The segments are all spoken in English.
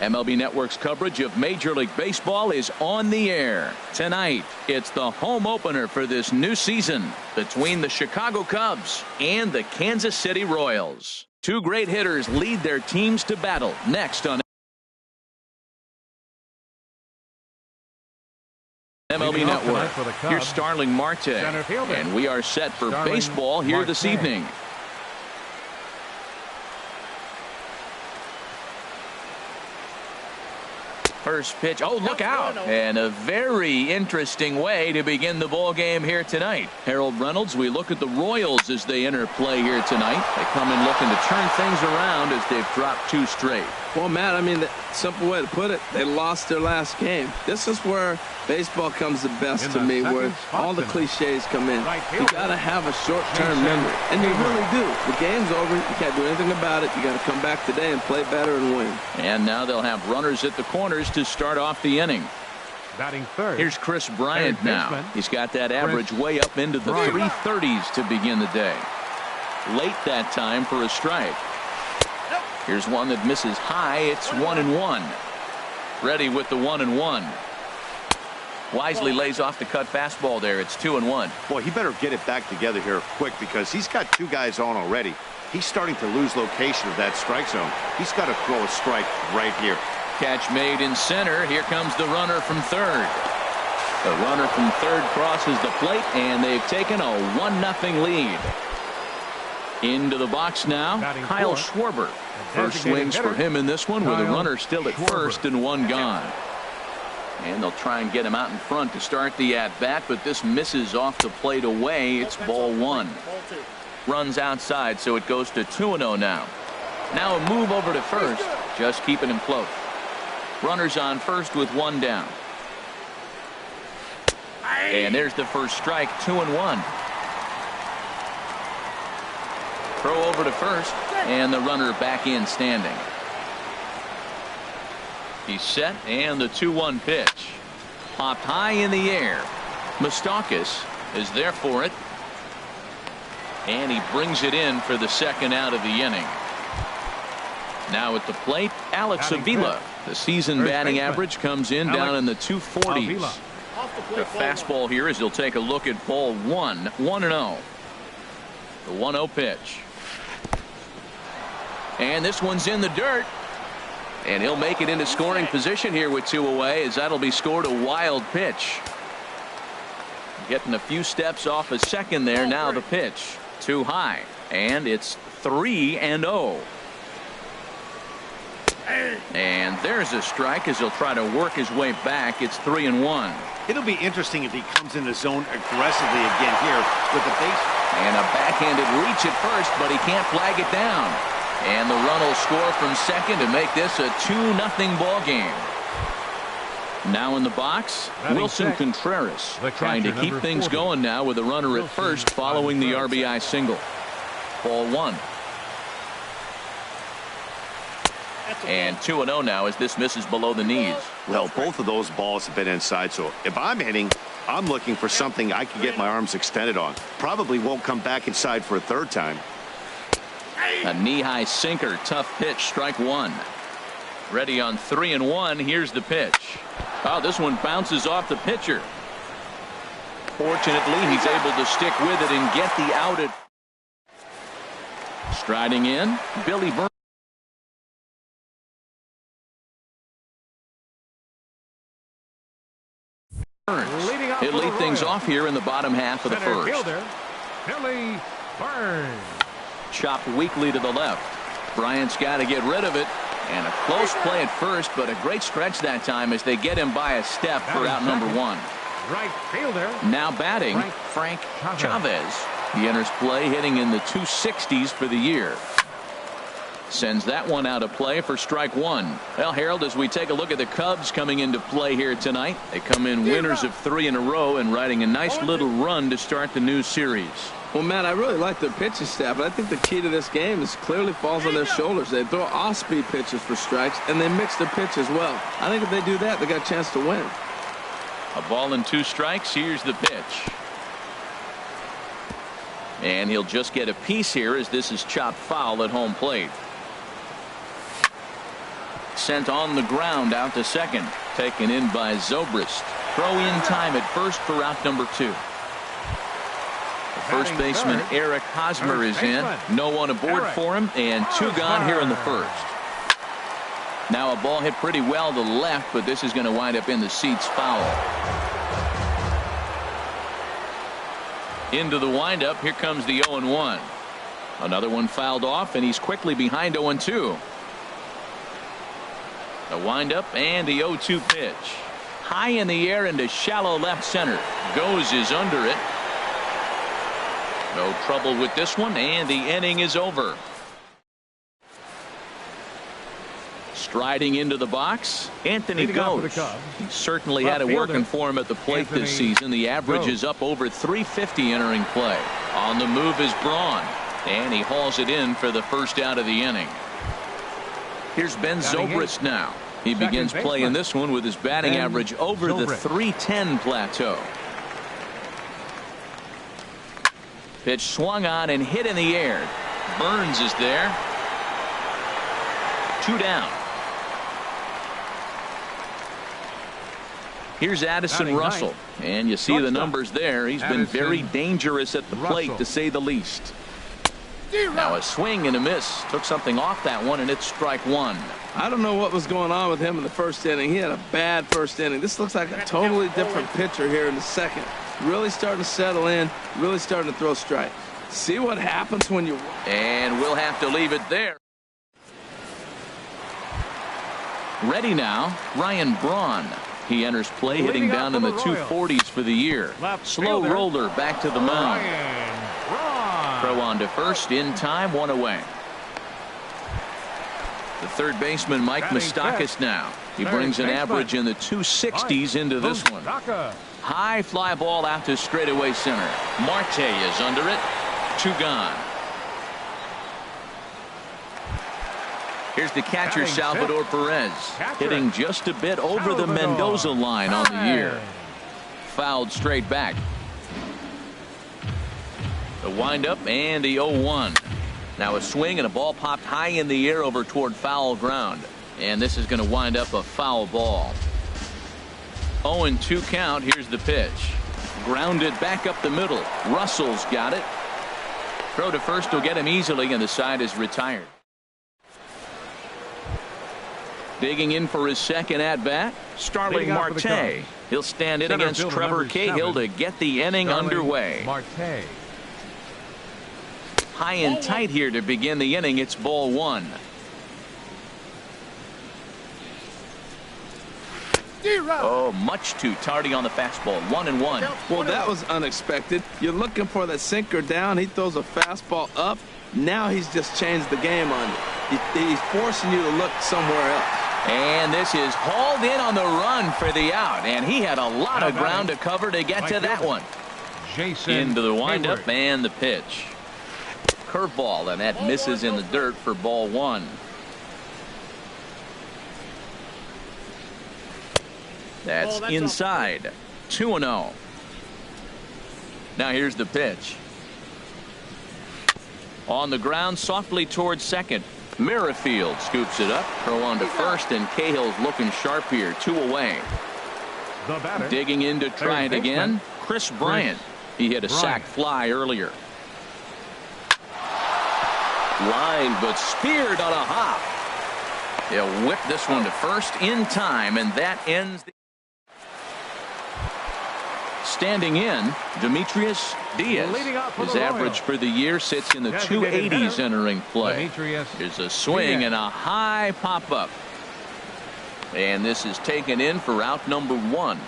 MLB Network's coverage of Major League Baseball is on the air. Tonight, it's the home opener for this new season between the Chicago Cubs and the Kansas City Royals. Two great hitters lead their teams to battle next on MLB Network. Here's Starling Marte, and we are set for baseball here this evening. First pitch. Oh, look out. And a very interesting way to begin the ball game here tonight. Harold Reynolds, we look at the Royals as they enter play here tonight. They come in looking to turn things around as they've dropped two straight. Well, Matt, I mean, the simple way to put it, they lost their last game. This is where baseball comes the best to me, where all the cliches come in. You got to have a short-term memory, and you really do. The game's over. You can't do anything about it. You got to come back today and play better and win. And now they'll have runners at the corners to start off the inning. Batting third. Here's Chris Bryant now. He's got that average way up into the 330s to begin the day. Late that time for a strike. Here's one that misses high. It's 1-1. Ready with the 1-1. Wisely lays off the cut fastball there. It's 2-1. Boy, he better get it back together here quick because he's got two guys on already. He's starting to lose location of that strike zone. He's got to throw a strike right here. Catch made in center. Here comes the runner from third. The runner from third crosses the plate, and they've taken a 1-0 lead. Into the box now, Kyle Schwarber. First swings for him in this one with a runner still at first and one gone. And they'll try and get him out in front to start the at-bat, but this misses off the plate away. It's ball one. Runs outside, so it goes to 2-0 now. Now a move over to first, just keeping him close. Runners on first with one down. And there's the first strike, 2-1. Throw over to first, and the runner back in standing. He's set, and the 2-1 pitch. Popped high in the air. Moustakas is there for it. And he brings it in for the second out of the inning. Now at the plate, Alex Avila. The season batting average comes in down in the 240s. The fastball here as he'll take a look at ball one. 1-0. The 1-0 pitch. And this one's in the dirt. And he'll make it into scoring position here with two away, as that'll be scored a wild pitch. Getting a few steps off a second there. Now the pitch. Too high. And it's 3-0. And there's a strike as he'll try to work his way back. It's 3-1. It'll be interesting if he comes in the zone aggressively again here with the base. And a backhanded reach at first, but he can't flag it down. And the run will score from second to make this a 2-0 ball game. Now in the box, Wilson Contreras trying to keep things going now with a runner at first following the RBI single. Ball one. And 2-0 now as this misses below the knees. Well, both of those balls have been inside, so if I'm hitting, I'm looking for something I can get my arms extended on. Probably won't come back inside for a third time. A knee-high sinker, tough pitch, strike one. Ready on 3-1. Here's the pitch. Oh, this one bounces off the pitcher. Fortunately, he's able to stick with it and get the out at. Striding in, Billy Burns. He'll lead things off here in the bottom half of the first. Fielder, Billy Burns. Chopped weakly to the left. Bryant's got to get rid of it. And a close play at first, but a great stretch that time as they get him by a step for out number one. Right fielder. Now batting, Frank Chavez. He enters play hitting in the 260s for the year. Sends that one out of play for strike one. Well, Harold, as we take a look at the Cubs coming into play here tonight, they come in winners of 3 in a row and riding a nice little run to start the new series. Well, Matt, I really like their pitching staff, but I think the key to this game is clearly falls on their shoulders. They throw off-speed pitches for strikes, and they mix their pitch as well. I think if they do that, they got a chance to win. A ball and 2 strikes. Here's the pitch. And he'll just get a piece here as this is chopped foul at home plate. sent on the ground out to second. Taken in by Zobrist. Throw in time at first for out number 2. The first baseman Eric Hosmer is in. No one aboard for him, and 2 gone here in the first. Now a ball hit pretty well to the left, but this is going to wind up in the seats foul. Into the windup. Here comes the 0-1. Another one fouled off, and he's quickly behind 0-2. The windup and the 0-2 pitch. High in the air into shallow left center. Goes is under it. No trouble with this one, and the inning is over. Striding into the box, Anthony Goes. He certainly had it working for him at the plate this season. The average is up over 350 entering play. On the move is Braun, and he hauls it in for the first out of the inning. Here's Ben Zobrist now. He begins play in this one with his batting average over the 310 plateau. Pitch swung on and hit in the air. Burns is there. 2 down. Here's Addison Russell, and you see the numbers there. He's been very dangerous at the plate, to say the least. Now a swing and a miss. Took something off that one, and it's strike 1. I don't know what was going on with him in the first inning. He had a bad first inning. This looks like a totally different pitcher here in the second. Really starting to settle in, really starting to throw strikes. See what happens when you... And we'll have to leave it there. Ready now, Ryan Braun. He enters play hitting down in the 240s for the year. Slow roller back to the mound. Throw on to first in time, 1 away. The third baseman Mike Moustakas now. He brings an average in the 260s into this one. High fly ball out to straightaway center. Marte is under it. 2 gone. Here's the catcher Salvador Perez, hitting just a bit over the Mendoza line on the year. Fouled straight back. The windup and the 0-1. Now a swing and a ball popped high in the air over toward foul ground, and this is going to wind up a foul ball. 0-2 count. Here's the pitch. Grounded back up the middle. Russell's got it. Throw to first will get him easily, and the side is retired. Digging in for his second at-bat, Starling Marte. He'll stand in against Trevor Cahill to get the inning underway. High and tight here to begin the inning. It's ball 1. Oh, much too tardy on the fastball. 1-1. Well, that was unexpected. You're looking for that sinker down. He throws a fastball up. Now he's just changed the game on you. He's forcing you to look somewhere else. And this is hauled in on the run for the out, and he had a lot of ground to cover to get to that one. Into the windup and the pitch. Curveball, and that misses in the dirt for ball 1. That's inside. 2-0. Now here's the pitch. On the ground, softly towards second. Merrifield scoops it up. Throw on to first, and Cahill's looking sharp here. 2 away. Digging in to try it again. Chris Bryant. He hit a sac fly earlier. Line, but speared on a hop. He'll whip this one to first in time, and that ends the... Standing in, Demetrius Diaz. His average for the year sits in the 280s entering play. Here's a swing and a high pop-up. And this is taken in for out number 1.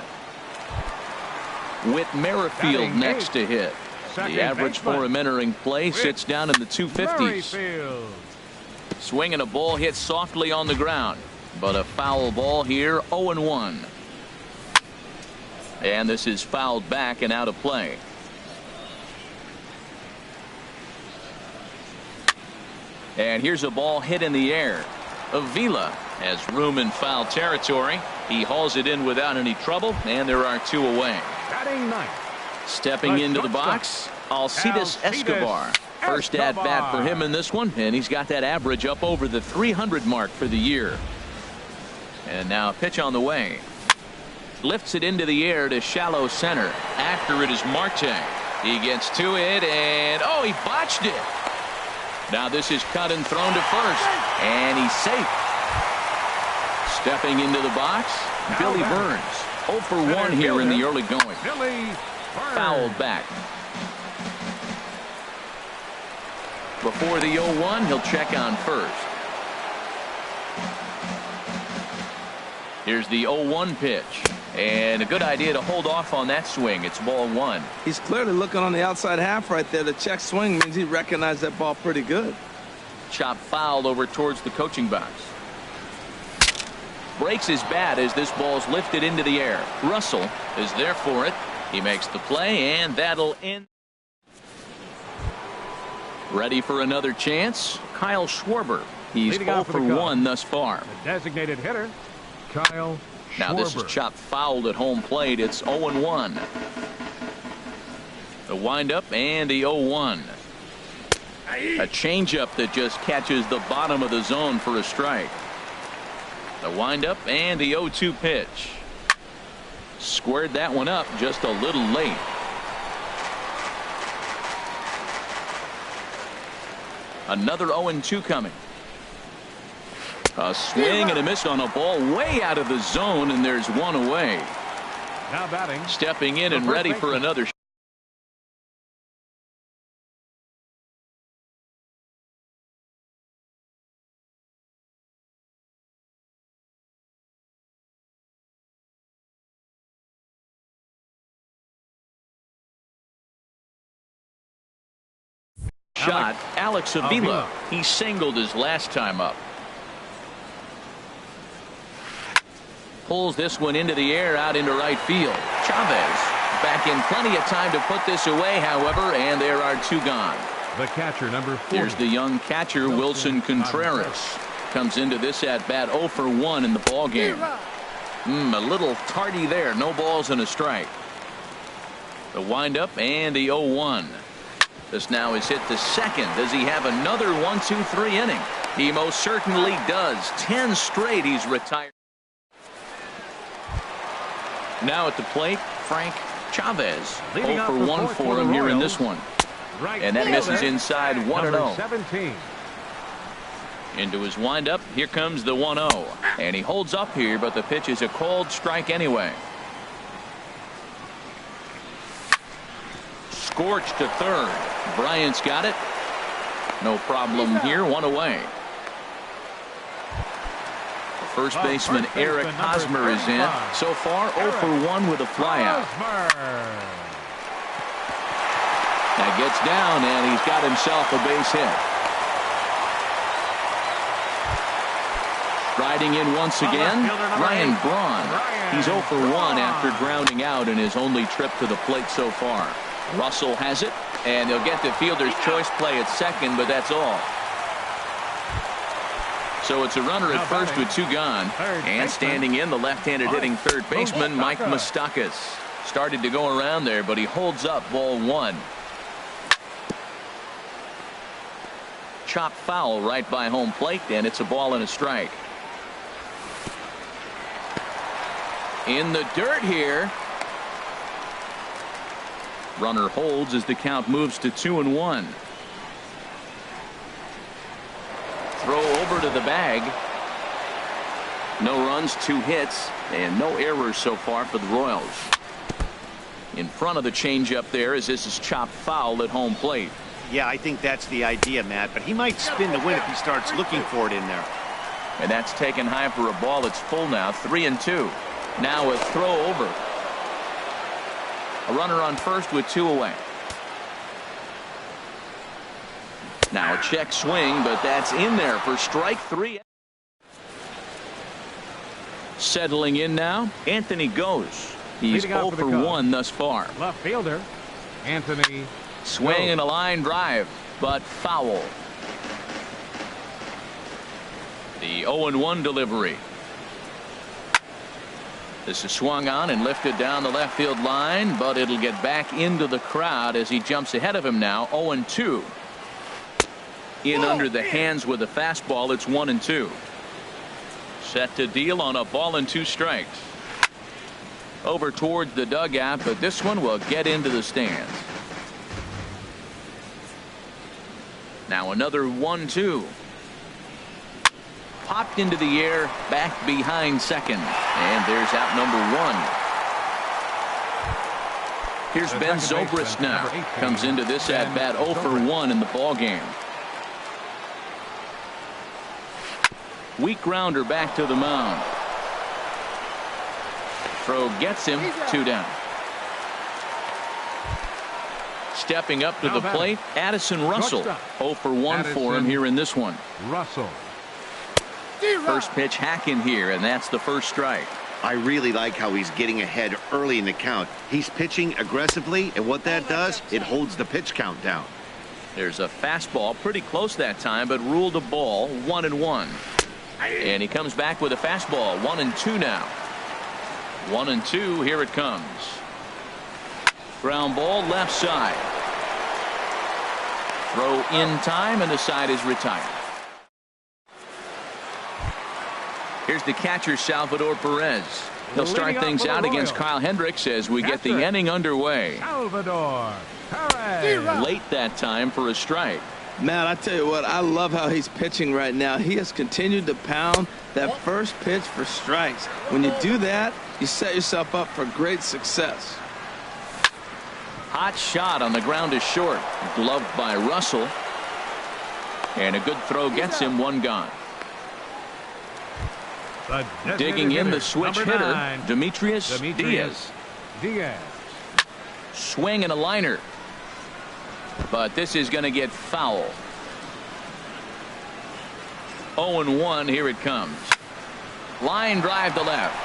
With Merrifield next to hit. The average for him entering play sits down in the 250s. Swing and a ball hit softly on the ground. But a foul ball here, 0-1. And this is fouled back and out of play. And here's a ball hit in the air. Avila has room in foul territory. He hauls it in without any trouble, and there are 2 away. Stepping into the box, Alcides Escobar. First at bat for him in this one, and he's got that average up over the 300 mark for the year. And now a pitch on the way. Lifts it into the air to shallow center. After it is Marte. He gets to it, and oh, he botched it. Now this is cut and thrown to first, and he's safe. Stepping into the box, Billy Burns. 0 for 1 here in the early going. Fouled back. Before the 0-1, he'll check on first. Here's the 0-1 pitch. And a good idea to hold off on that swing. It's ball 1. He's clearly looking on the outside half right there. The check swing means he recognized that ball pretty good. Chop foul over towards the coaching box. Breaks his bat as this ball's lifted into the air. Russell is there for it. He makes the play, and that'll end. Ready for another chance? Kyle Schwarber. He's 0 for 1 thus far. The designated hitter, Kyle Schwarber. Now this is chopped fouled at home plate. It's 0-1. The windup and the 0-1. A changeup that just catches the bottom of the zone for a strike. The windup and the 0-2 pitch. Squared that one up just a little late. Another 0-2 coming. A swing and a miss on a ball way out of the zone, and there's one away. Now batting. Stepping in and ready for another. Shot, Alex Avila. He singled his last time up. Pulls this one into the air out into right field. Chavez back in plenty of time to put this away, however, and there are 2 gone. The catcher, number 40. Here's the young catcher, Wilson Contreras. Comes into this at bat 0 for 1 in the ball game. A little tardy there. No balls and a strike. The windup and the 0-1. This now is hit to second. Does he have another 1-2-3 inning? He most certainly does. 10 straight he's retired. Now at the plate, Frank Chavez. 0 for 1 for him here in this one. And that misses inside 1-0. 17. Into his windup. Here comes the 1-0. And he holds up here, but the pitch is a called strike anyway. Scorched to third. Bryant's got it. No problem here. 1 away. First baseman Eric Hosmer is in. So far 0 for 1 with a flyout. That gets down, and he's got himself a base hit. Riding in once again, Ryan Braun. He's 0 for 1 after grounding out in his only trip to the plate so far. Russell has it, and they'll get the fielder's choice play at second, but that's all. So it's a runner at first with 2 gone. And standing in, the left-handed hitting third baseman, Mike Moustakas. Started to go around there, but he holds up ball 1. Chop foul right by home plate, and it's a ball and a strike. In the dirt here. Runner holds as the count moves to 2-1. Throw over to the bag. No runs, 2 hits, and no errors so far for the Royals. In front of the changeup there as this is chopped foul at home plate. Yeah, I think that's the idea, Matt, but he might spin the win if he starts looking for it in there. And that's taken high for a ball. It's full now, 3-2. Now a throw over. A runner on first with 2 away. Now a check swing, but that's in there for strike 3. Settling in now, Anthony Goes. He's 0 for 1 thus far. Left fielder, Anthony. Swing and a line drive, but foul. The 0-1 delivery. This is swung on and lifted down the left field line, but it'll get back into the crowd as he jumps ahead of him now. 0-2. In under the hands with a fastball. It's 1-2. Set to deal on a ball and 2 strikes. Over towards the dugout, but this one will get into the stands. Now another 1-2. Popped into the air, back behind second. And there's out number 1. Here's Ben Zobrist now. Comes into this at bat 0 for 1 in the ball game. Weak grounder back to the mound. Throw gets him, 2 down. Stepping up to the plate, Addison Russell. 0 for 1 for him here in this one. Russell. First pitch hacking here, and that's the first strike. I really like how he's getting ahead early in the count. He's pitching aggressively, and what that does, it holds the pitch count down. There's a fastball pretty close that time, but ruled a ball, 1-1. And he comes back with a fastball, 1-2 now. 1-2, here it comes. Ground ball left side. Throw in time, and the side is retired. Here's the catcher, Salvador Perez. He'll start things out against Kyle Hendricks as we get the inning underway. Salvador Perez. Late that time for a strike. Matt, I tell you what, I love how he's pitching right now. He has continued to pound that first pitch for strikes. When you do that, you set yourself up for great success. Hot shot on the ground is short. Gloved by Russell. And a good throw gets him, 1 gone. Digging in the switch hitter, Demetrius Diaz. Swing and a liner. But this is going to get foul. 0-1, here it comes. Line drive to left.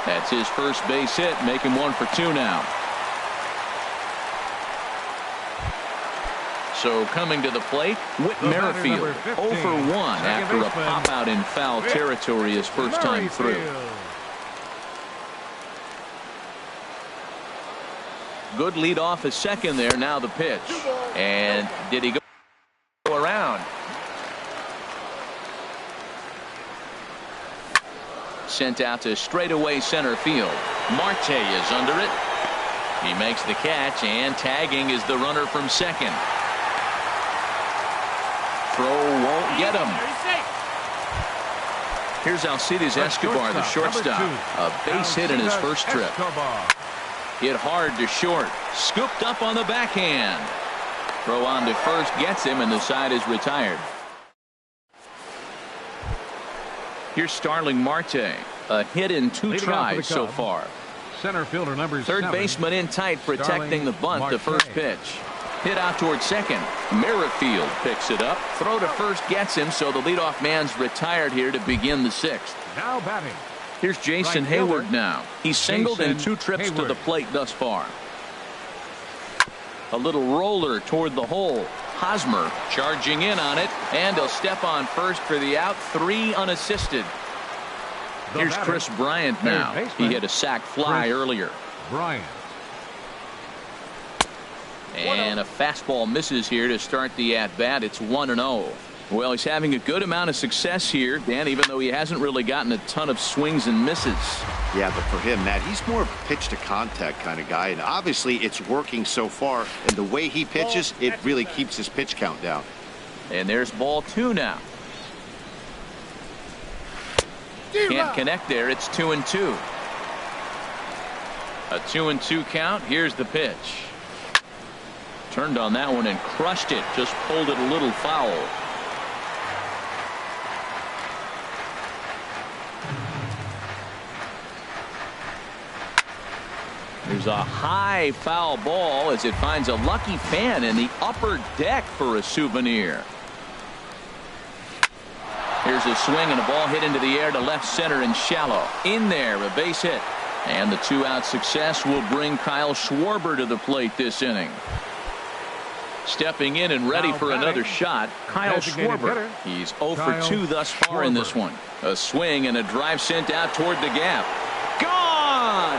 That's his first base hit, making 1 for 2 now. So coming to the plate, Whit Merrifield, 0 for 1 after a pop out in foul territory his first time through. Good lead off at second there. Now the pitch. And did he go around? Sent out to straightaway center field. Marte is under it. He makes the catch, and tagging is the runner from second. Throw won't get him. Here's Alcides Escobar, the shortstop. A base hit in his first trip. Hit hard to short. Scooped up on the backhand. Throw on to first gets him, and the side is retired. Here's Starling Marte. A hit in 2 tries so far. Center fielder number 7. Third baseman in tight, protecting the bunt. The first pitch. Hit out towards second. Merrifield picks it up. Throw to first gets him, so the leadoff man's retired here to begin the 6th. Now batting. Here's Jason Hayward now. He's singled in 2 trips to the plate thus far. A little roller toward the hole. Hosmer charging in on it, and he'll step on first for the out. 3 unassisted. Here's Chris Bryant now. He hit a sac fly earlier. Bryant. And a fastball misses here to start the at-bat. It's 1-0. Well, he's having a good amount of success here, Dan, even though he hasn't really gotten a ton of swings and misses. Yeah, but for him, Matt, he's more of a pitch-to-contact kind of guy, and obviously it's working so far, and the way he pitches, it really keeps his pitch count down. And there's ball 2 now. Can't connect there. It's 2-2. A 2-2 count. Here's the pitch. Turned on that one and crushed it. Just pulled it a little foul. There's a high foul ball as it finds a lucky fan in the upper deck for a souvenir. Here's a swing and a ball hit into the air to left center and shallow. In there, a base hit. And the 2-out success will bring Kyle Schwarber to the plate this inning. Stepping in and ready for another shot, Kyle Schwarber. He's 0 for 2 thus far in this one. A swing and a drive sent out toward the gap. Gone!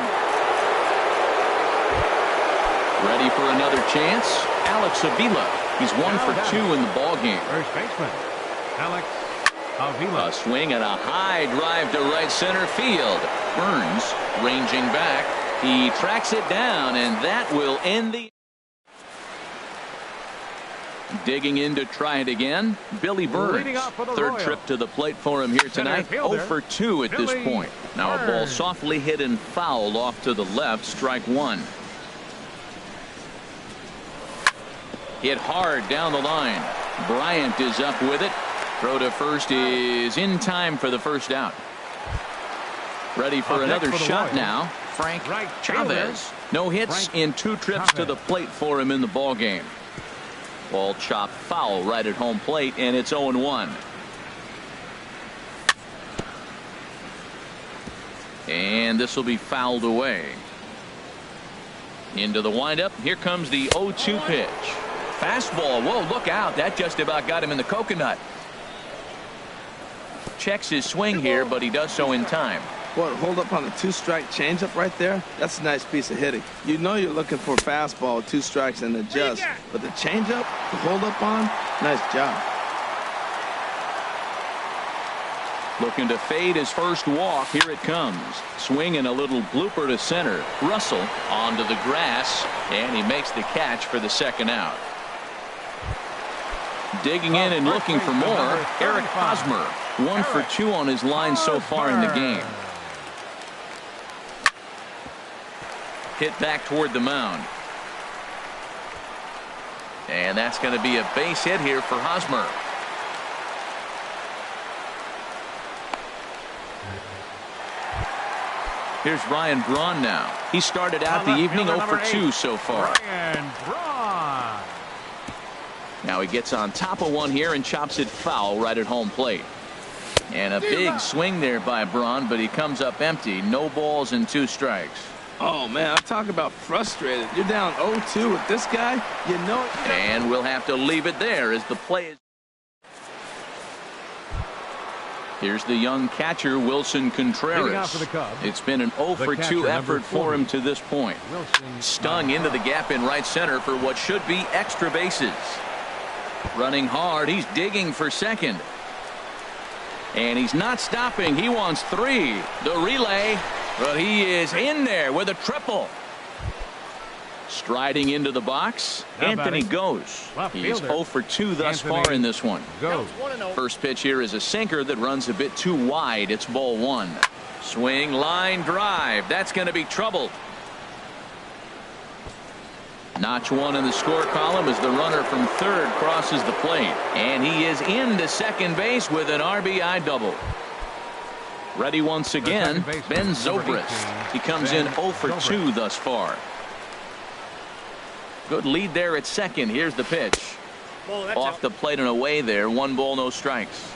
Ready for another chance? Alex Avila. He's 1 for 2 in the ball game. First baseman, Alex Avila. A swing and a high drive to right center field. Burns ranging back. He tracks it down, and that will end the. Digging in to try it again, Billy Burns. Third trip to the plate for him here tonight. 0 for 2 at this point. Now a ball softly hit and fouled off to the left. Strike one. Hit hard down the line. Bryant is up with it. Throw to first is in time for the first out. Ready for another shot now. Frank Chavez. No hits in 2 trips to the plate for him in the ball game. Ball chopped foul right at home plate, and it's 0-1. And this will be fouled away. Into the windup. Here comes the 0-2 pitch. Fastball. Whoa, look out. That just about got him in the coconut. Checks his swing here, but he does so in time. What, hold up on a 2-strike changeup right there? That's a nice piece of hitting. You know you're looking for a fastball with 2 strikes and adjust. But the changeup, to hold up on, nice job. Looking to fade his first walk. Here it comes. Swinging a little blooper to center. Russell onto the grass, and he makes the catch for the second out. Digging in and looking for more, Eric Hosmer. 1 for 2 on his line so far in the game. Hit back toward the mound. And that's going to be a base hit here for Hosmer. Here's Ryan Braun now. He started out the evening 0 for 2 so far. Now he gets on top of one here and chops it foul right at home plate. And a big swing there by Braun, but he comes up empty. No balls and 2 strikes. Oh, man, I'm talking about frustrated. You're down 0-2 with this guy. You know it. And we'll have to leave it there as the play is. Here's the young catcher, Wilson Contreras. It's been an 0 for 2 effort for him to this point. Stung into the gap in right center for what should be extra bases. Running hard. He's digging for second. And he's not stopping. He wants 3. The relay. But he is in there with a triple. Striding into the box. Anthony goes. He's 0 for 2 thus far in this one. First pitch here is a sinker that runs a bit too wide. It's ball 1. Swing, line, drive. That's going to be trouble. Notch 1 in the score column as the runner from third crosses the plate. And he is into second base with an RBI double. Ready once again, Ben Zobrist. He comes in 0 for 2 thus far. Good lead there at second. Here's the pitch. Off the plate and away there. 1 ball, no strikes.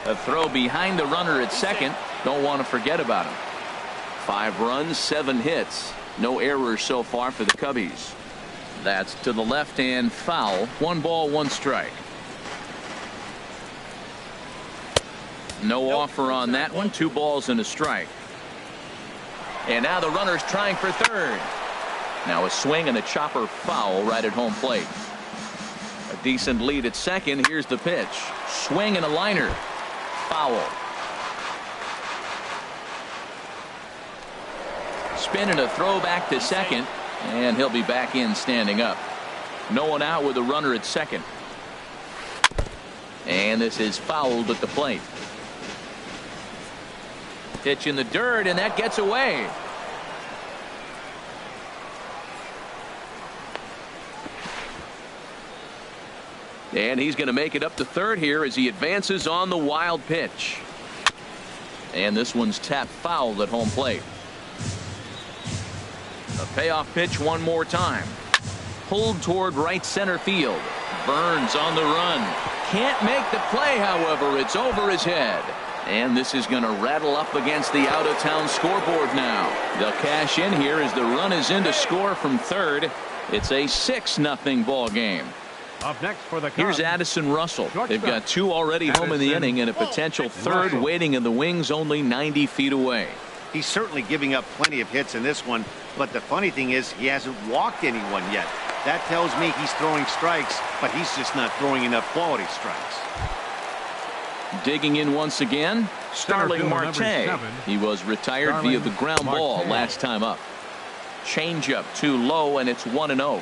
A throw behind the runner at second. Don't want to forget about him. 5 runs, 7 hits. No errors so far for the Cubbies. That's to the left hand foul. 1 ball, 1 strike. No offer on that one. 2 balls and a strike. And now the runner's trying for third. Now a swing and a chopper foul right at home plate. A decent lead at second. Here's the pitch. Swing and a liner. Foul. Spin and a throw back to second. And he'll be back in standing up. No one out with a runner at second. And this is fouled at the plate. Pitch in the dirt, and that gets away. And he's going to make it up to third here as he advances on the wild pitch. And this one's tapped foul at home plate. A payoff pitch one more time. Pulled toward right center field. Burns on the run. Can't make the play, however. It's over his head. And this is going to rattle up against the out-of-town scoreboard now. They'll cash in here as the run is in to score from third. It's a 6-0 ball game. Up next for the Cubs. Here's Addison Russell. They've got 2 already home in the inning and a potential third waiting in the wings only 90 feet away. He's certainly giving up plenty of hits in this one, but the funny thing is he hasn't walked anyone yet. That tells me he's throwing strikes, but he's just not throwing enough quality strikes. Digging in once again, Starling Marte. He was retired via the ground ball last time up. Changeup too low, and it's 1-0.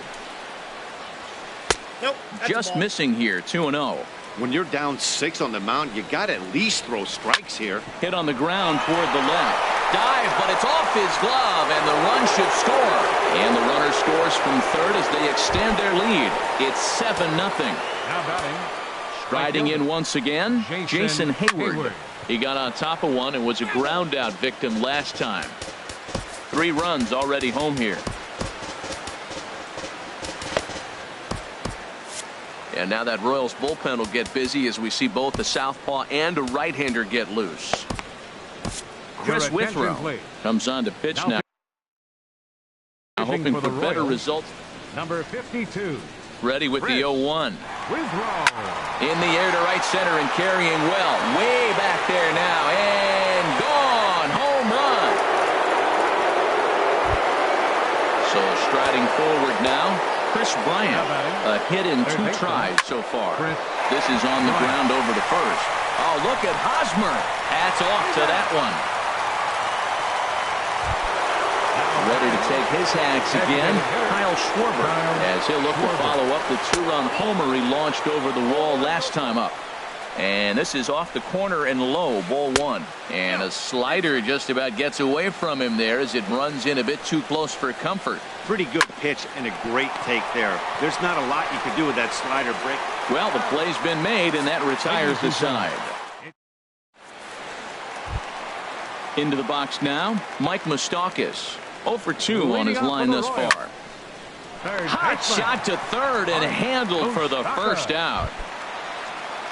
Nope, just missing here, 2-0. When you're down 6 on the mound, you got to at least throw strikes here. Hit on the ground toward the left. Dive, but it's off his glove, and the run should score. And the runner scores from third as they extend their lead. It's 7-0. Now batting. Riding in once again, Jason Hayward. He got on top of one and was a ground out victim last time. 3 runs already home here. And now that Royals bullpen will get busy as we see both the southpaw and a right-hander get loose. Chris Withrow comes on to pitch now. Hoping for better results. Number 52. Ready with the 0-1. Withrow. In the air to right center and carrying well. Way back there now. And gone. Home run. So striding forward now, Chris Bryant. A hit in 2 tries so far. This is on the ground over to first. Oh, look at Hosmer. Hats off to that one. Ready to take his hacks again, Kyle Schwarber, as he'll look to follow up the 2-run homer he launched over the wall last time up. And this is off the corner and low, ball 1. And a slider just about gets away from him there as it runs in a bit too close for comfort. Pretty good pitch and a great take there. There's not a lot you can do with that slider break. Well, the play's been made, and that retires the side. Into the box now, Mike Moustakas. 0 for 2 on his line thus far. Hot shot to third and handled for the first out.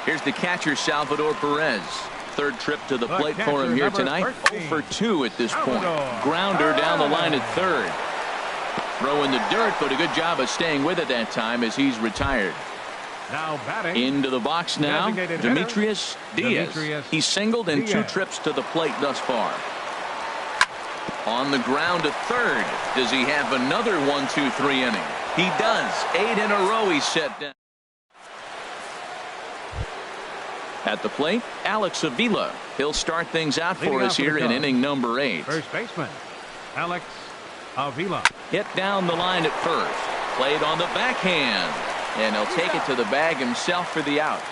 Here's the catcher, Salvador Perez. Third trip to the plate for him here tonight. 0 for 2 at this point. Grounder down the line at third. Throw in the dirt, but a good job of staying with it that time as he's retired. Now batting. Into the box now, Demetrius Diaz. He's singled in 2 trips to the plate thus far. On the ground to third. Does he have another 1-2-3 inning? He does. 8 in a row he's set down. At the plate, Alex Avila. He'll start things out for us here in inning number 8. First baseman, Alex Avila. Hit down the line at first. Played on the backhand. And he'll take it to the bag himself for the out.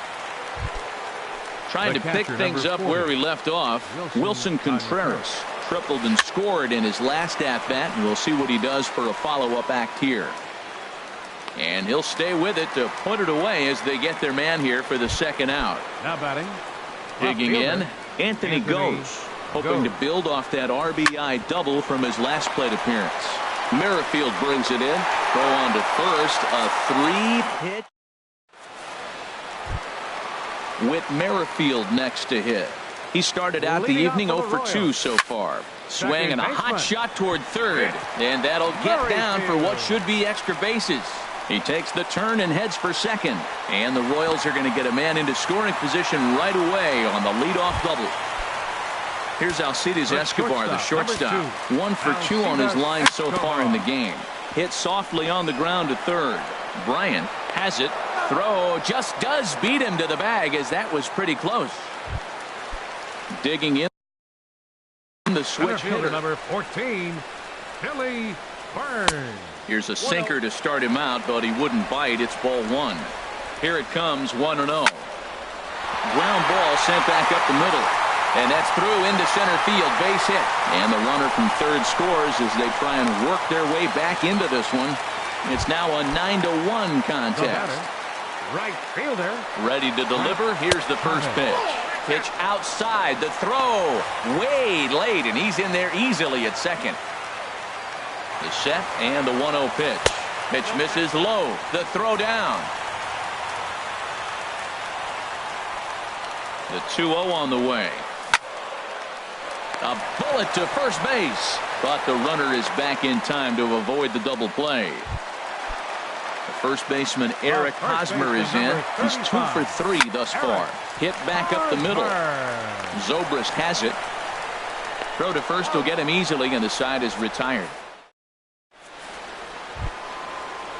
Trying to pick things up where he left off, Wilson Contreras. Tripled and scored in his last at-bat, and we'll see what he does for a follow-up act here. And he'll stay with it to put it away as they get their man here for the second out. Now batting. Digging in, Anthony Goes, hoping to build off that RBI double from his last plate appearance. Merrifield brings it in. Throw on to first. A 3-pitch with Merrifield next to hit. He started out the evening 0 for 2 so far. Swing and a hot shot toward third. And that'll get down for what should be extra bases. He takes the turn and heads for second. And the Royals are going to get a man into scoring position right away on the leadoff double. Here's Alcides Escobar, the shortstop. 1 for 2 on his line so far in the game. Hit softly on the ground to third. Bryant has it. Throw just does beat him to the bag as that was pretty close. Digging in the switch hitter. Number 14, Billy Burns. Here's a sinker to start him out, but he wouldn't bite. It's ball 1. Here it comes, 1-0. Ground ball sent back up the middle. And that's through into center field, base hit. And the runner from third scores as they try and work their way back into this one. It's now a 9-1 contest. Right fielder. Ready to deliver. Here's the first pitch. Pitch outside. The throw way late, and he's in there easily at second. The set and the 1-0 pitch. Pitch misses low. The throw down. The 2-0 on the way. A bullet to first base, but the runner is back in time to avoid the double play. The first baseman Eric Hosmer is in. He's 2 for 3 thus far. Hit back up the middle. Zobrist has it. Throw to first will get him easily, and the side is retired.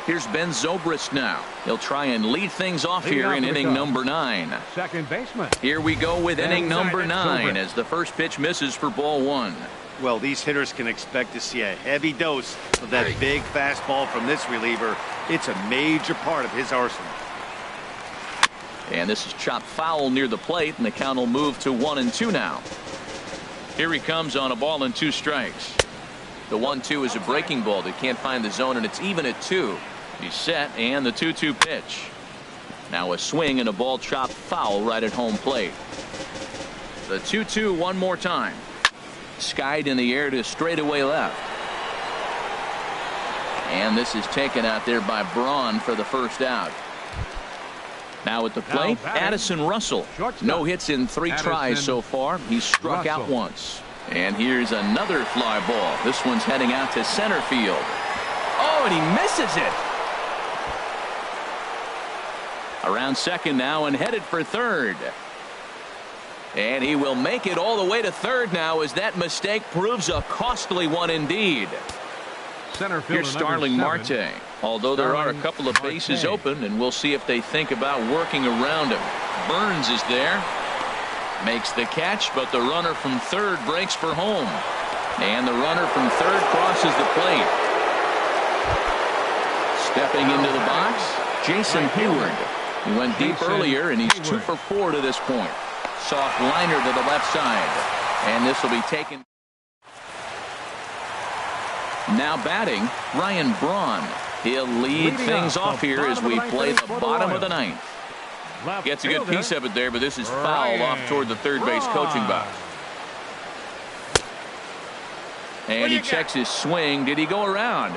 Here's Ben Zobrist now. He'll try and lead things off here in inning number 9. Second baseman. Here we go with inning number 9 as the first pitch misses for ball 1. Well, these hitters can expect to see a heavy dose of that big fastball from this reliever. It's a major part of his arsenal. And this is chopped foul near the plate, and the count will move to 1-2 now. Here he comes on a ball and 2 strikes. The 1-2 is a breaking ball that can't find the zone, and it's even at 2. He's set, and the 2-2 pitch. Now a swing and a ball chopped foul right at home plate. The 2-2 one more time. Skied in the air to straightaway left. And this is taken out there by Braun for the first out. Now at the plate, Addison Russell. No hits in 3 tries so far. He's struck out once. And here's another fly ball. This one's heading out to center field. Oh, and he misses it. Around second now and headed for third. And he will make it all the way to third now as that mistake proves a costly one indeed. Center fielder Here's Starling Marte. Although there are a couple of bases Marte. open, and we'll see if they think about working around him. Burns is there. Makes the catch, but the runner from third breaks for home. And the runner from third crosses the plate. Stepping into the box, Jason Hayward. He went deep earlier, and he's 2 for 4 to this point. Soft liner to the left side. And this will be taken. Now batting, Ryan Braun. He'll lead things off here as we play the bottom of the 9th. Gets a good piece of it there, but this is fouled off toward the third base coaching box. And he checks his swing. Did he go around?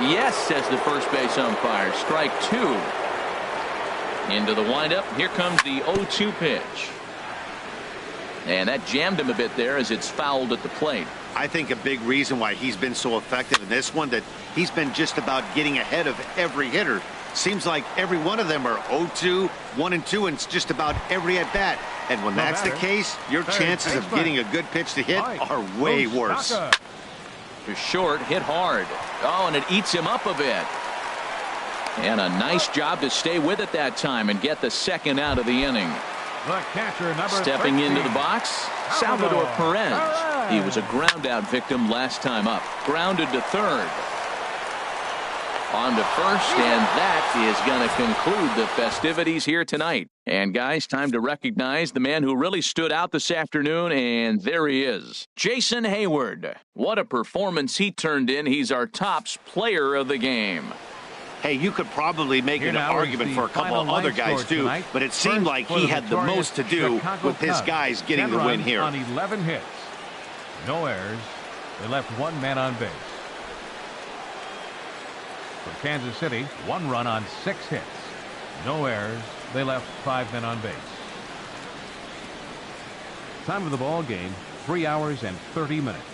Yes, says the first base umpire. Strike 2. Into the windup. Here comes the 0-2 pitch. And that jammed him a bit there as it's fouled at the plate. I think a big reason why he's been so effective in this one, that he's been just about getting ahead of every hitter. Seems like every one of them are 0-2, 1-2, and it's just about every at bat. And when that's the case, your chances of getting a good pitch to hit are way worse. To short, hit hard. Oh, and it eats him up a bit. And a nice job to stay with it that time and get the second out of the inning. The catcher, number Stepping 13. into the box, Salvador Perez. He was a ground out victim last time up. Grounded to third. On to first, and that is going to conclude the festivities here tonight. And guys, time to recognize the man who really stood out this afternoon, and there he is. Jason Hayward. What a performance he turned in. He's our tops player of the game. Hey, you could probably make an argument for a couple of other guys too, but it seemed like he had the most to do with his guys getting the win here. On 11 hits. No errors. They left 1 man on base. For Kansas City, 1 run on 6 hits. No errors. They left 5 men on base. Time of the ball game, 3 hours and 30 minutes.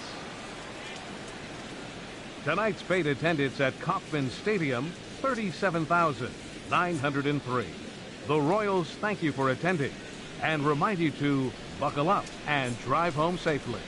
Tonight's paid attendance at Kauffman Stadium, 37,903. The Royals thank you for attending and remind you to buckle up and drive home safely.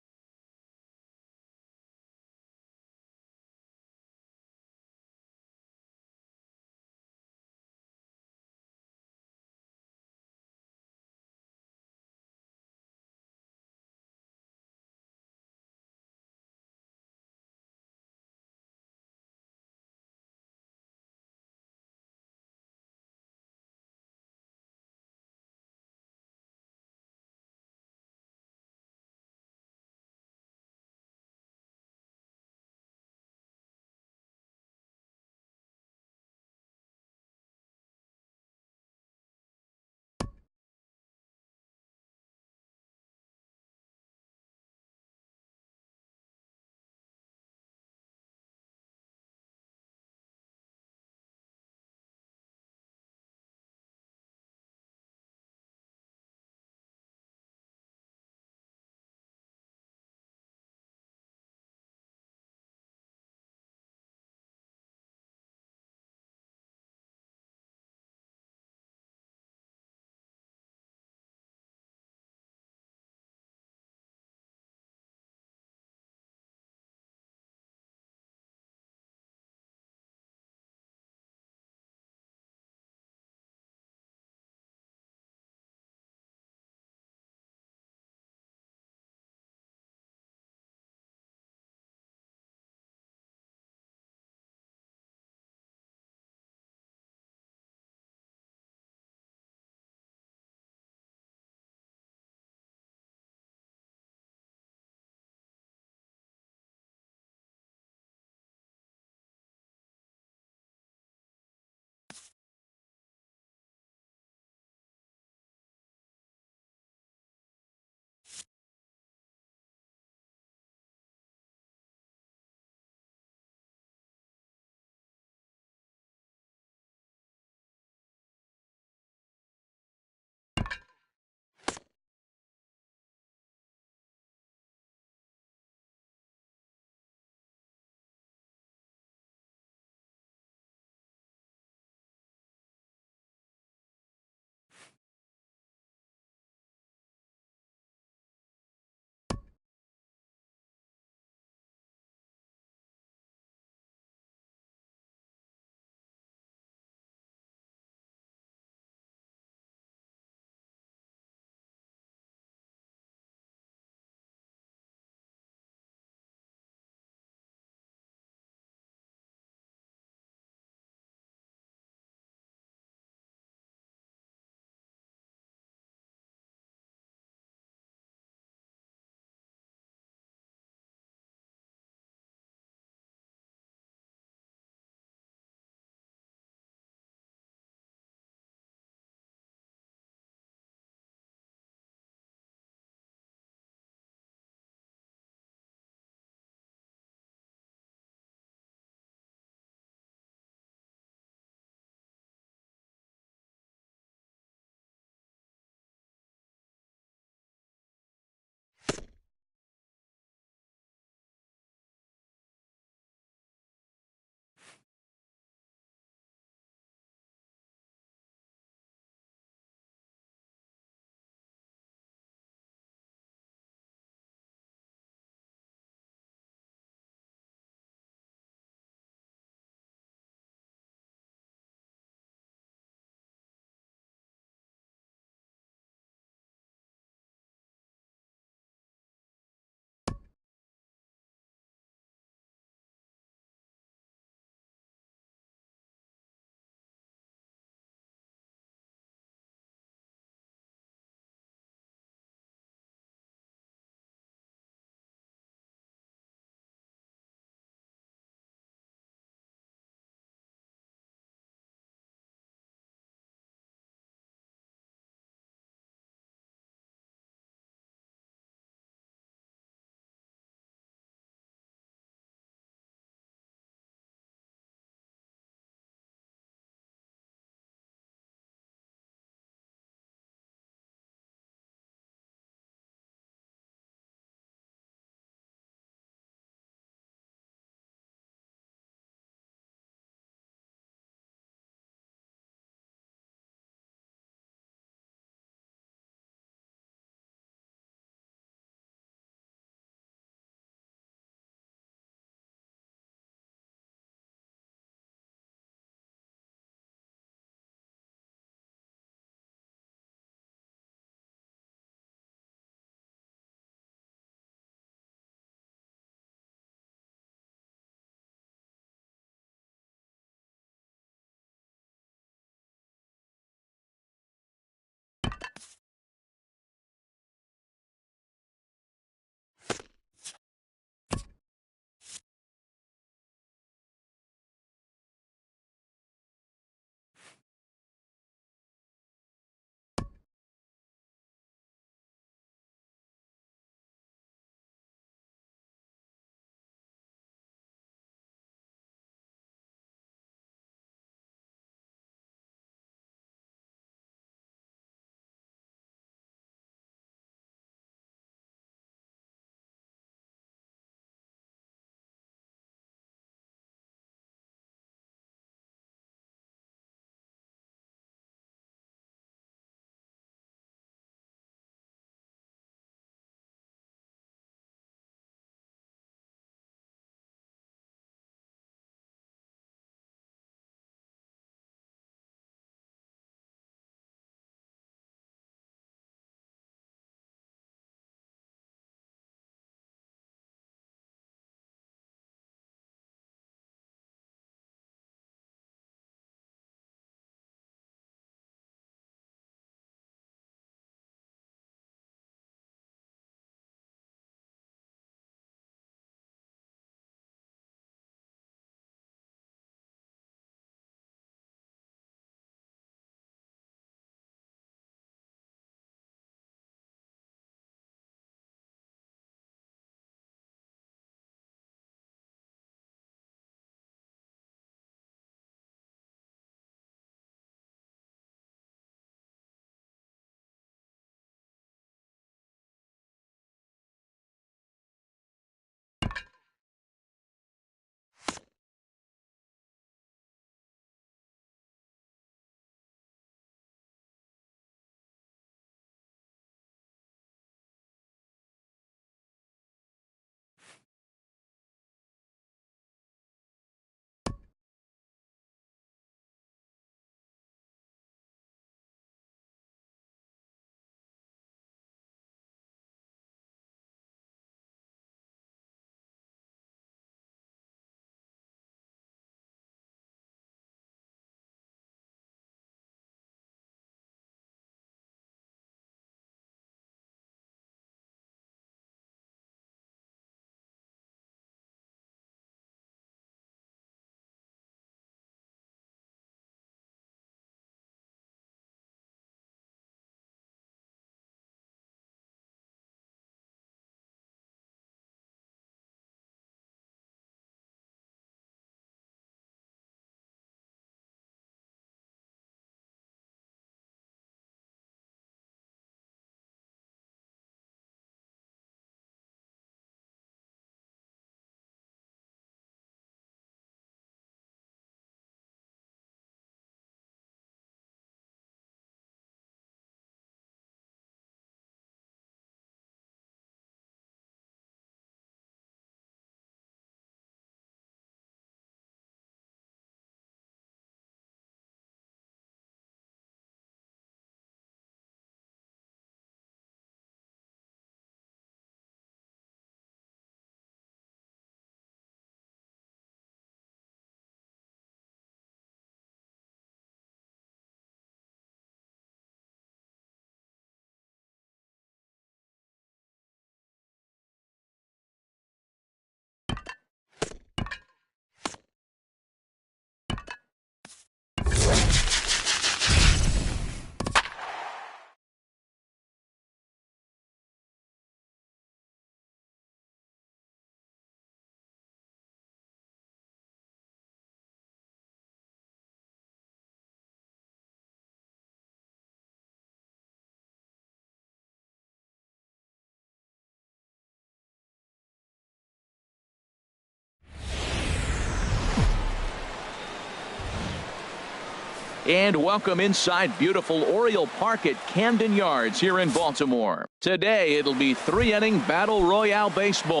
And welcome inside beautiful Oriole Park at Camden Yards here in Baltimore. Today it'll be 3-inning Battle Royale baseball.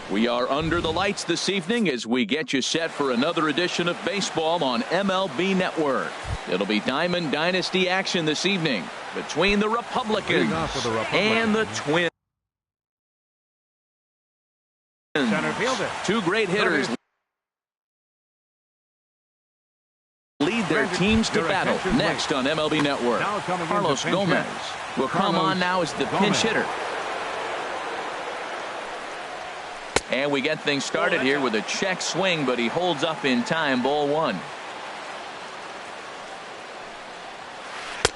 We are under the lights this evening as we get you set for another edition of baseball on MLB Network. It'll be Diamond Dynasty action this evening between the Republicans and the Twins. Center fielder. Two great hitters lead their teams to battle next on MLB Network. Carlos Gomez will come on now as the pinch hitter. And we get things started here with a check swing, but he holds up in time. Ball one.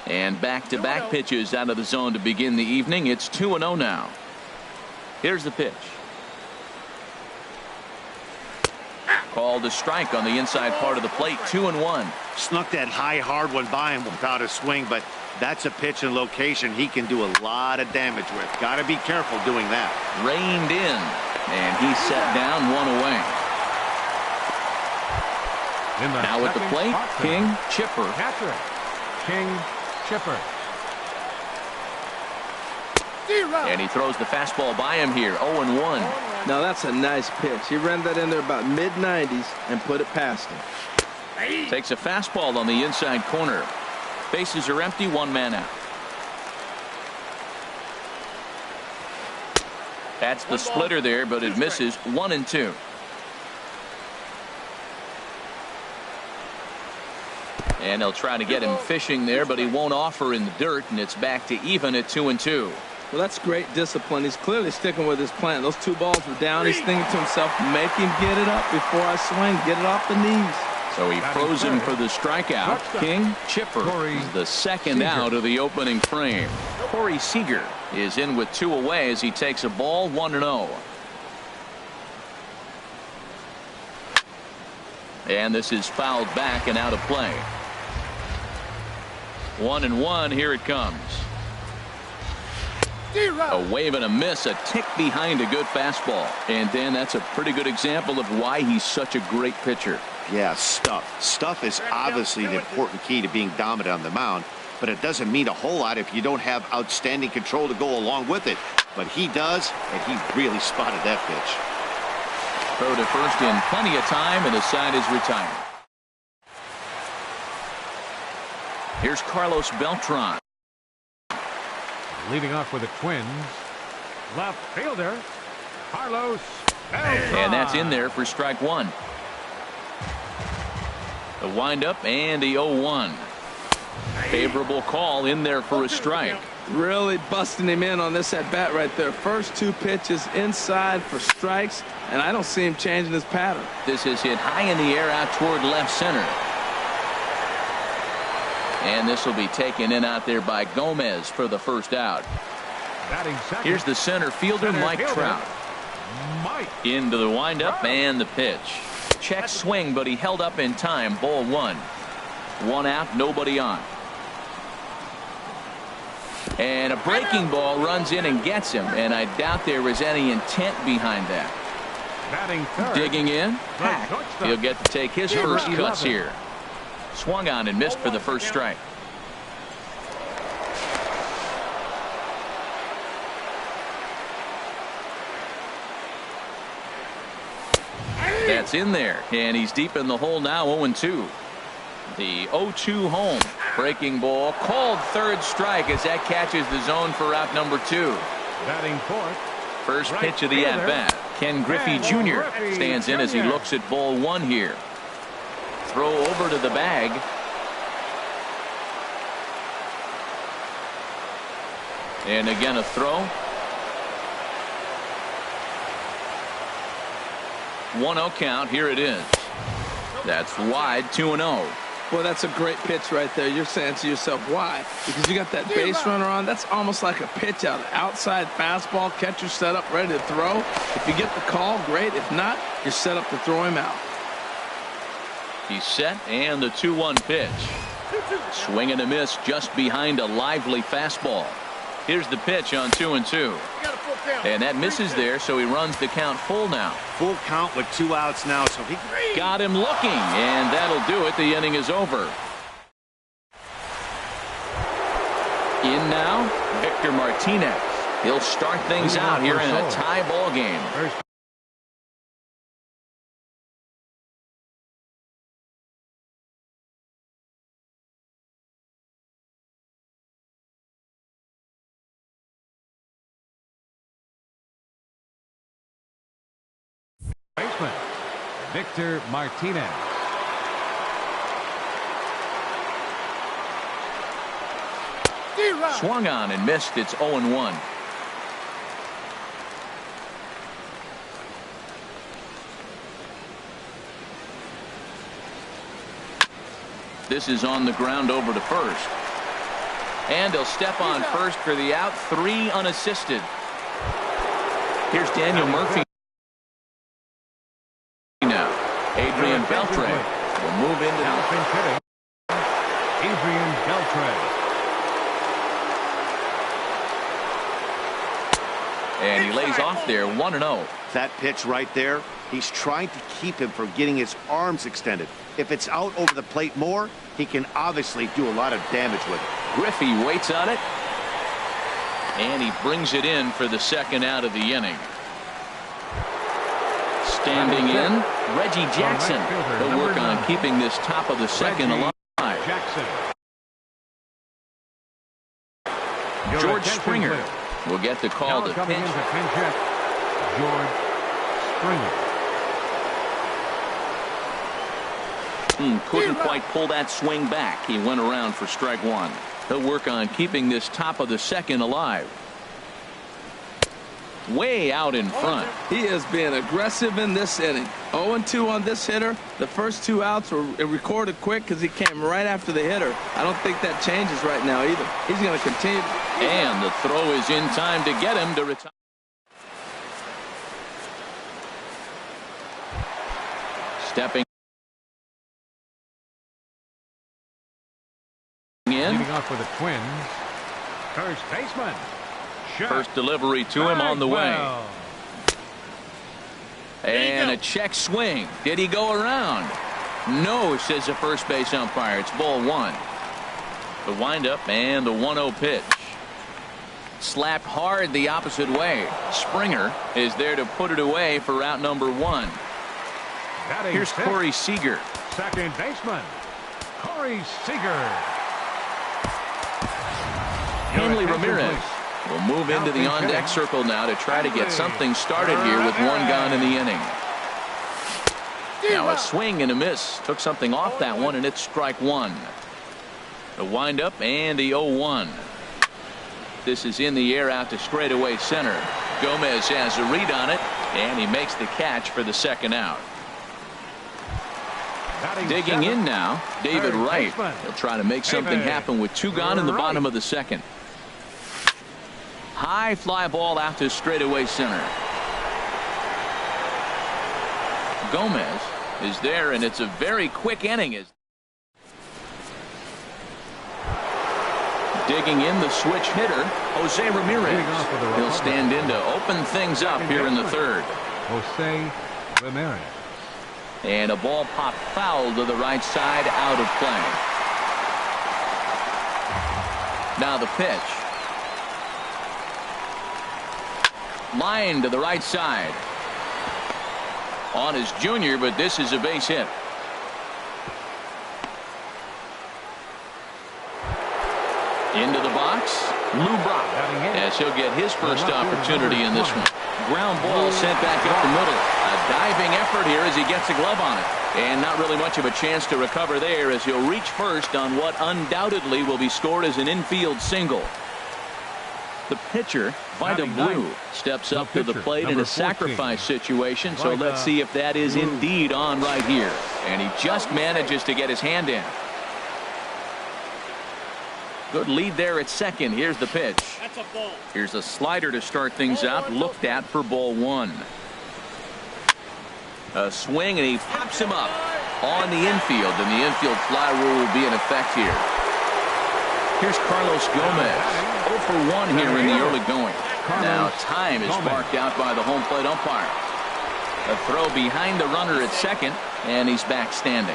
And back-to-back pitches out of the zone to begin the evening. It's 2-0 now. Here's the pitch. Called a strike on the inside part of the plate. 2-1. Snuck that high, hard one by him without a swing, but that's a pitch and location he can do a lot of damage with. Got to be careful doing that. Reined in. And he set down one away. Now at the plate, King Chipper. Catcher, King Chipper. And he throws the fastball by him here. 0-1. Now that's a nice pitch. He ran that in there about mid-90s and put it past him. Takes a fastball on the inside corner. Bases are empty, one man out. That's the splitter there, but it misses. 1-2. And they'll try to get him fishing there, but he won't offer in the dirt, and it's back to even at 2-2. Well, that's great discipline. He's clearly sticking with his plan. Those two balls were down. He's thinking to himself, make him get it up before I swing. Get it off the knees. So he froze him for the strikeout. King Chipper is the second out of the opening frame. Corey Seager is in with two away as he takes a ball. 1-0. And this is fouled back and out of play. 1-1. Here it comes. A wave and a miss, a tick behind a good fastball. And Dan, that's a pretty good example of why he's such a great pitcher. Yeah, stuff. Stuff is obviously the important key to being dominant on the mound, but it doesn't mean a whole lot if you don't have outstanding control to go along with it. But he does, and he really spotted that pitch. Throw to first in plenty of time, and the side is retired. Here's Carlos Beltran. Leading off for the Twins, left fielder Carlos Beltran. And that's in there for strike one. The windup and the 0-1. Favorable call in there for a strike. Really busting him in on this at bat right there. First two pitches inside for strikes, and I don't see him changing his pattern. This is hit high in the air out toward left center. And this will be taken in out there by Gomez for the first out. Here's the center fielder, Mike Trout. Into the windup and the pitch. Check swing, but he held up in time. Ball one. One out, nobody on. And a breaking ball runs in and gets him, and I doubt there was any intent behind that. Digging in, Hack. He'll get to take his first cuts here. Swung on and missed for the first strike. That's in there, and he's deep in the hole now. 0-2. The 0-2 home. Breaking ball called third strike as that catches the zone for out number two. Batting fourth. First pitch of the at-bat. Ken Griffey Jr. stands in as he looks at ball one here. Throw over to the bag. And again a throw. 1-0 count. Here it is. That's wide. 2-0. Well, that's a great pitch right there. You're saying to yourself, why? Because you got that base runner on. That's almost like a pitch out. Outside fastball, catcher set up, ready to throw. If you get the call, great. If not, you're set up to throw him out. He's set, and the 2-1 pitch. Swing and a miss just behind a lively fastball. Here's the pitch on 2-2. And that misses there, so he runs the count full now. Full count with 2 outs now, so he got him looking, and that'll do it. The inning is over. In now, Victor Martinez. He'll start things out here in a tie ball game. Baseman, Victor Martinez. Swung on and missed. It's 0-1. This is on the ground over to first. And he'll step on first for the out. 3 unassisted. Here's Daniel Murphy now. Adrian Beltre will move into the... Adrian Beltre. And he lays off there, 1-0. That pitch right there, he's trying to keep him from getting his arms extended. If it's out over the plate more, he can obviously do a lot of damage with it. Griffey waits on it. And he brings it in for the second out of the inning. Standing in, Reggie Jackson. He'll work on keeping this top of the second alive. Jackson. George Springer will get the call to coming pitch. into pinch hit, George Springer. Couldn't quite pull that swing back. He went around for strike 1. He'll work on keeping this top of the second alive. Way out in front. He is being aggressive in this inning. 0-2 on this hitter. The first 2 outs were recorded quick because he came right after the hitter. I don't think that changes right now either. He's going to continue. And the throw is in time to get him to retire. Stepping in. Leading off for the Twins, first baseman. First delivery to him on the way. And a check swing. Did he go around? No, says the first base umpire. It's ball 1. The windup and the 1-0 pitch. Slapped hard the opposite way. Springer is there to put it away for route number 1. Here's Corey Seager. Second baseman, Corey Seager. Hanley Ramirez will move into the on-deck circle now to try to get something started here with 1 gone in the inning. Now a swing and a miss. Took something off that one, and it's strike 1. The windup and the 0-1. This is in the air out to straightaway center. Gomez has a read on it, and he makes the catch for the second out. Digging in now, David Wright. He'll try to make something happen with 2 gone in the bottom of the second. High fly ball out to straightaway center. Gomez is there, and it's a very quick inning. Digging in the switch hitter, Jose Ramirez. He'll stand in to open things up here in the third. Jose Ramirez. And a ball popped foul to the right side, out of play. Now the pitch. Line to the right side. On his junior, but this is a base hit. Into the box, Lou Brock, as he'll get his first opportunity in this one. Ground ball sent back up the middle. A diving effort here as he gets a glove on it. And not really much of a chance to recover there as he'll reach first on what undoubtedly will be scored as an infield single. The pitcher, Vida Blue, steps up to the plate in a sacrifice situation, so let's see if that is indeed on right here. And he just manages to get his hand in. Good lead there at second. Here's the pitch. Here's a slider to start things out, looked at for ball 1. A swing, and he pops him up on the infield, and the infield fly rule will be in effect here. Here's Carlos Gomez, 0 for 1 here in the early going. Now time is marked out by the home plate umpire. A throw behind the runner at second, and he's back standing.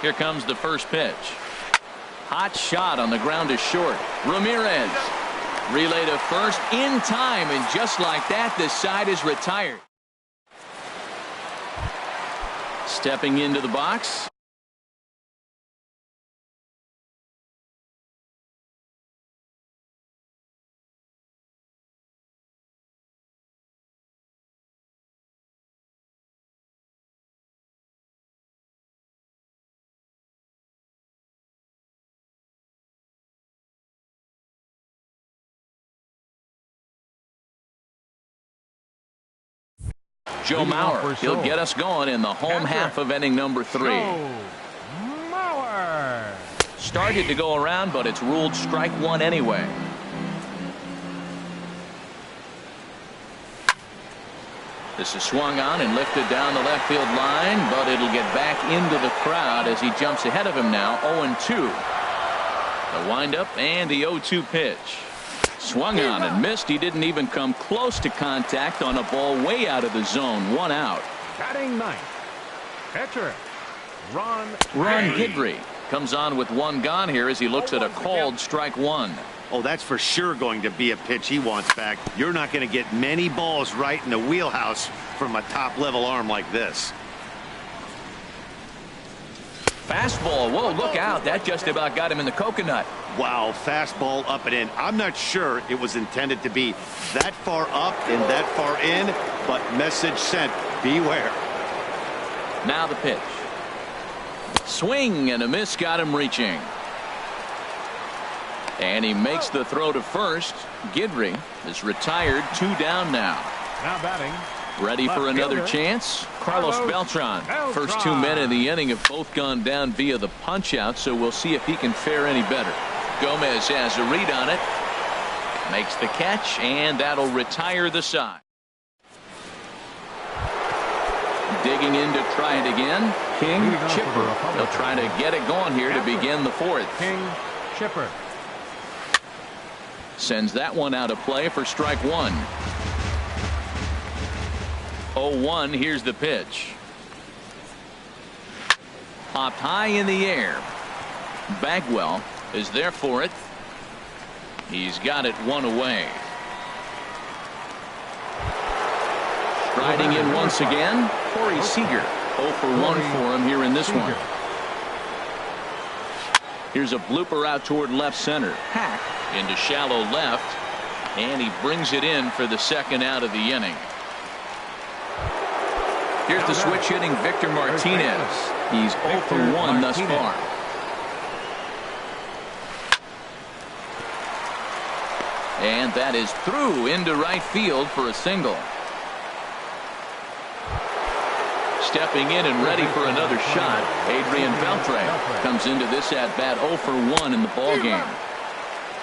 Here comes the first pitch. Hot shot on the ground is short. Ramirez relay to first in time, and just like that, this side is retired. Stepping into the box, Joe Mauer. He'll get us going in the home half of inning number 3. Mauer. Started to go around, but it's ruled strike 1 anyway. This is swung on and lifted down the left field line, but it'll get back into the crowd as he jumps ahead of him now. 0-2. The windup and the 0-2 pitch. Swung on and missed. He didn't even come close to contact on a ball way out of the zone. 1 out. Batting ninth, pitcher Ron Guidry comes on with 1 gone here as he looks at a called strike 1. Oh, that's for sure going to be a pitch he wants back. You're not going to get many balls right in the wheelhouse from a top-level arm like this. Fastball. Whoa, look out. That just about got him in the coconut. Wow, fastball up and in. I'm not sure it was intended to be that far up and that far in, but message sent. Beware. Now the pitch. Swing and a miss got him reaching. And he makes the throw to first. Guidry is retired. 2 down now. Now batting. Ready for another chance. Carlos Beltran. First 2 men in the inning have both gone down via the punch out, so we'll see if he can fare any better. Gomez has a read on it. Makes the catch, and that'll retire the side. Digging in to try it again. King Chipper. They'll try to get it going here to begin the 4th. King Chipper sends that one out of play for strike 1. 0-1. Here's the pitch. Popped high in the air. Bagwell is there for it. He's got it 1 away. Striding in once again, Corey Seager. 0 for 1 for him here in this one. Here's a blooper out toward left center. Hack into shallow left, and he brings it in for the 2nd out of the inning. Here's the switch hitting Victor Martinez. He's 0 for 1 thus far. And that is through into right field for a single. Stepping in and ready for another shot, Adrian Beltre comes into this at bat 0 for 1 in the ball game.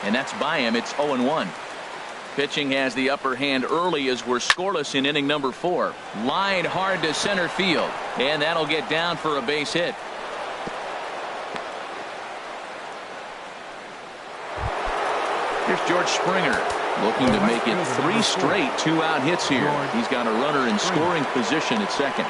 And that's by him. It's 0-1. Pitching has the upper hand early as we're scoreless in inning number 4. Line hard to center field, and that'll get down for a base hit. Here's George Springer looking to make it 3 straight 2-out hits here. He's got a runner in scoring position at second.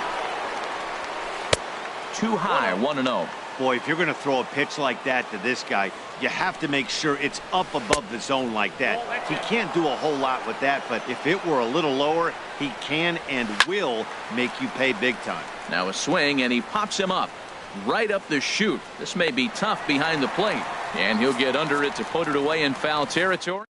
Too high. 1-0. Boy, if you're going to throw a pitch like that to this guy, you have to make sure it's up above the zone like that. He can't do a whole lot with that, but if it were a little lower, he can and will make you pay big time. Now a swing, and he pops him up right up the chute. This may be tough behind the plate, and he'll get under it to put it away in foul territory.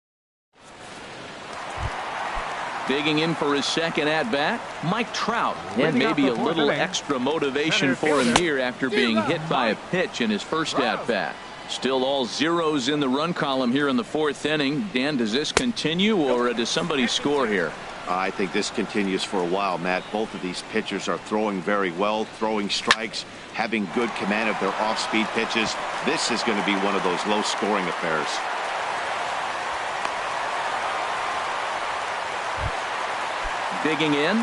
Digging in for his 2nd at bat, Mike Trout, and maybe a little extra motivation for him here after being hit by a pitch in his 1st at bat. Still all zeros in the run column here in the 4th inning. Dan, does this continue, or does somebody score here? I think this continues for a while, Matt. Both of these pitchers are throwing very well, throwing strikes, having good command of their off-speed pitches. This is going to be one of those low-scoring affairs. Digging in.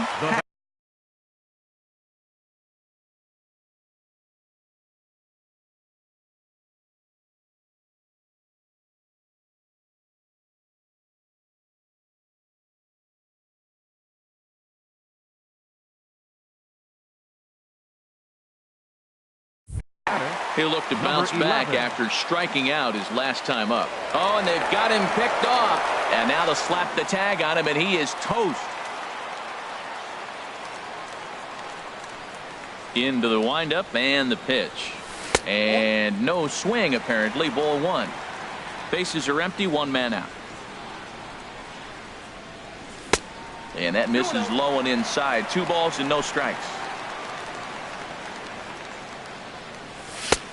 He'll look to bounce back after striking out his last time up. Oh, and they've got him picked off. And now they'll slap the tag on him, and he is toast. Into the windup and the pitch. And no swing, apparently. Ball 1. Bases are empty. 1 man out. And that misses low and inside. 2 balls and no strikes.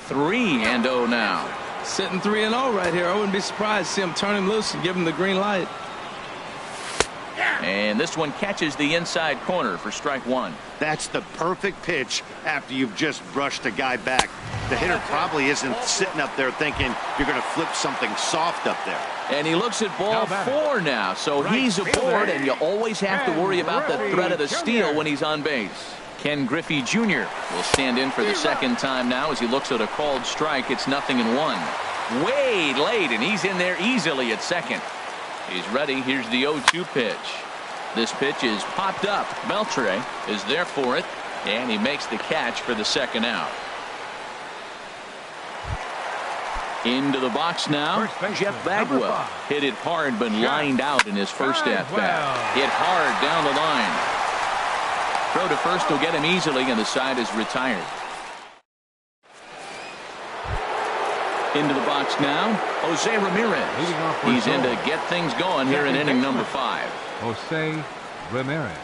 3-0 now. Sitting 3-0 right here. I wouldn't be surprised to see him turn him loose and give him the green light. And this one catches the inside corner for strike one. That's the perfect pitch after you've just brushed a guy back. The hitter probably isn't sitting up there thinking you're going to flip something soft up there. And he looks at ball four now, so he's aboard, and you always have to worry about the threat of the steal when he's on base. Ken Griffey Jr. will stand in for the second time now as he looks at a called strike. It's 0-1. Way late, and he's in there easily at second. He's ready. Here's the 0-2 pitch. This pitch is popped up. Beltre is there for it, and he makes the catch for the second out. Into the box now, Jeff Bagwell. Hit it hard, but lined out in his first at-bat. Hit hard down the line. Throw to first will get him easily, and the side is retired. Into the box now, Jose Ramirez. He's in to get things going here in inning number 5. Jose Ramirez.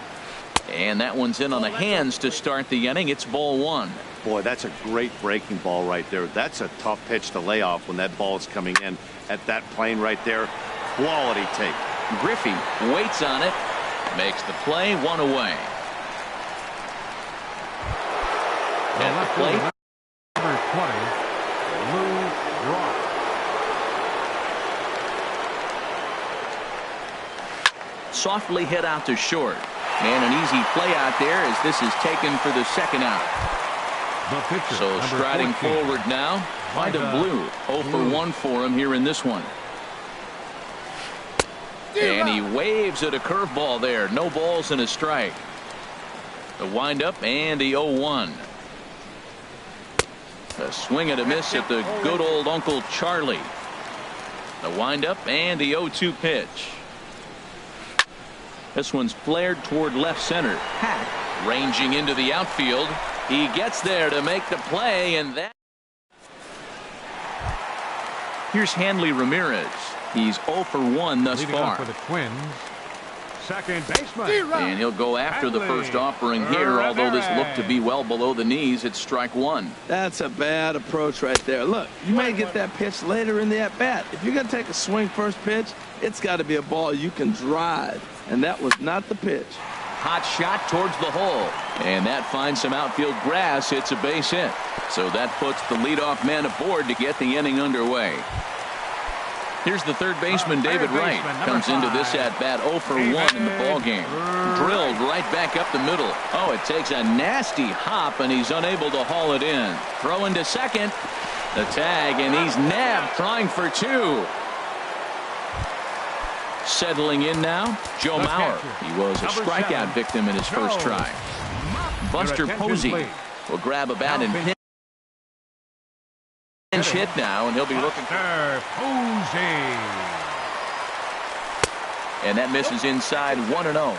And that one's in on the hands to start the inning. It's ball one. Boy, that's a great breaking ball right there. That's a tough pitch to lay off when that ball is coming in at that plane right there. Quality take. Griffey waits on it, makes the play, one away. At the plate, number 20, Lou Ross. Softly hit out to short, and an easy play out there as this is taken for the second out. So striding forward now, Vida Blue. 0 for 1 for him here in this one. And he waves at a curveball there. No balls and a strike. The windup and the 0-1. A swing and a miss at the good old Uncle Charlie. The windup and the 0-2 pitch. This one's flared toward left center. Hack ranging into the outfield. He gets there to make the play, and that. Here's Hanley Ramirez. He's 0 for 1 thus far. For the Twins, second baseman. And he'll go after the first offering here, although this looked to be well below the knees. It's strike one. That's a bad approach right there. Look, you may get that pitch later in the at-bat. If you're going to take a swing first pitch, it's got to be a ball you can drive. And that was not the pitch. Hot shot towards the hole. And that finds some outfield grass. It's a base hit. So that puts the leadoff man aboard to get the inning underway. Here's the third baseman, David Wright. Comes into this at-bat 0 for 1 in the ballgame. Drilled right back up the middle. Oh, it takes a nasty hop, and he's unable to haul it in. Throw into second. The tag, and he's nabbed, trying for 2. Settling in now, Joe Mauer. He was a strikeout victim in his first try. Buster Posey will grab a bat and pinch hit now, and he'll be looking for Posey. And that misses inside 1-0.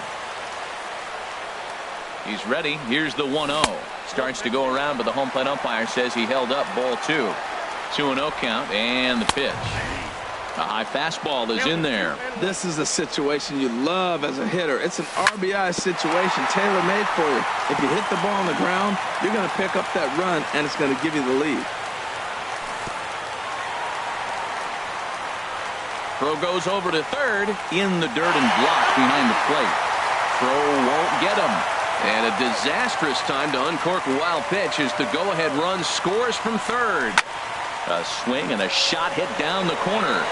He's ready. Here's the 1-0. Starts to go around, but the home plate umpire says he held up. Ball 2. 2-0 count, and the pitch. A high fastball is in there. This is a situation you love as a hitter. It's an RBI situation tailor-made for you. If you hit the ball on the ground, you're going to pick up that run, and it's going to give you the lead. Throw goes over to third, in the dirt and blocked behind the plate. Throw won't get him. And a disastrous time to uncork a wild pitch as the go-ahead run scores from third. A swing and a shot hit down the corner.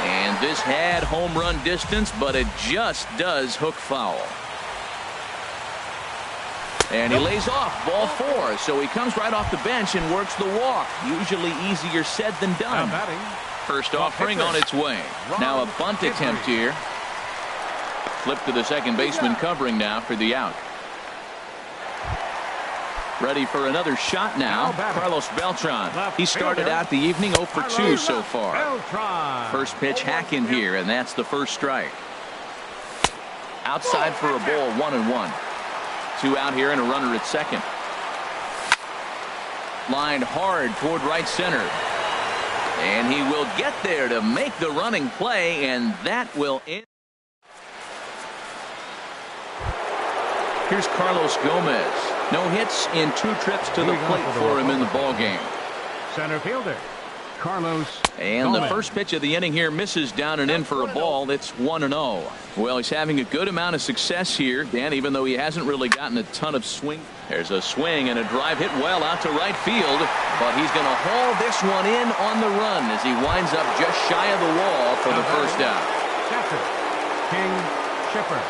And this had home run distance, but it just does hook foul. And he lays off, ball 4. So he comes right off the bench and works the walk. Usually easier said than done. First offering on its way. Now a bunt attempt here. Flip to the second baseman covering now for the out. Ready for another shot now. Carlos Beltran. He started out the evening 0 for 2 so far. First pitch hack in here, and that's the first strike. Outside for a ball, 1-1. 2 out here and a runner at second. Lined hard toward right center. And he will get there to make the running play, and that will end. Here's Carlos Gomez. No hits in 2 trips to the plate for him in the ballgame. Center fielder, Carlos. And the Gomez. first pitch of the inning here misses down and in for a ball. It's 1-0. Well, he's having a good amount of success here, Dan, even though he hasn't really gotten a ton of swing. There's a swing and a drive hit well out to right field, but he's going to haul this one in on the run as he winds up just shy of the wall for the first out. Catcher, King Shipper.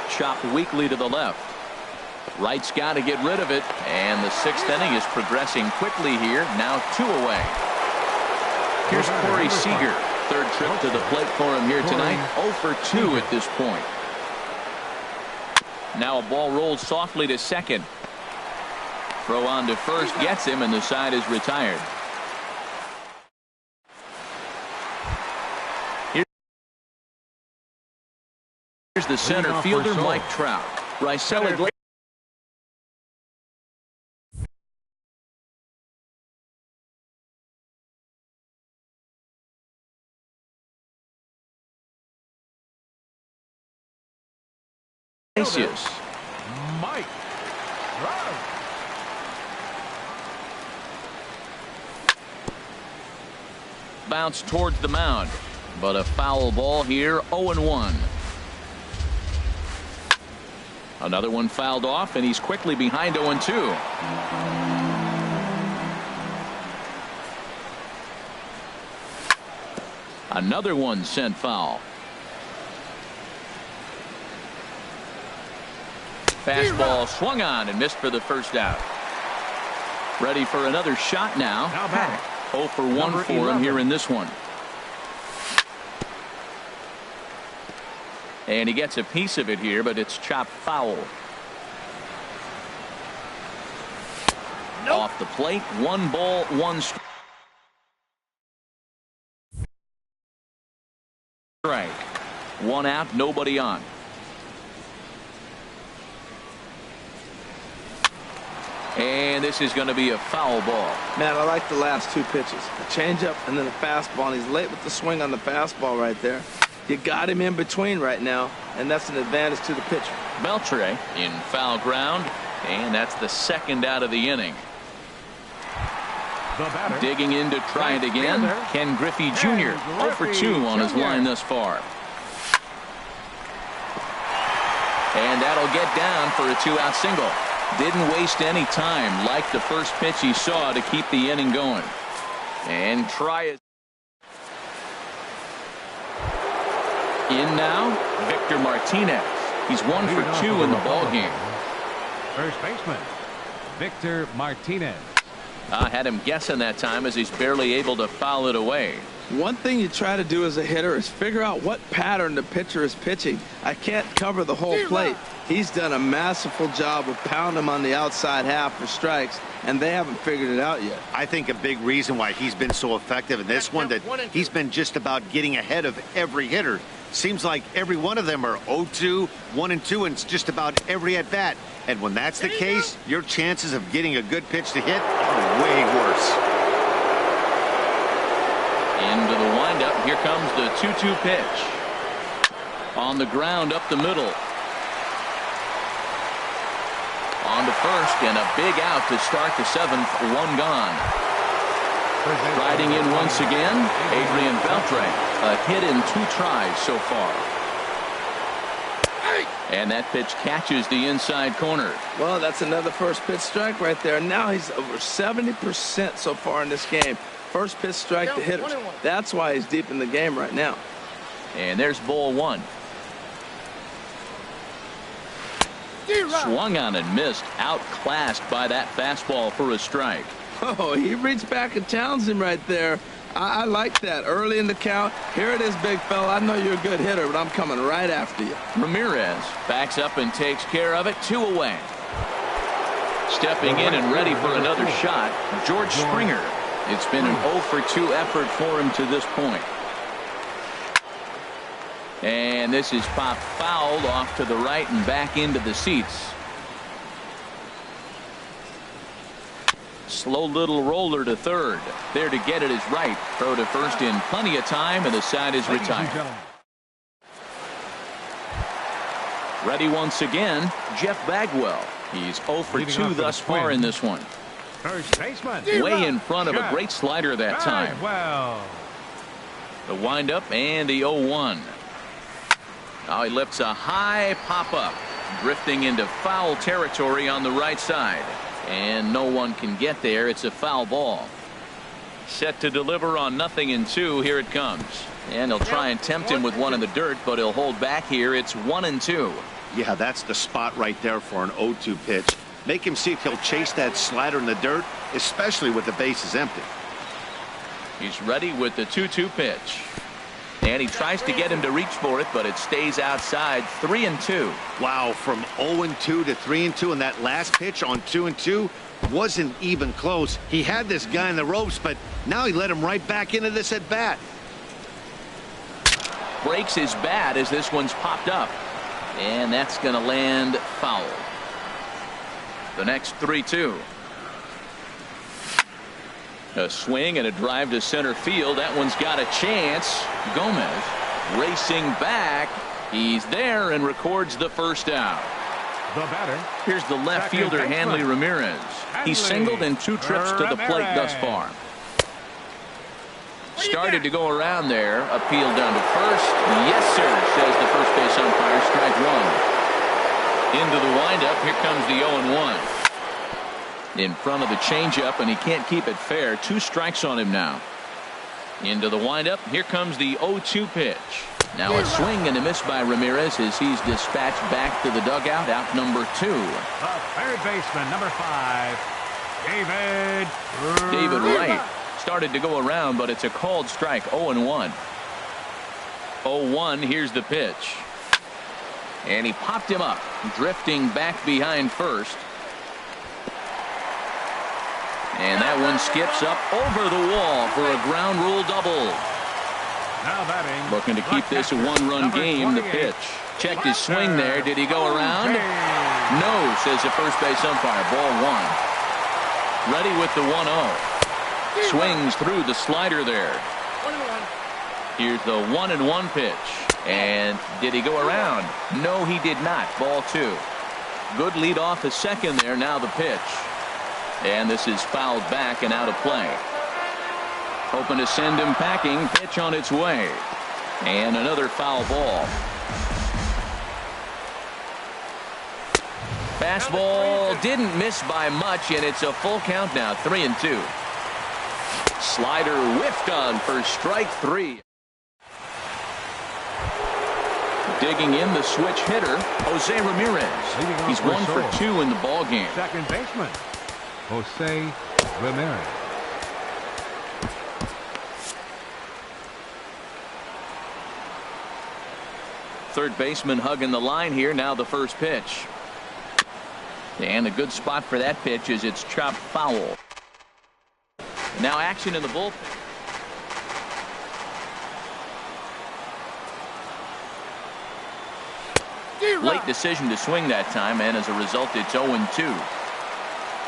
Chopped weakly to the left. Right's got to get rid of it, and the sixth inning is progressing quickly here. Now 2 away. Here's Corey Seager. Third trip to the plate for him here tonight. 0 for 2 at this point. Now a ball rolls softly to second. Throw on to first gets him, and the side is retired. Here's the center fielder, Mike Trout. Rysella Iglesias. Mike Trout. Bounce towards the mound, but a foul ball here. 0-1. Another one fouled off, and he's quickly behind 0-2. Another one sent foul. Fastball swung on and missed for the first out. Ready for another shot now. Now back. 0 for 1 for him here in this one. And he gets a piece of it here, but it's chopped foul. Off the plate, 1 ball, 1 strike. 1 out, nobody on. And this is going to be a foul ball. Man, I like the last 2 pitches. A changeup and then a fastball. And he's late with the swing on the fastball right there. You got him in between right now, and that's an advantage to the pitcher. Beltre in foul ground, and that's the second out of the inning. The batter. Digging in to try it again, Ken Griffey Jr. 0 for 2 on his line thus far. And that'll get down for a 2-out single. Didn't waste any time, like the first pitch he saw, to keep the inning going. And try it. In now, Victor Martinez. He's 1 for 2 in the ballgame. First baseman, Victor Martinez. I had him guessing that time as he's barely able to foul it away. One thing you try to do as a hitter is figure out what pattern the pitcher is pitching. I can't cover the whole plate. He's done a masterful job of pounding him on the outside half for strikes, and they haven't figured it out yet. I think a big reason why he's been so effective in this one, that he's been just about getting ahead of every hitter. Seems like every one of them are 0-2, 1-2, and it's just about every at bat. And when that's the case, your chances of getting a good pitch to hit are way worse. Into the windup. Here comes the 2-2 pitch. On the ground up the middle. On to first, and a big out to start the 7th. 1 gone. Riding in once again, Adrian Beltre. A hit in 2 tries so far. And that pitch catches the inside corner. Well, that's another first pitch strike right there. Now he's over 70% so far in this game. First pitch strike to hitters. That's why he's deep in the game right now. And there's ball 1. Swung on and missed. Outclassed by that fastball for a strike. Oh, he reached back and challenged him right there. I like that. Early in the count. Here it is, big fella. I know you're a good hitter, but I'm coming right after you. Ramirez backs up and takes care of it. 2 away. Stepping in and ready for another shot, George Springer. It's been an 0 for 2 effort for him to this point. And this is popped fouled off to the right and back into the seats. Slow little roller to third. There to get it is right. Throw to first in plenty of time, and the side is retired. Ready once again, Jeff Bagwell. He's 0 for 2 thus far in this one. First baseman. Way in front of a great slider that time. Well. The windup and the 0-1. Now he lifts a high pop-up, drifting into foul territory on the right side. And no one can get there. It's a foul ball. Set to deliver on 0-2. Here it comes. And he'll try and tempt him with one in the dirt, but he'll hold back here. It's 1-2. Yeah, that's the spot right there for an 0-2 pitch. Make him see if he'll chase that slider in the dirt, especially with the bases empty. He's ready with the 2-2 pitch. And he tries to get him to reach for it, but it stays outside. 3-2. Wow, from 0-2 to 3-2, and that last pitch on 2-2 wasn't even close. He had this guy in the ropes, but now he let him right back into this at bat. Breaks his bat as this one's popped up. And that's going to land foul. The next 3-2. A swing and a drive to center field. That one's got a chance. Gomez racing back. He's there and records the first out. The batter. Here's the left fielder, Hanley Ramirez. He's singled in 2 trips to the plate thus far. Started to go around there. Appeal down to first. Yes, sir, says the first base umpire. Strike one. Into the windup. Here comes the 0-1. In front of the changeup, and he can't keep it fair. 2 strikes on him now. Into the windup. Here comes the 0-2 pitch. Now a swing and a miss by Ramirez as he's dispatched back to the dugout. Out number 2. The third baseman, number 5, David Wright. Started to go around, but it's a called strike. 0-1. 0-1. Here's the pitch. And he popped him up, drifting back behind first. And that one skips up over the wall for a ground rule double. Now batting. Looking to keep this a 1-run game. The pitch. Checked his swing there. Did he go around? No, says the first base umpire. Ball 1. Ready with the 1-0. Swings through the slider there. Here's the 1-1 pitch. And did he go around? No, he did not. Ball 2. Good lead off the second there. Now the pitch. And this is fouled back and out of play. Hoping to send him packing. Pitch on its way. And another foul ball. Fastball didn't miss by much, and it's a full count now. 3-2. Slider whiffed on for strike 3. Digging in the switch hitter, Jose Ramirez. He's 1 for 2 in the ball game. Second baseman, Jose Ramirez. Third baseman hugging the line here. Now the first pitch. And a good spot for that pitch is it's chopped foul. Now action in the bullpen. Late decision to swing that time, and as a result it's 0-2.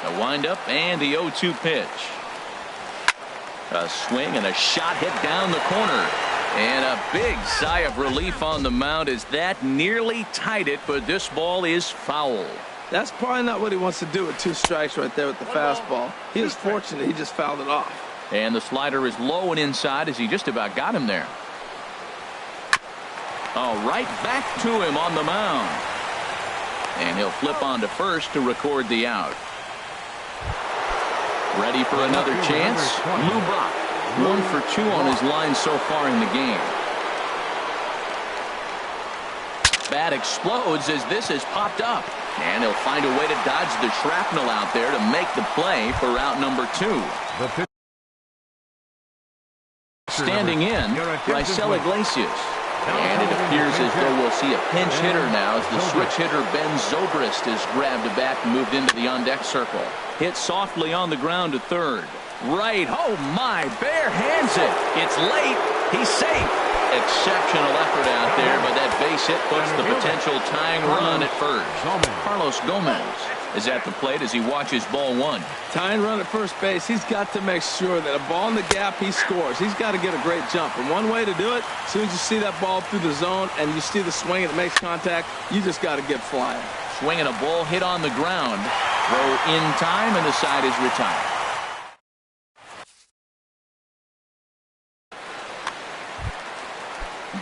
A windup and the 0-2 pitch. A swing and a shot hit down the corner. And a big sigh of relief on the mound as that nearly tied it, but this ball is foul. That's probably not what he wants to do with 2 strikes right there with the fastball. He was fortunate he just fouled it off. And the slider is low and inside as he just about got him there. Oh, right back to him on the mound. And he'll flip on to first to record the out. Ready for another chance? Lou Brock, 1 for 2 on his line so far in the game. Bat explodes as this has popped up. And he'll find a way to dodge the shrapnel out there to make the play for out number 2. Standing in, Raisel Iglesias. And it appears as though we'll see a pinch hitter now as the switch hitter Ben Zobrist has grabbed a bat and moved into the on-deck circle. Hit softly on the ground to third. Right. Oh, my. Bare hands it. It's late. He's safe. Exceptional effort out there, but that base hit puts the potential tying run at first. Carlos Gomez is at the plate as he watches ball 1. Tying run at first base. He's got to make sure that a ball in the gap, he scores. He's got to get a great jump. And one way to do it, as soon as you see that ball through the zone and you see the swing and it makes contact, you just got to get flying. Swinging a ball hit on the ground. Throw in time, and the side is retired.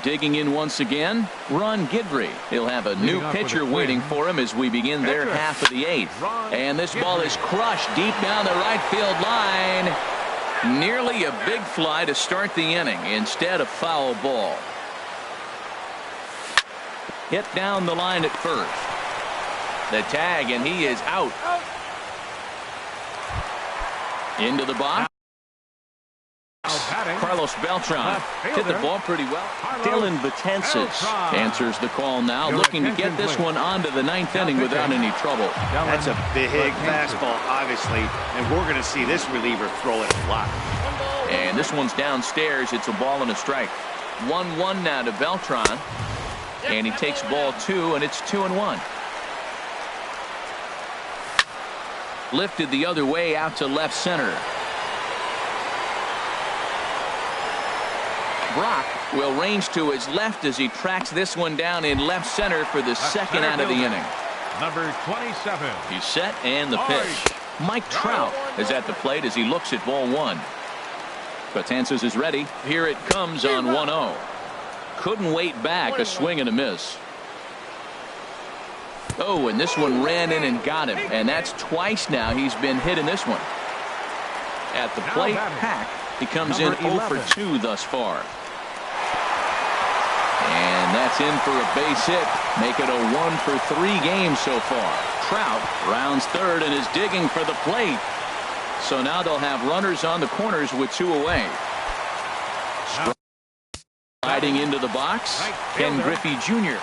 Digging in once again, Ron Guidry. He'll have a new pitcher waiting for him as we begin their half of the eighth. And this ball is crushed deep down the right field line. Nearly a big fly to start the inning. Instead, a foul ball. Hit down the line at first. The tag, and he is out. Into the box. Carlos Beltran hit the ball pretty well. Dylan Betances answers the call now, looking to get this one onto the ninth inning without any trouble. That's a big fastball, obviously, and we're going to see this reliever throw it a lot. And this one's downstairs. It's a ball and a strike. 1-1 now to Beltran, and he takes ball 2, and it's 2-1. Lifted the other way out to left center. Brock will range to his left as he tracks this one down in left center for the second out of the inning. Number 27. He's set, and the pitch. Mike Trout is at the plate as he looks at ball 1. Betances is ready. Here it comes on 1-0. Couldn't wait back. A swing and a miss. Oh, and this one ran in and got him, and that's twice now he's been hit in this one. At the plate, Pack. He comes in 0 for 2 thus far. And that's in for a base hit. Make it a 1 for 3 games so far. Trout rounds third and is digging for the plate. So now they'll have runners on the corners with 2 away. Sliding into the box, Ken Griffey Jr.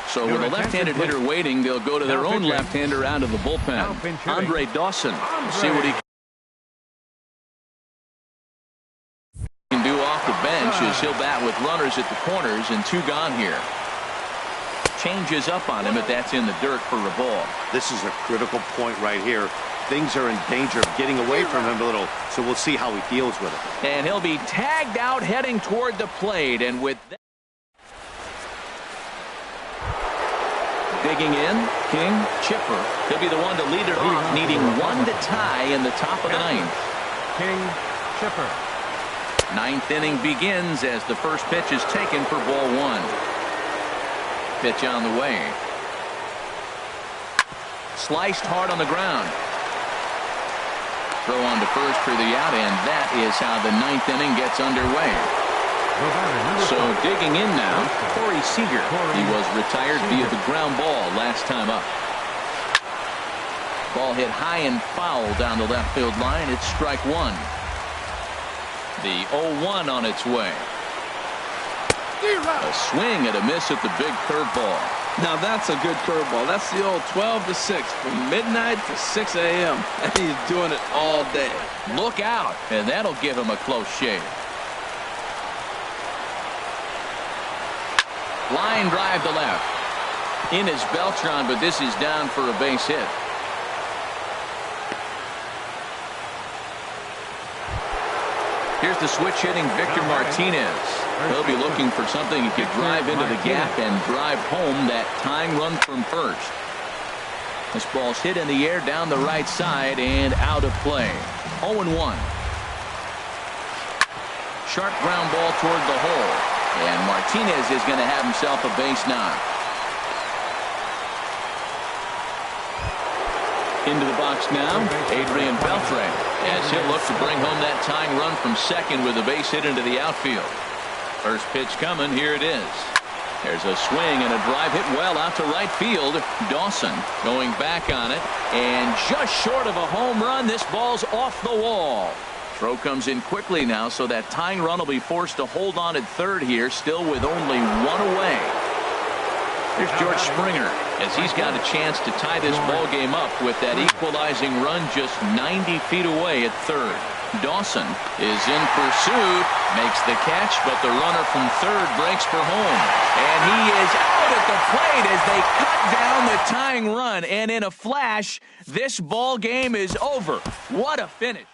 So with a left-handed hitter waiting, they'll go to their own left-hander out of the bullpen. Andre Dawson. See what he can do off the bench as he'll bat with runners at the corners and 2 gone here. Changes up on him, but that's in the dirt for a ball. This is a critical point right here. Things are in danger of getting away from him a little, so we'll see how he deals with it. And he'll be tagged out heading toward the plate, and with that, digging in, King Chipper. He'll be the one to lead it off, needing 1 to tie in the top of the 9th. King Chipper. 9th inning begins as the first pitch is taken for ball 1. Pitch on the way. Sliced hard on the ground. Throw on to first for the out, and that is how the 9th inning gets underway. So digging in now, Corey Seager. He was retired via the ground ball last time up. Ball hit high and foul down the left field line. It's strike 1. The 0-1 on its way. A swing and a miss at the big curveball. Now that's a good curveball. That's the old 12 to 6 from midnight to 6 a.m. and he's doing it all day. Look out, and that'll give him a close shave. Line drive to left. In is Beltran, but this is down for a base hit. Here's the switch hitting Victor Martinez. He'll be looking for something he could drive into the gap and drive home that tying run from first. This ball's hit in the air down the right side and out of play. 0-1. Sharp ground ball toward the hole. And Martinez is going to have himself a base knock. Into the box now, Adrian Beltre, as he'll look to bring home that tying run from second with a base hit into the outfield. First pitch coming, here it is. There's a swing and a drive hit well out to right field. Dawson going back on it, and just short of a home run, this ball's off the wall. Throw comes in quickly now, so that tying run will be forced to hold on at third here, still with only 1 away. Here's George Springer as he's got a chance to tie this ball game up with that equalizing run just 90 feet away at third. Dawson is in pursuit, makes the catch, but the runner from third breaks for home. And he is out at the plate as they cut down the tying run. And in a flash, this ball game is over. What a finish.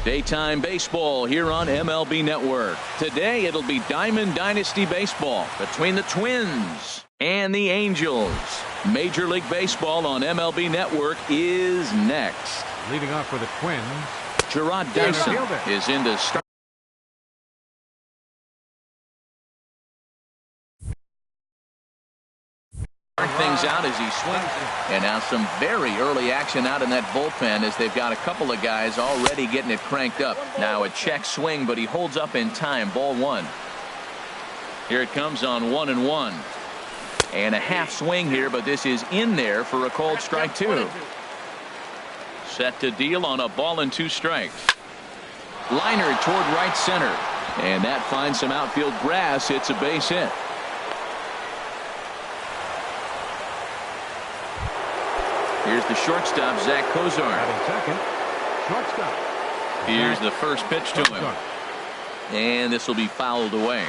Daytime baseball here on MLB Network. Today it'll be Diamond Dynasty baseball between the Twins and the Angels. Major League Baseball on MLB Network is next. Leading off for the Twins, Gerard Dyson is in to start things out as he swings. And now some very early action out in that bullpen as they've got a couple of guys already getting it cranked up. Now a check swing, but he holds up in time. Ball one. Here it comes on 1-1. And a half swing here, but this is in there for a called strike two. Set to deal on a ball and 2 strikes. Liner toward right center. And that finds some outfield grass. It's a base hit. Here's the shortstop, Zach Kozar. batting second, shortstop. Here's the first pitch to him. And this will be fouled away.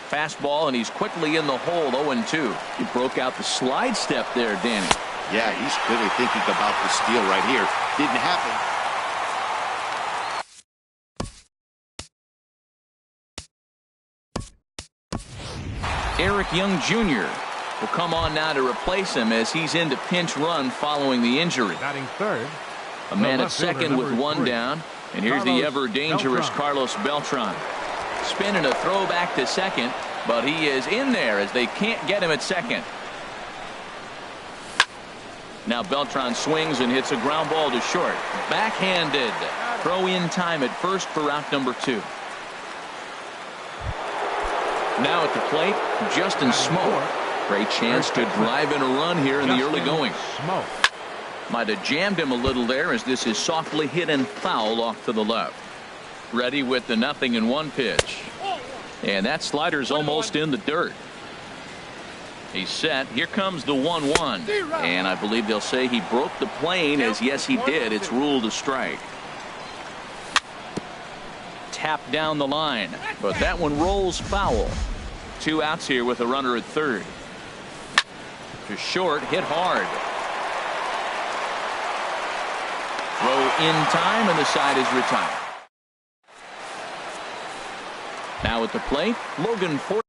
Fastball, and he's quickly in the hole. 0-2. He broke out the slide step there, Danny. Yeah, he's clearly thinking about the steal right here. Didn't happen. Eric Young Jr. will come on now to replace him as he's into pinch run following the injury. Batting third, a man at second with 1 down. And here's the ever dangerous Carlos Beltran. Spinning a throw back to second, but he is in there as they can't get him at second. Now Beltran swings and hits a ground ball to short. Backhanded. Throw in time at first for out number 2. Now at the plate, Justin Smoke. Great chance to drive in a run here in the early going. Smoke. Might have jammed him a little there as this is softly hit and foul off to the left. Ready with the 0-1 pitch. And that slider's almost in the dirt. He's set. Here comes the 1-1. And I believe they'll say he broke the plane, as yes he did. It's ruled a strike. Tap down the line, but that one rolls foul. 2 outs here with a runner at third. To short, hit hard. Throw in time, and the side is retired. Now at the plate, Logan Forsythe.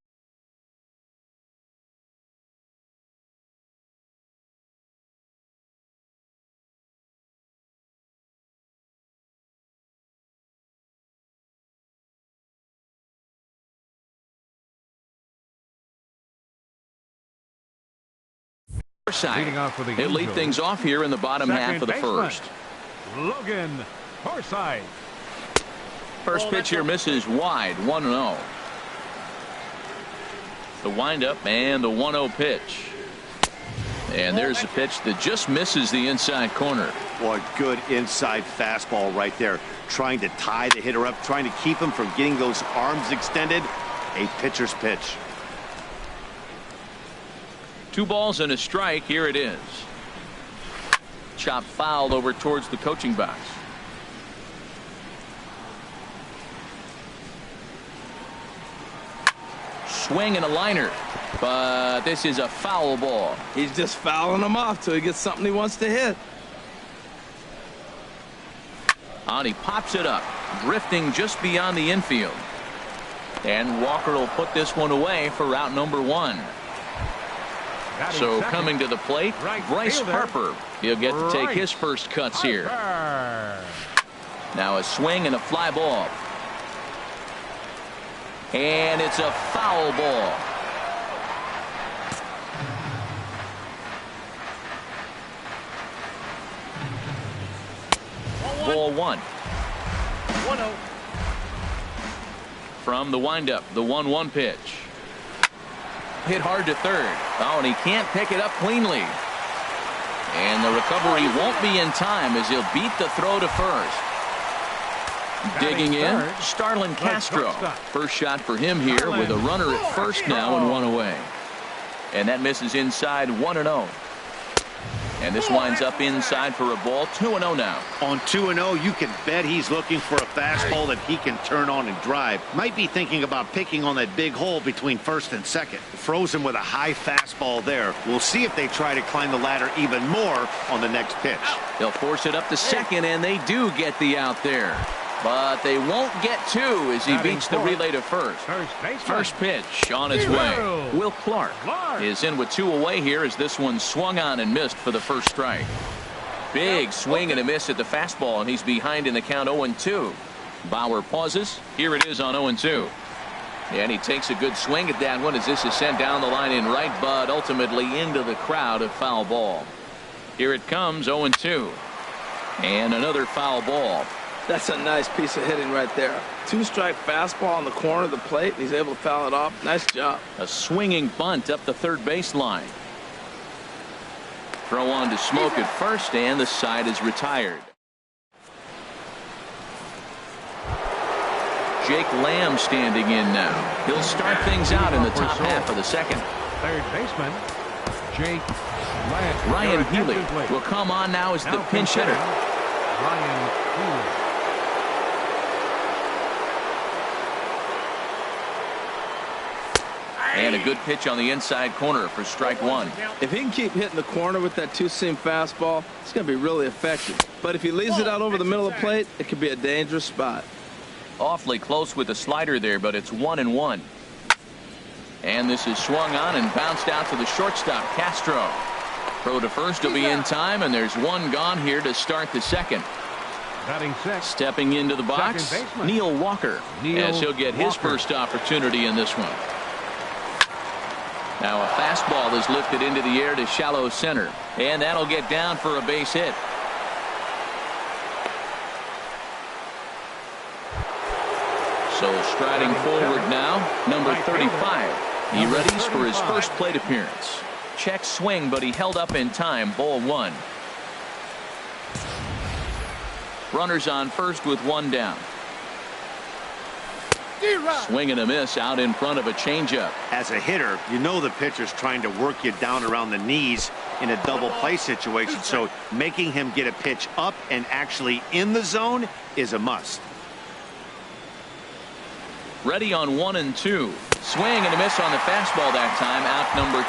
He'll lead things off here in the bottom half of the first. Logan Forsythe. First pitch here misses wide. 1-0. The windup and the 1-0 pitch. And there's a pitch that just misses the inside corner. Boy, good inside fastball right there. Trying to tie the hitter up, trying to keep him from getting those arms extended. A pitcher's pitch. 2 balls and a strike. Here it is. Chop fouled over towards the coaching box. Swing and a liner, but this is a foul ball. He's just fouling him off till he gets something he wants to hit. And he pops it up, drifting just beyond the infield. And Walker will put this one away for out number 1. So coming to the plate, Bryce Harper. He'll get to take his first cuts here. Now a swing and a fly ball. And it's a foul ball. Ball 1. 1-0. From the windup, the 1-1 pitch. Hit hard to third. Oh, and he can't pick it up cleanly. And the recovery won't be in time as he'll beat the throw to first. Digging in, Starlin Castro. First shot for him here with a runner at first now and 1 away. And that misses inside 1-0. And this winds up inside for a ball. 2-0 now. On 2-0, you can bet he's looking for a fastball that he can turn on and drive. Might be thinking about picking on that big hole between first and second. Froze him with a high fastball there. We'll see if they try to climb the ladder even more on the next pitch. They'll force it up to second, and they do get the out there. But they won't get two as he beats the relay to first. First pitch on its way. Will Clark is in with 2 away here as this one swung on and missed for the first strike. Big swing and a miss at the fastball, and he's behind in the count 0-2. Bauer pauses. Here it is on 0-2. And he takes a good swing at that one as this is sent down the line in right, but ultimately into the crowd, a foul ball. Here it comes, 0-2. And another foul ball. That's a nice piece of hitting right there. 2-strike fastball on the corner of the plate, and he's able to foul it off. Nice job. A swinging bunt up the third base line. Throw on to Smoke at first, and the side is retired. Jake Lamb standing in now. He'll start things out in the top half of the second. Third baseman, Jake Lamb. Ryan Healy will come on now as the pinch hitter. Ryan Healy. And a good pitch on the inside corner for strike one. If he can keep hitting the corner with that 2-seam fastball, it's going to be really effective. But if he leaves it out over the middle of the plate, it could be a dangerous spot. Awfully close with the slider there, but it's 1-1. And this is swung on and bounced out to the shortstop, Castro. Throw to first will be in time, and there's one gone here to start the second. Batting sixth. Stepping into the box, Neil Walker, as he'll get his first opportunity in this one. Now a fastball is lifted into the air to shallow center, and that'll get down for a base hit. So striding forward now, number 35. He readies for his first plate appearance. Check swing, but he held up in time. Ball one. Runners on first with one down. Swing and a miss out in front of a changeup. As a hitter, you know the pitcher's trying to work you down around the knees in a double play situation, so making him get a pitch up and actually in the zone is a must. Ready on 1-2. Swing and a miss on the fastball that time. Out number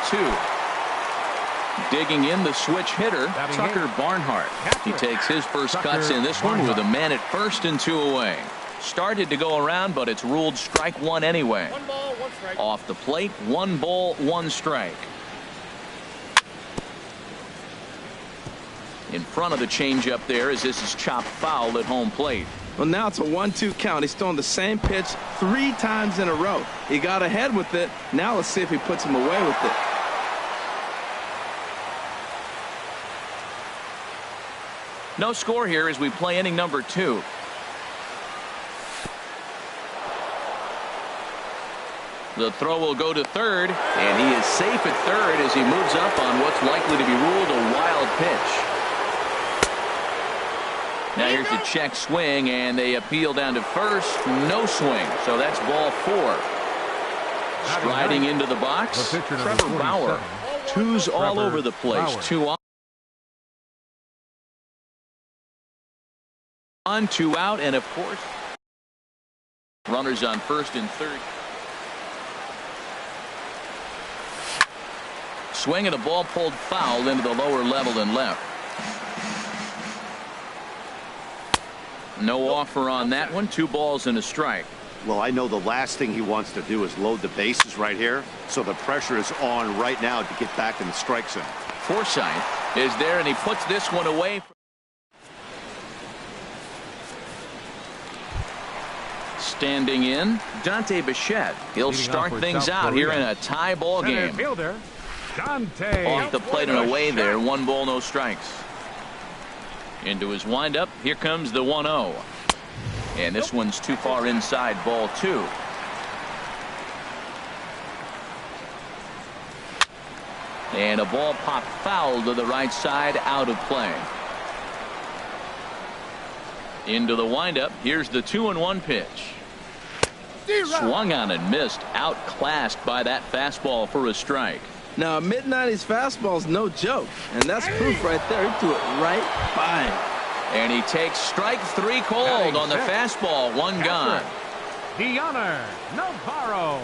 2. Digging in the switch hitter, Tucker Barnhart. He takes his first cuts in this one with a man at first and 2 away. Started to go around, but it's ruled strike one anyway. 1 ball, 1 strike. Off the plate, 1 ball, 1 strike. In front of the changeup there as this is chopped foul at home plate. Well, now it's a 1-2 count. He's throwing the same pitch 3 times in a row. He got ahead with it. Now let's see if he puts him away with it. No score here as we play inning number 2. The throw will go to third, and he is safe at third as he moves up on what's likely to be ruled a wild pitch. Now here's a check swing, and they appeal down to first. No swing, so that's ball 4. Striding into the box, Trevor Bauer. 2s all over the place. 2 on, 2 out, and of course, runners on first and third. Swing and a ball pulled foul into the lower level and left. No offer on that one. 2 balls and a strike. Well, I know the last thing he wants to do is load the bases right here, so the pressure is on right now to get back in the strike zone. Forsythe is there, and he puts this one away. Standing in, Dante Bichette. He'll start things out here in a tie ball game. Fielder, Dante. Off the plate and away there. 1 ball, no strikes. Into his windup. Here comes the 1-0. And this one's too far inside. Ball 2. And a ball popped foul to the right side, out of play. Into the windup. Here's the 2-1 pitch. Swung on and missed. Outclassed by that fastball for a strike. Now, a mid-90s fastball is no joke, and that's proof right there. He threw it right by him. And he takes strike 3 called on the fastball. One gone. Dioner Navarro.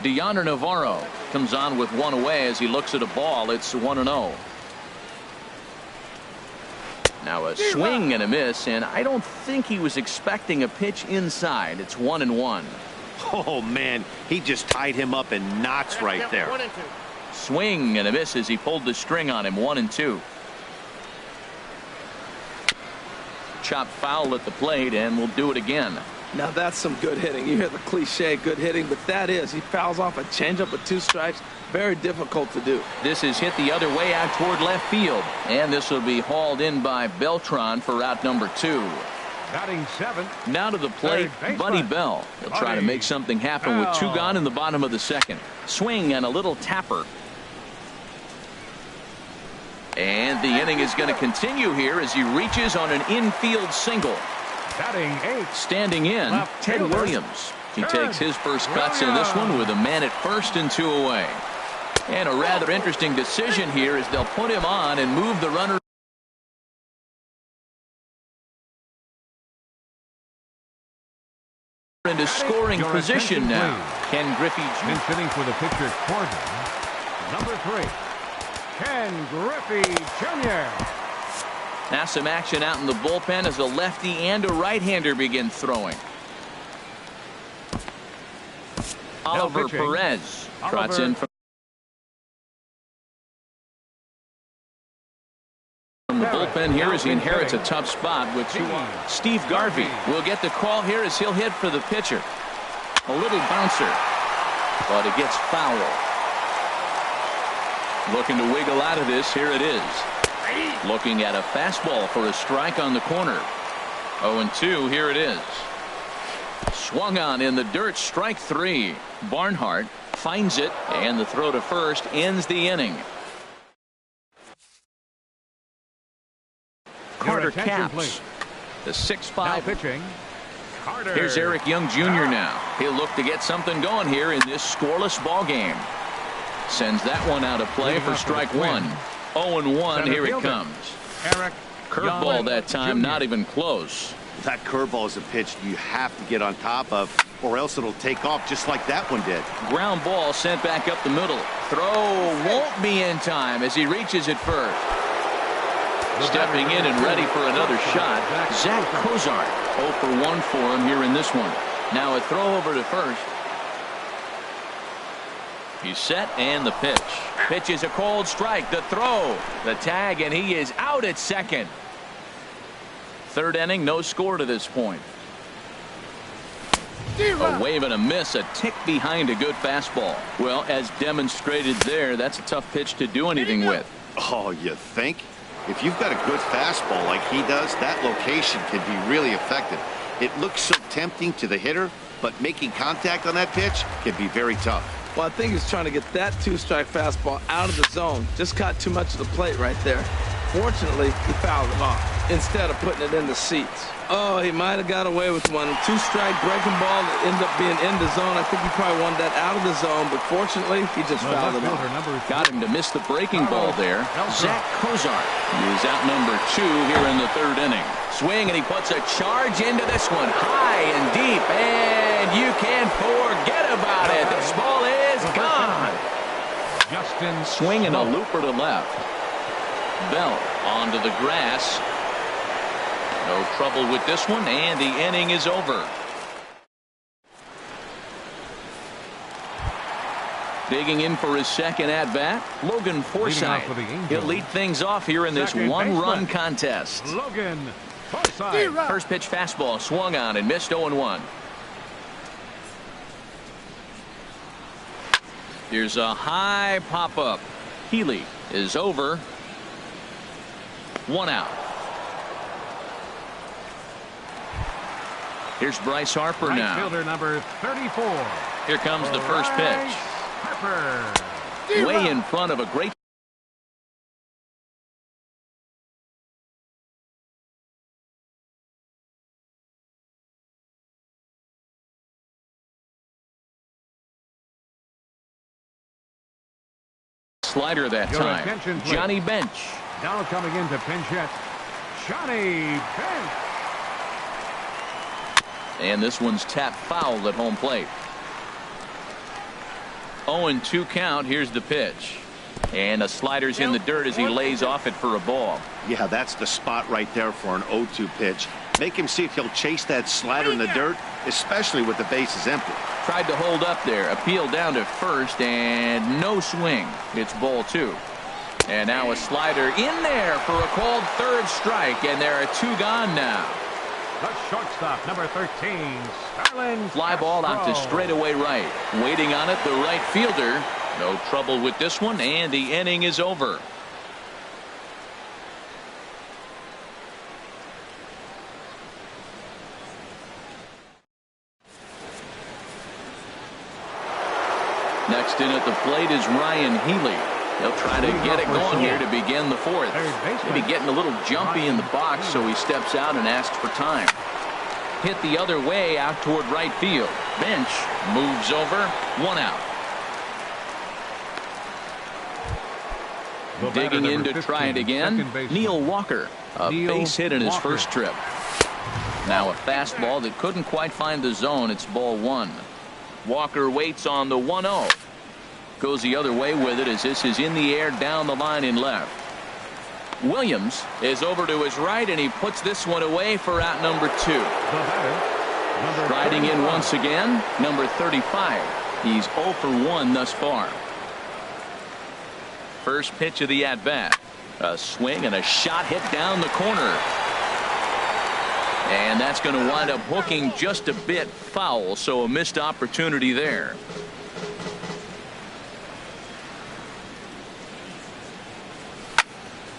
Dioner Navarro comes on with one away as he looks at a ball. It's 1-0. Now a swing and a miss, and I don't think he was expecting a pitch inside. It's 1-1. Oh, man, he just tied him up in knots right there. 1-2. Swing and a miss as he pulled the string on him. 1-2. Chopped foul at the plate, and we'll do it again. Now that's some good hitting. You hear the cliche good hitting, but that is. He fouls off a changeup with 2 strikes. Very difficult to do. This is hit the other way out toward left field, and this will be hauled in by Beltran for out number 2. Batting 7th. Now to the plate, Buddy Bell. He'll try to make something happen with 2 gone in the bottom of the 2nd. Swing and a little tapper. And the inning is going to continue here as he reaches on an infield single. Batting 8th. Standing in, Ted Williams. He takes his first cuts in this one with a man at first and 2 away. And a rather interesting decision here as they'll put him on and move the runner into scoring position now. Ken Griffey Been sitting for the pitcher Corbin. Number 3, Ken Griffey Jr. Now some action out in the bullpen as a lefty and a right-hander begin throwing. Oliver Perez trots in from the bullpen here as he inherits a tough spot with Steve Garvey. Will get the call here as he'll hit for the pitcher. A little bouncer, but it gets foul. Looking to wiggle out of this. Here it is. Looking at a fastball for a strike on the corner. 0-2. Here it is. Swung on in the dirt. Strike 3. Barnhart finds it, and the throw to first ends the inning. Carter Capps, the 6'5". Pitching. Carter. Here's Eric Young Jr. now. He'll look to get something going here in this scoreless ball game. Sends that one out of play for strike 1. 0-1. Here it comes. Eric Curveball that time, not even close. That curveball is a pitch you have to get on top of, or else it'll take off just like that one did. Ground ball sent back up the middle. Throw won't be in time as he reaches it first. Stepping in and ready for another shot, Zach Cozart. 0 for 1 for him here in this one. Now a throw over to first. He's set, and the pitch. Pitch is a cold strike. The throw, the tag, and he is out at second. 3rd inning, no score to this point. A wave and a miss, a tick behind a good fastball. Well, as demonstrated there, that's a tough pitch to do anything with. Oh, you think? If you've got a good fastball like he does, that location can be really effective. It looks so tempting to the hitter, but making contact on that pitch can be very tough. Well, I think he's trying to get that 2-strike fastball out of the zone. Just caught too much of the plate right there. Fortunately, he fouled it off instead of putting it in the seats. Oh, he might have got away with one. 2-strike breaking ball that ended up being in the zone. I think he probably wanted that out of the zone, but fortunately, he just fouled it off. Got him to miss the breaking ball there. Zach Cozart is out number 2 here in the 3rd inning. Swing, and he puts a charge into this one. High and deep, and you can't forget about it. This ball is gone. Justin Swing and a looper to left. Bell onto the grass. No trouble with this one, and the inning is over. Digging in for his second at-bat, Logan Forsythe. He'll lead things off here in this one-run contest. Logan Forsythe. First pitch fastball swung on and missed. 0-1. Here's a high pop-up. Healy is over. 1 out. Here's Bryce Harper now. Fielder number 34. Here comes the first pitch. Harper. Way in front of a great slider that Your time. attention, please. Johnny Bench. Now coming into pinch hit, Johnny Bench. And this one's tapped foul at home plate. 0-2 count. Here's the pitch. And a slider's in the dirt as he lays off it for a ball. Yeah, that's the spot right there for an 0-2 pitch. Make him see if he'll chase that slider in the dirt, especially with the bases empty. Tried to hold up there. Appeal down to first, and no swing. It's ball 2. And now a slider in there for a called third strike, and there are 2 gone now. The shortstop, number 13, Starlin. Fly ball out to straightaway right. Waiting on it, the right fielder. No trouble with this one, and the inning is over. Next in at the plate is Ryan Healy. He'll try to get it going here to begin the 4th. Maybe getting a little jumpy in the box, so he steps out and asks for time. Hit the other way out toward right field. Bench moves over. 1 out. Digging in to try it again, Neil Walker. A base hit in his first trip. Now a fastball that couldn't quite find the zone. It's ball 1. Walker waits on the 1-0. Goes the other way with it as this is in the air down the line in left. Williams is over to his right, and he puts this one away for out number 2. Riding in once again, number 35. He's 0 for 1 thus far. First pitch of the at-bat. A swing and a shot hit down the corner. And that's going to wind up hooking just a bit foul, so a missed opportunity there.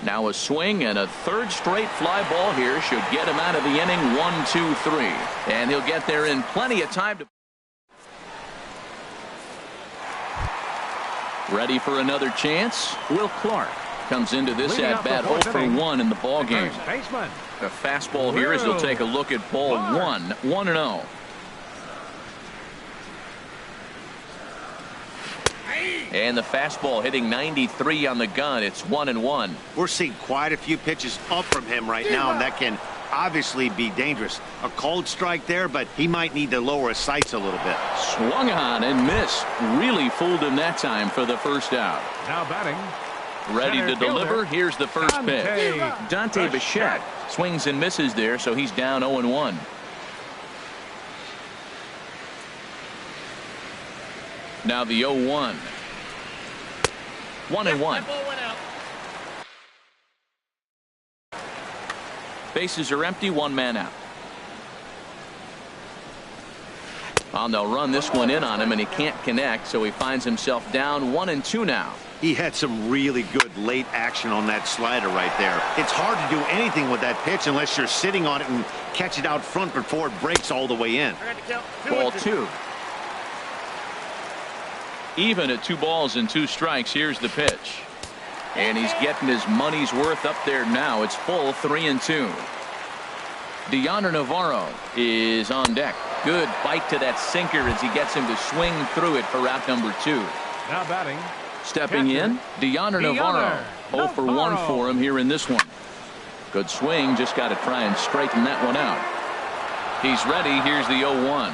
Now a swing and a third straight fly ball here should get him out of the inning. 1-2-3, and he'll get there in plenty of time to. Ready for another chance. Will Clark comes into this at bat 0 for 1 in the ball game. The fastball here as he'll take a look at ball 1. 1-0. And the fastball hitting 93 on the gun. It's 1-1. We're seeing quite a few pitches up from him right now, and that can obviously be dangerous. A cold strike there, but he might need to lower his sights a little bit. Swung on and missed. Really fooled him that time for the first out. Now batting. Ready to deliver. Here's the first pitch. Dante Bichette swings and misses there, so he's down 0-1. Now the 0-1. 1-1. Bases are empty. 1 man out. Well, they'll run this one in on him, and he can't connect, so he finds himself down 1-2 now. He had some really good late action on that slider right there. It's hard to do anything with that pitch unless you're sitting on it and catch it out front before it breaks all the way in. Ball 2. Even at 2 balls and 2 strikes. Here's the pitch. And he's getting his money's worth up there now. It's full 3-2. Deoner Navarro is on deck. Good bite to that sinker as he gets him to swing through it for out number 2. Now batting. Stepping in, Deoner Navarro. 0 for 1 for him here in this one. Good swing. Just got to try and straighten that one out. He's ready. Here's the 0-1.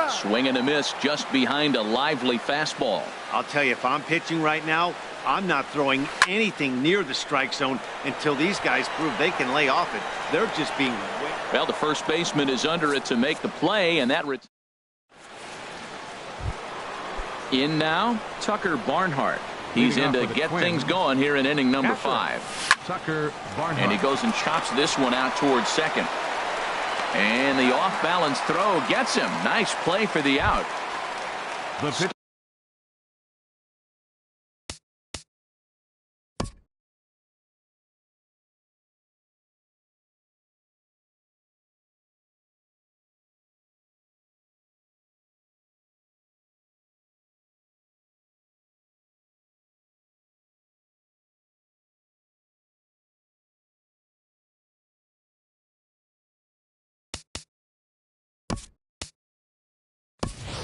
Swing and a miss just behind a lively fastball. I'll tell you, if I'm pitching right now, I'm not throwing anything near the strike zone until these guys prove they can lay off it. They're just being. Well, the first baseman is under it to make the play, and that. In now, Tucker Barnhart. He's in to get things going here in inning number 5. Tucker Barnhart. And he goes and chops this one out towards second. And the off-balance throw gets him. Nice play for the out. The pitch.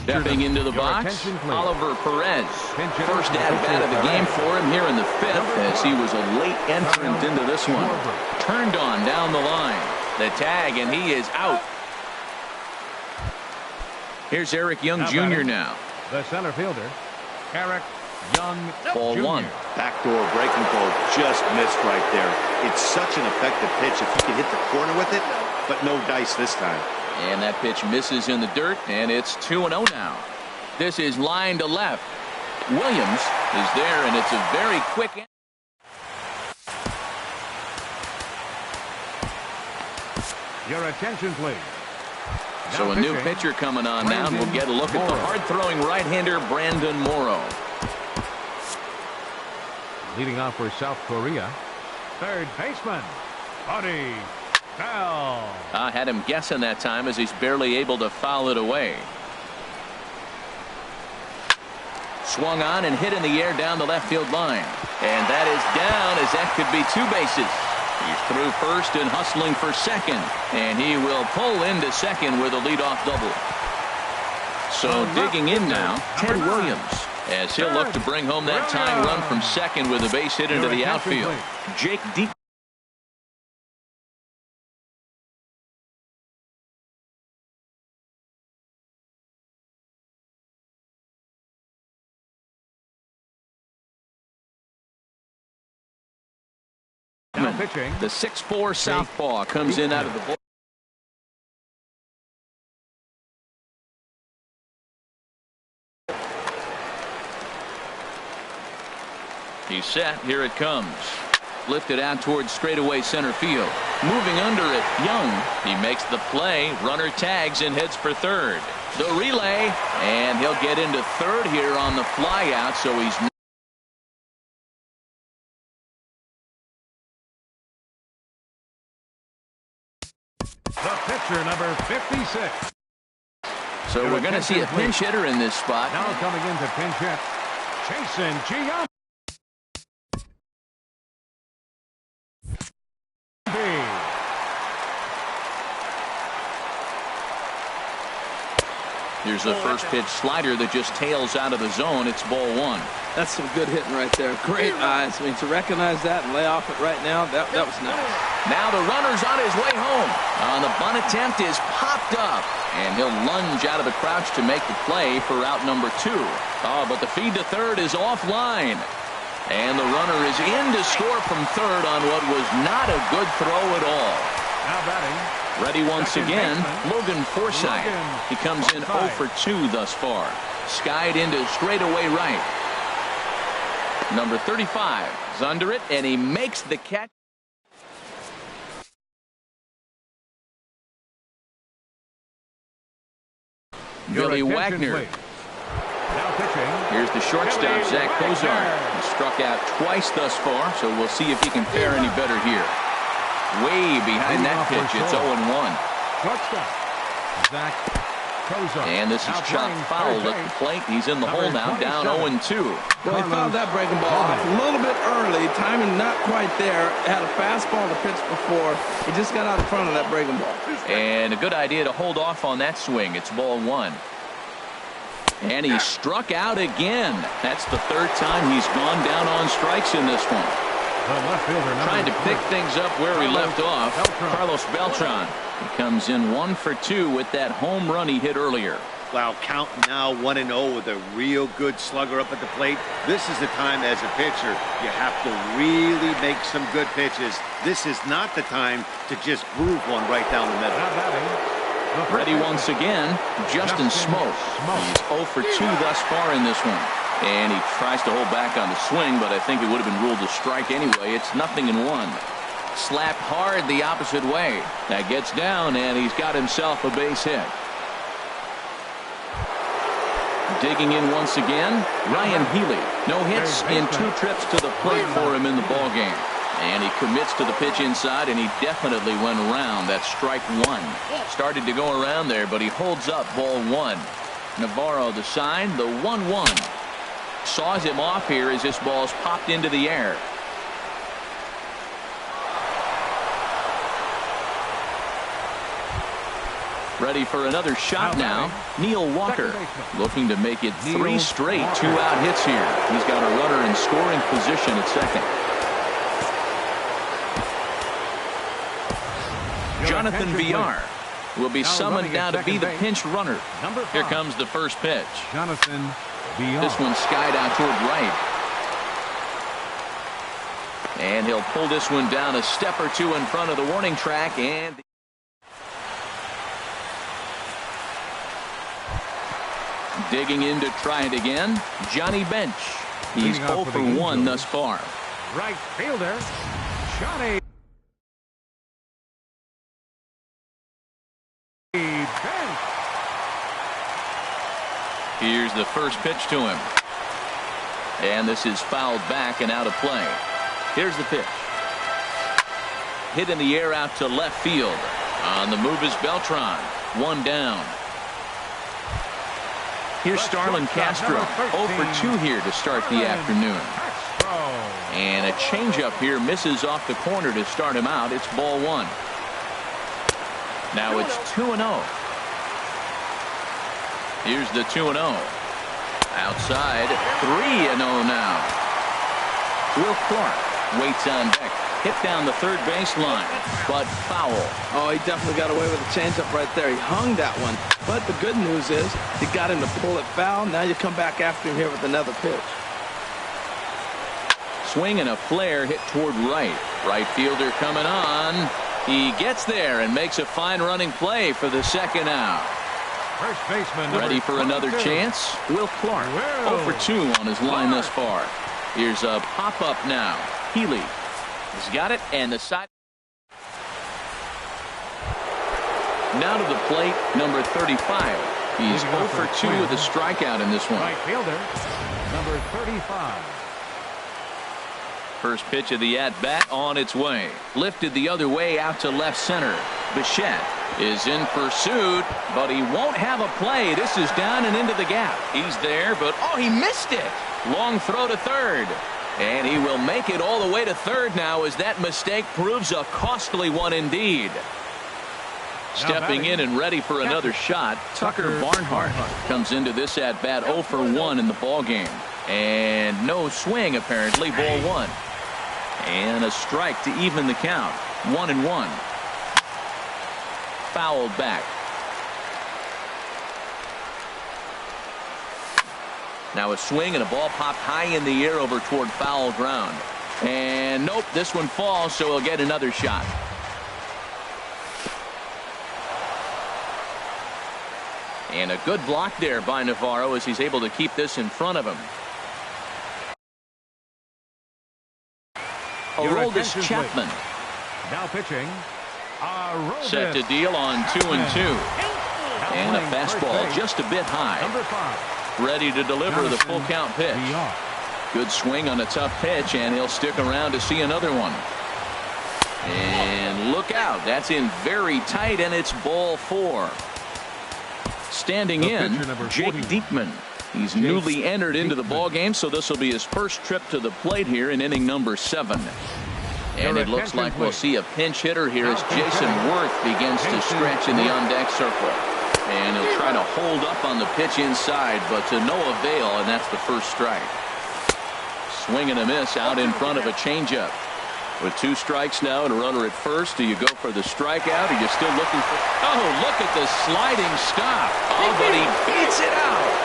Stepping into the box, Oliver Perez. First at-bat of the game for him here in the fifth, as he was a late entrant into this one. Turned on down the line. The tag, and he is out. Here's Eric Young Jr. now. The center fielder, Eric Young Ball Jr. 1. Backdoor breaking ball just missed right there. It's such an effective pitch if you can hit the corner with it, but no dice this time. And that pitch misses in the dirt, and it's 2-0 now. This is line to left. Williams is there, and it's a very quick. Your attention, please. So a new pitcher coming on now, and we'll get a look at the hard-throwing right-hander Brandon Morrow. Leading off for South Korea, third baseman, Buddy Bell. I had him guessing that time, as he's barely able to foul it away. Swung on and hit in the air down the left field line. And that is down, as that could be 2 bases. He's through first and hustling for second. And he will pull into second with a leadoff double. So digging in now, Ted Williams, as he'll look to bring home that tying run from second with a base hit into the outfield. Jake Deep. Pitching. The 6'4" southpaw comes in out of the bullpen. He's set. Here it comes. Lifted out towards straightaway center field. Moving under it, Young. He makes the play. Runner tags and heads for third. The relay, and he'll get into third here on the fly out, so he's the pitcher, number 56. So we're going to see a pinch hitter in this spot. Now coming in to pinch hit, Jason Giambi. Here's the first pitch slider that just tails out of the zone. It's ball 1. That's some good hitting right there. Great eyes. I mean, to recognize that and lay off it right now, that was nice. Now the runner's on his way home. The bunt attempt is popped up, and he'll lunge out of the crouch to make the play for out number 2. But the feed to third is offline. And the runner is in to score from third on what was not a good throw at all. Now batting. Ready once again, Logan Forsythe. He comes in 0 for 2 thus far. Skied into straightaway right. Number 35 is under it, and he makes the catch. Billy Wagner. Here's the shortstop, Zach Kozar. He struck out twice thus far, so we'll see if he can fare any better here. Way behind that pitch, it's 0-1. And this is chopped foul at the plate. He's in the hole now, down 0-2. Well, he fouled that breaking ball off a little bit early. Timing not quite there. Had a fastball to pitch before. He just got out in front of that breaking ball. And a good idea to hold off on that swing. It's ball 1. And he struck out again. That's the third time he's gone down on strikes in this one. Trying to pick things up where he left off, Carlos Beltran. He comes in 1 for 2 with that home run he hit earlier. Wow, count now 1-0 with a real good slugger up at the plate. This is the time as a pitcher you have to really make some good pitches. This is not the time to just groove one right down the middle. Ready once again, Justin Smoke. He's 0 for 2 thus far in this one. And he tries to hold back on the swing, but I think it would have been ruled a strike anyway. It's 0-1. Slapped hard the opposite way. That gets down, and he's got himself a base hit. Digging in once again, Ryan Healy. No hits in 2 trips to the plate for him in the ballgame. And he commits to the pitch inside, and he definitely went around. That's strike 1. Started to go around there, but he holds up ball 1. Navarro the sign, the 1-1. Saws him off here as this ball's popped into the air. Ready for another shot now. Neil Walker looking to make it 3 straight 2-out hits here. He's got a runner in scoring position at second. Jonathan Villar will be summoned now to be the pinch runner. Here comes the first pitch. Jonathan Villar. This one skied out toward right. And he'll pull this one down a step or two in front of the warning track. And digging in to try it again, Johnny Bench. He's 0 for 1 thus far. Right fielder, Johnny Bench. Here's the first pitch to him. And this is fouled back and out of play. Here's the pitch. Hit in the air out to left field. On the move is Beltran. 1 down. Here's Starlin Castro. 0 for 2 here to start the afternoon. And a changeup here misses off the corner to start him out. It's ball 1. Now it's 2-0. Here's the 2-0. Outside, 3-0 now. Will Clark waits on deck. Hit down the third baseline, but foul. Oh, he definitely got away with a changeup right there. He hung that one. But the good news is he got him to pull it foul. Now you come back after him here with another pitch. Swing and a flare hit toward right. Right fielder coming on. He gets there and makes a fine running play for the second out. First baseman ready for another chance. Will Clark 0 for 2 on his line thus far. Here's a pop-up now. Healy has got it, and the side. Now to the plate, number 35. He's 0 for 2 with a strikeout in this one. Right fielder, number 35. First pitch of the at-bat on its way. Lifted the other way out to left center. Bichette is in pursuit, but he won't have a play. This is down and into the gap. He's there, but oh, he missed it. Long throw to third. And he will make it all the way to third now as that mistake proves a costly one indeed. Stepping in and ready for another shot, Tucker Barnhart comes into this at-bat 0 for 1 in the ballgame. And no swing, apparently, ball 1. And a strike to even the count. 1-1. Fouled back. Now a swing and a ball popped high in the air over toward foul ground. And nope, this one falls, so he'll get another shot. And a good block there by Navarro as he's able to keep this in front of him. Aroldis Chapman. Now pitching. Set to deal on 2-2. And a fastball just a bit high. Number 5. Ready to deliver the full count pitch. Good swing on a tough pitch, and he'll stick around to see another one. And look out. That's in very tight, and it's ball 4. Standing in, Jake Diekman. He's newly entered into the ballgame, so this will be his first trip to the plate here in inning number 7. And it looks like we'll see a pinch hitter here as Jason Worth begins to stretch in the on-deck circle. And he'll try to hold up on the pitch inside, but to no avail, and that's the first strike. Swing and a miss out in front of a changeup. With 2 strikes now and a runner at first, do you go for the strikeout, or are you still looking for... Oh, look at the sliding stop. Oh, but he beats it out.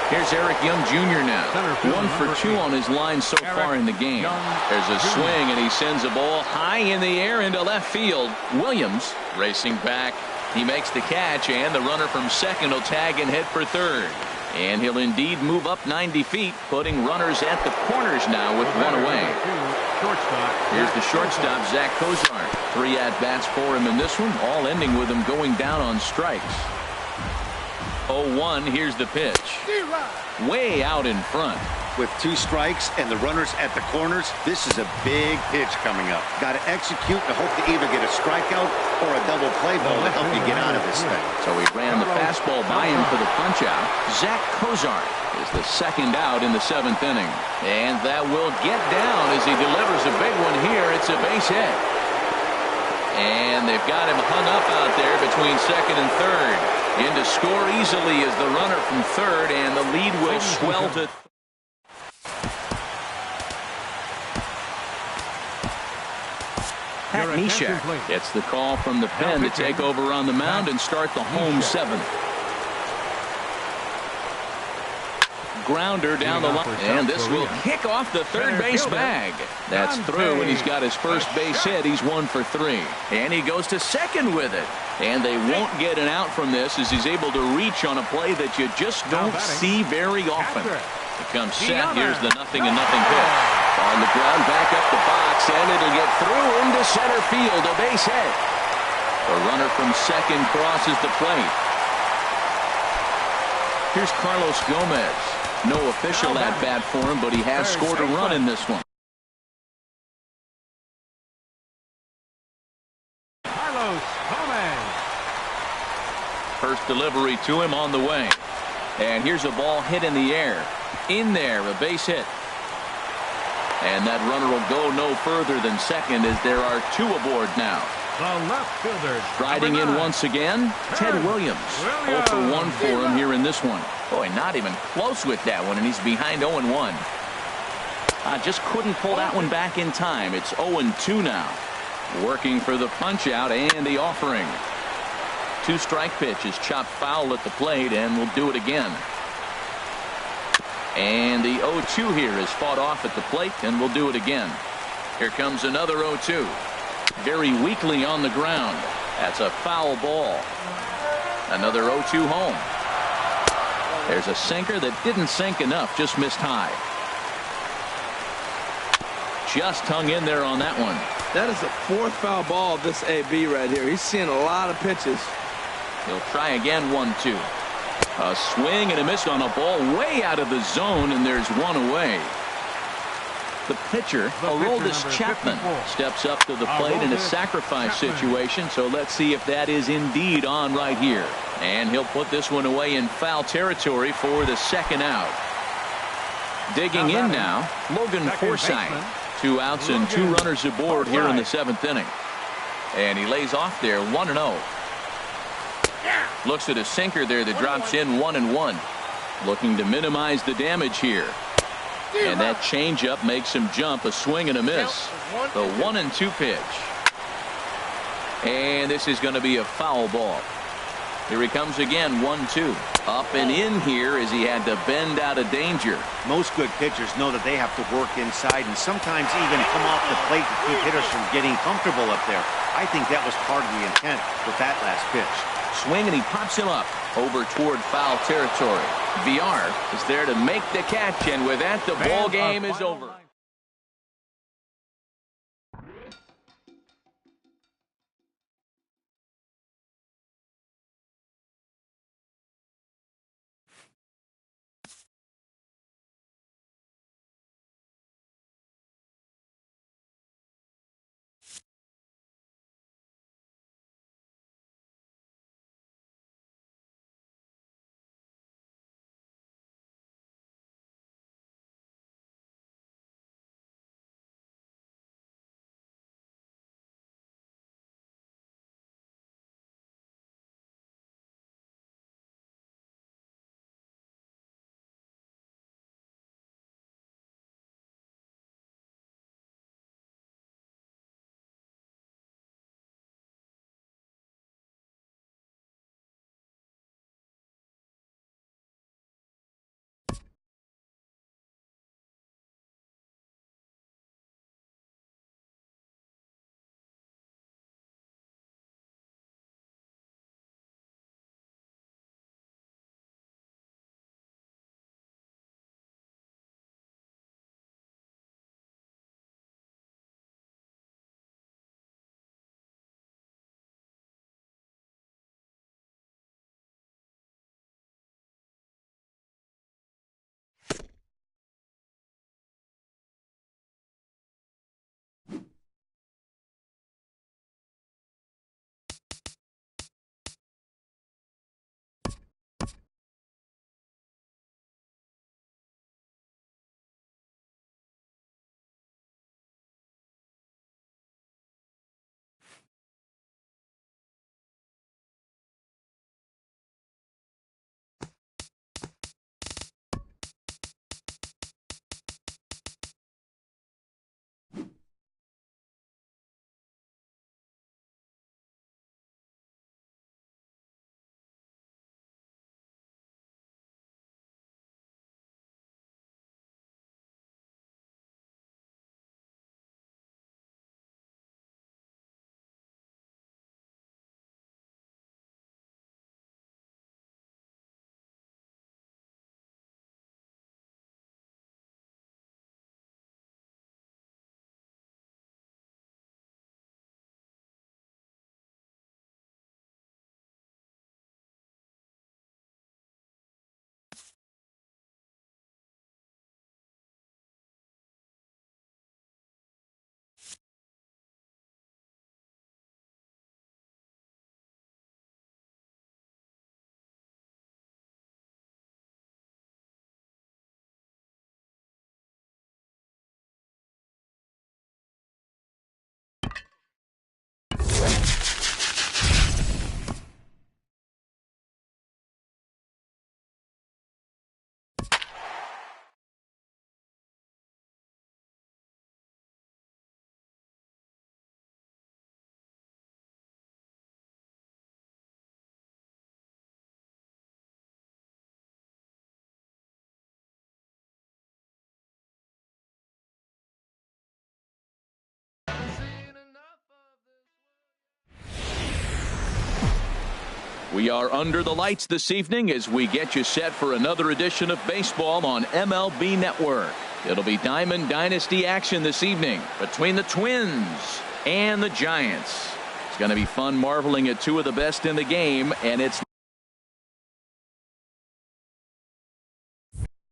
Here's Eric Young Jr. now. 1 for 2 on his line so far in the game. There's a swing, and he sends a ball high in the air into left field. Williams racing back. He makes the catch, and the runner from second will tag and head for third. And he'll indeed move up 90 feet, putting runners at the corners now with 1 away. Here's the shortstop, Zach Cozart. 3 at-bats for him in this one, all ending with him going down on strikes. 0-1, here's the pitch. Way out in front. With 2 strikes and the runners at the corners, this is a big pitch coming up. Got to execute and hope to either get a strikeout or a double play ball to help you get out of this thing. So he ran the fastball by him for the punch out. Zach Cozart is the second out in the 7th inning. And that will get down as he delivers a big one here. It's a base hit. And they've got him hung up out there between second and third. In to score easily is the runner from third, and the lead will swell to. Pat Neshek gets the call from the pen to take over on the mound and start the home seventh. Grounder down the line, and this will kick off the third base bag. That's through, and he's got his first base hit. He's 1 for 3, and he goes to second with it. And they won't get an out from this as he's able to reach on a play that you just don't see very often. It comes set. Here's the 0-0 pitch. On the ground, back up the box, and it'll get through into center field. A base hit. The runner from second crosses the plate. Here's Carlos Gomez. No official at-bat for him, but he has scored a run in this one. Carlos Gomez. First delivery to him on the way. And here's a ball hit in the air. In there, a base hit. And that runner will go no further than second as there are 2 aboard now. The left fielder. Riding in once again, Ted Williams. 0 for 1 for him here in this one. Boy, not even close with that one, and he's behind 0-1. Just couldn't pull that one back in time. It's 0-2 now. Working for the punch out and the offering. 2-strike pitch is chopped foul at the plate, and we'll do it again. And the 0-2 here is fought off at the plate, and we'll do it again. Here comes another 0-2. Very weakly on the ground. That's a foul ball. Another 0-2 home. There's a sinker that didn't sink enough, just missed high. Just hung in there on that one. That is the 4th foul ball of this AB right here. He's seeing a lot of pitches. He'll try again, 1-2. A swing and a miss on a ball way out of the zone, and there's one away. The pitcher, Aroldis Chapman, steps up to the plate in a sacrifice situation, so let's see if that is indeed on right here. And he'll put this one away in foul territory for the second out. Digging in now, Logan Forsythe. 2 outs and 2 runners aboard here in the 7th inning. And he lays off there, 1-0. Looks at a sinker there that drops in 1-1. Looking to minimize the damage here. And that changeup makes him jump. A swing and a miss. The 1-2 pitch. And this is going to be a foul ball. Here he comes again, 1-2. Up and in here as he had to bend out of danger. Most good pitchers know that they have to work inside and sometimes even come off the plate to keep hitters from getting comfortable up there. I think that was part of the intent with that last pitch. Swing, and he pops him up over toward foul territory. VR is there to make the catch, and with that, the ball game is over. We are under the lights this evening as we get you set for another edition of baseball on MLB Network. It'll be Diamond Dynasty action this evening between the Twins and the Giants. It's going to be fun marveling at two of the best in the game, and it's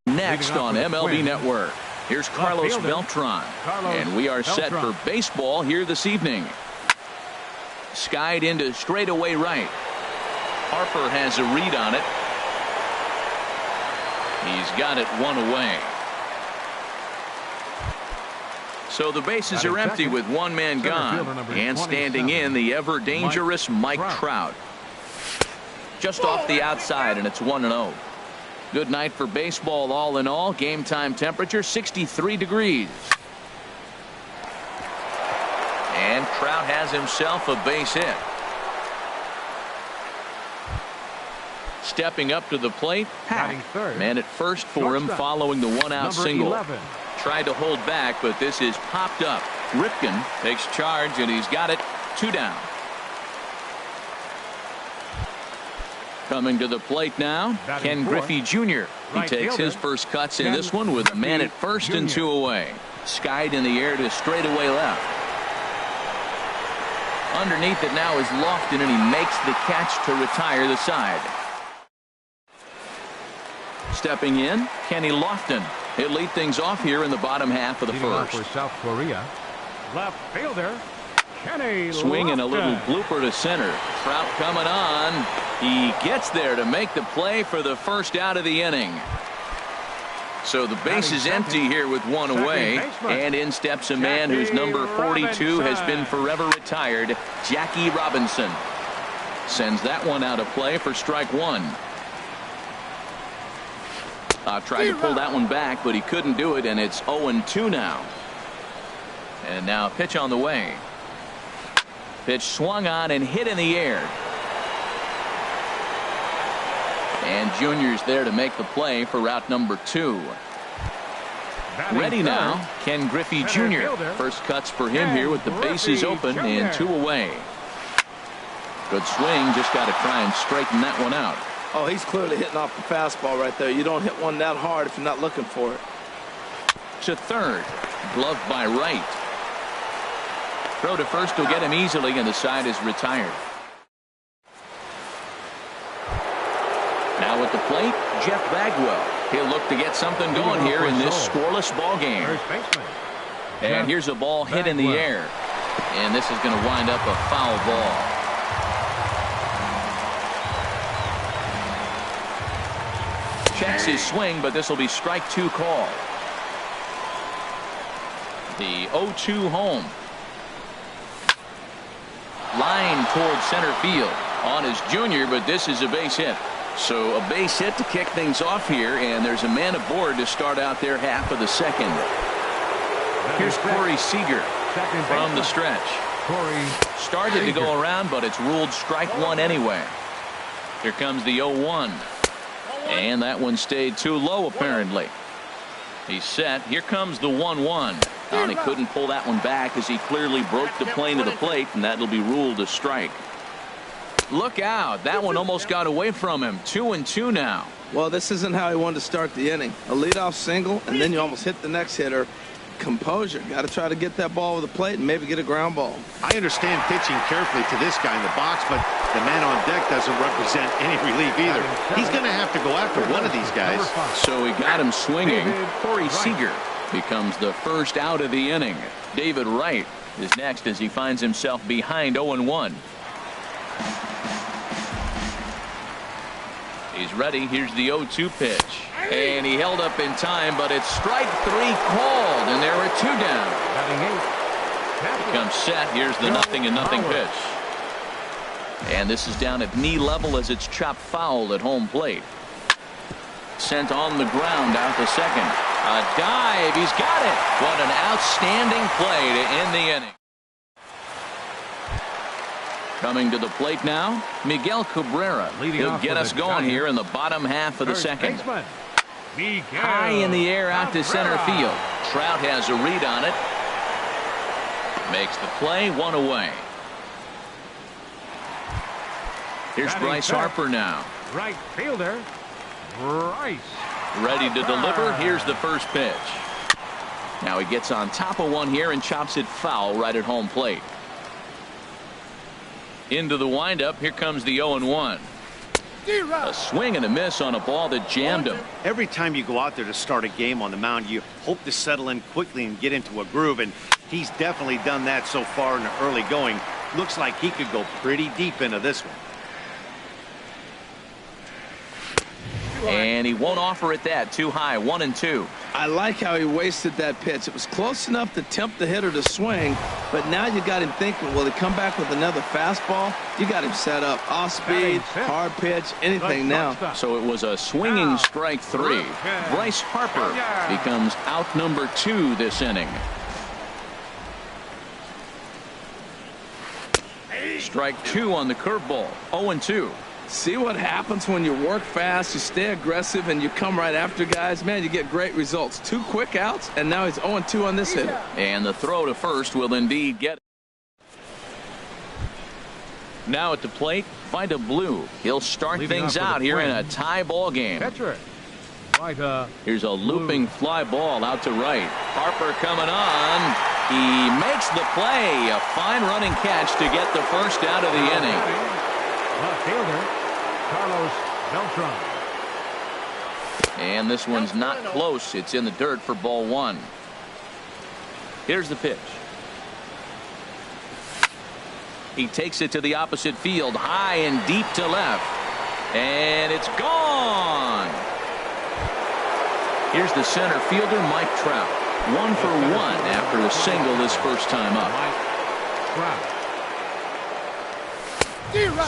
next on MLB Network. Here's Carlos Beltran, and we are set for baseball here this evening. Skied into straightaway right. Harper has a read on it. He's got it one away. So the bases are empty with one man gone. And standing in, the ever dangerous Mike Trout. Just off the outside, and it's 1-0. Good night for baseball all in all. Game time temperature 63 degrees. And Trout has himself a base hit. Stepping up to the plate, Pack. Man at first for him following the one-out single. 11. Tried to hold back, but this is popped up. Ripken takes charge, and he's got it. 2 down. Coming to the plate now, Ken Griffey Jr. He takes his first cuts in this one with a man at first and 2 away. Skied in the air to straightaway left. Underneath it now is Lofton, and he makes the catch to retire the side. Stepping in, Kenny Lofton. He'll lead things off here in the bottom half of the first. For South Korea, left fielder Kenny Swing and a little Lofton. blooper to center. Trout coming on. He gets there to make the play for the first out of the inning. So the base is empty here with one away, and in steps a man whose number 42 has been forever retired, Jackie Robinson. Sends that one out of play for strike one. Tried to pull that one back, but he couldn't do it, and it's 0-2 now. And now a pitch on the way. Pitch swung on and hit in the air. And Junior's there to make the play for route number 2. Ready now, Ken Griffey Jr. First cuts for him here with the bases open and 2 away. Good swing, just got to try and straighten that one out. Oh, he's clearly hitting off the fastball right there. You don't hit one that hard if you're not looking for it. To third, gloved by right. Throw to first will get him easily, and the side is retired. Now at the plate, Jeff Bagwell. He'll look to get something going here in this scoreless ball game. And here's a ball hit in the air. And this is going to wind up a foul ball. Checks his swing, but this will be strike 2 call. The 0-2 home. Line towards center field. On his Junior, but this is a base hit. So a base hit to kick things off here, and there's a man aboard to start out their half of the second. Here's Corey Seager from the stretch. Started to go around, but it's ruled strike 1 anyway. Here comes the 0-1. And that one stayed too low, apparently. He's set. Here comes the 1-1. And he couldn't pull that one back as he clearly broke the plane of the plate, and that'll be ruled a strike. Look out. That one almost got away from him. 2-2 now. Well, this isn't how he wanted to start the inning. A leadoff single, and then you almost hit the next hitter. Composure. Got to try to get that ball over the plate and maybe get a ground ball. I understand pitching carefully to this guy in the box, but the man on deck doesn't represent any relief either. He's going to have to go after one of these guys. So he got him swinging. Corey Seager becomes the first out of the inning. David Wright is next as he finds himself behind 0-1. He's ready. Here's the 0-2 pitch. And he held up in time, but it's strike 3 called, and there are 2 down. He comes set. Here's the 0-0 pitch. And this is down at knee level as it's chopped foul at home plate. Sent on the ground out to second. A dive. He's got it. What an outstanding play to end the inning. Coming to the plate now, Miguel Cabrera. He'll get us going here in the bottom half of the second. High in the air out to center field. Trout has a read on it. Makes the play, 1 away. Here's Bryce Harper now. Right fielder, Bryce. Ready to deliver. Here's the first pitch. Now he gets on top of one here and chops it foul right at home plate. Into the windup. Here comes the 0-1. A swing and a miss on a ball that jammed him. Every time you go out there to start a game on the mound, you hope to settle in quickly and get into a groove, and he's definitely done that so far in the early going. Looks like he could go pretty deep into this one. And he won't offer it that. Too high. 1-2. I like how he wasted that pitch. It was close enough to tempt the hitter to swing, but now you got him thinking, will he come back with another fastball? You got him set up. Off speed, hard pitch, anything now. So it was a swinging strike 3. Bryce Harper becomes out number 2 this inning. Strike 2 on the curveball. 0-2. See what happens when you work fast, you stay aggressive, and you come right after guys. Man, you get great results. 2 quick outs, and now he's 0-2 on this hitter. And the throw to first will indeed get it. Now at the plate, Vida Blue. He'll start things out here in a tie ball game. Here's a looping fly ball out to right. Harper coming on. He makes the play. A fine running catch to get the first out of the inning. Left fielder, Carlos Beltran. And this one's not close. It's in the dirt for ball 1. Here's the pitch. He takes it to the opposite field, high and deep to left. And it's gone. Here's the center fielder, Mike Trout. 1 for 1 after a single his first time up. Mike Trout.